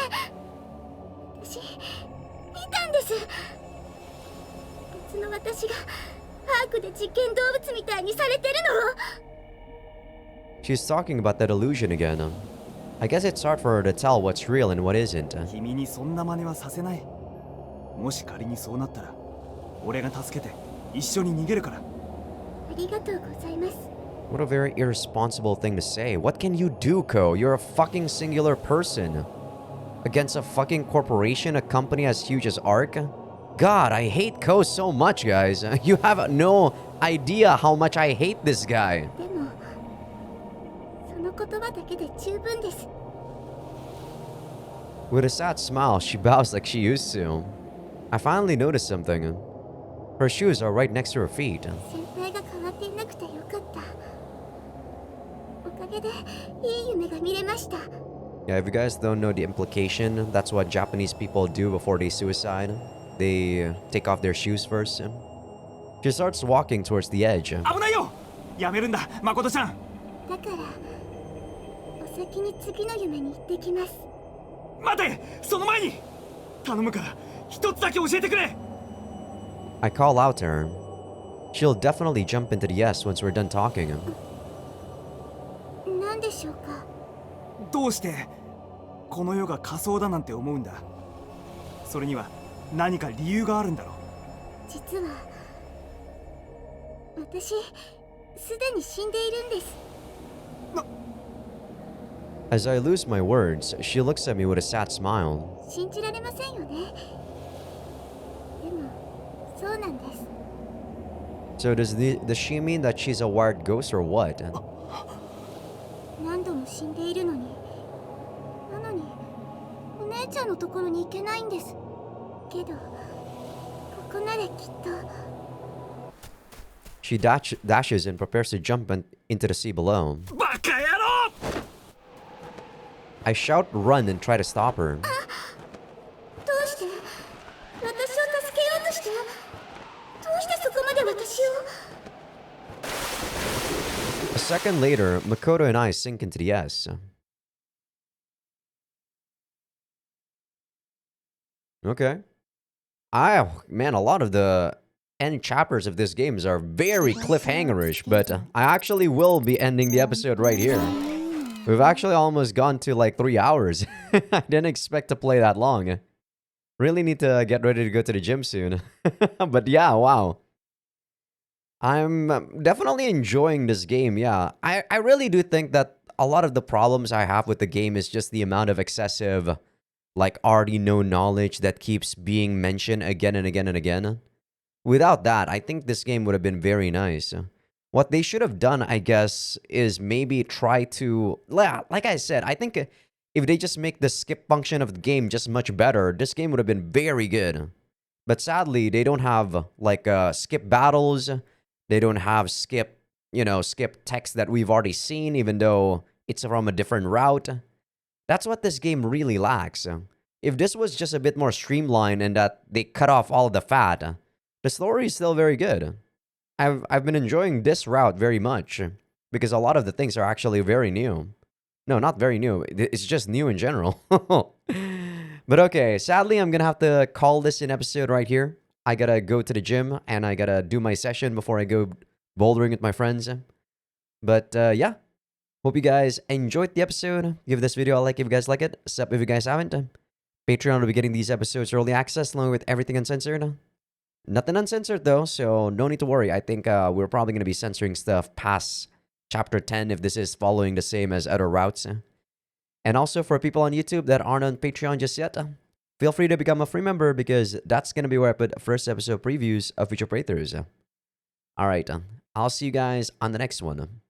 私見たんです。別の私がアークで実験動物みたいにされてるのを。 She's talking about that illusion again. I guess it's hard for her to tell what's real and what isn't. 君にそんな真似はさせない。もし仮にそうなったら、俺が助けて一緒に逃げるから。ありがとうございます。 What a very irresponsible thing to say. What can you do, Ko? You're a fucking singular person. Against a fucking corporation, a company as huge as ARK? God, I hate Ko so much, guys. You have no idea how much I hate this guy. でもその言葉だけで十分です。 With a sad smile, she bows like she used to. I finally noticed something. Her shoes are right next to her feet. 先輩が変わっていなくてよかった。おかげでいい夢が見れました。 Yeah, if you guys don't know the implication, that's what Japanese people do before they suicide. They take off their shoes first. She starts walking towards the edge. 危ないよ。やめるんだ、誠ちゃん。だからお先に次の夢に行ってきます。 待て、その前に頼むから一つだけ教えてくれ。 I call out to her. She'll definitely jump into the yes once we're done talking. 何でしょうか。どうしてこの世が仮想だなんて思うんだ。それには何か理由があるんだろう。実は私すでに死んでいるんです。 As I lose my words, she looks at me with a sad smile. 信じられませんよね。でもそうなんです。 So does she mean that she's a wired ghost or what? 何度も死んでいるのに、なのにお姉ちゃんのところに行けないんです。けどここならきっと。 She dashes and prepares to jump into the sea below. バカ野郎！ I shout run and try to stop her. どうして私を助けようとして、どうしてそこまで私を。 A second later, Makoto and I sink into the S. Okay. Man, a lot of the end chapters of this games are very cliffhangerish, but I actually will be ending the episode right here. We've actually almost gone to like 3 hours. I didn't expect to play that long. Really need to get ready to go to the gym soon. But yeah, wow. I'm definitely enjoying this game, yeah. I really do think that a lot of the problems I have with the game is just the amount of excessive, like, already known knowledge that keeps being mentioned again and again and again. Without that, I think this game would have been very nice. What they should have done, I guess, is maybe try to... Like I said, I think if they just make the skip function of the game just much better, this game would have been very good. But sadly, they don't have, like, skip battles. They don't have skip text that we've already seen, even though it's from a different route. That's what this game really lacks. If this was just a bit more streamlined and that they cut off all the fat, the story is still very good. I've been enjoying this route very much because a lot of the things are actually very new. No, not very new. It's just new in general. But okay, sadly, I'm gonna have to call this an episode right here. I gotta go to the gym and I gotta do my session before I go bouldering with my friends. But yeah, hope you guys enjoyed the episode. Give this video a like if you guys like it. Sub if you guys haven't. Patreon will be getting these episodes early access along with everything uncensored. Nothing uncensored though, so no need to worry. I think we're probably going to be censoring stuff past Chapter 10 if this is following the same as other routes. And also for people on YouTube that aren't on Patreon just yet, feel free to become a free member because that's going to be where I put first episode previews of future playthroughs. Alright, I'll see you guys on the next one.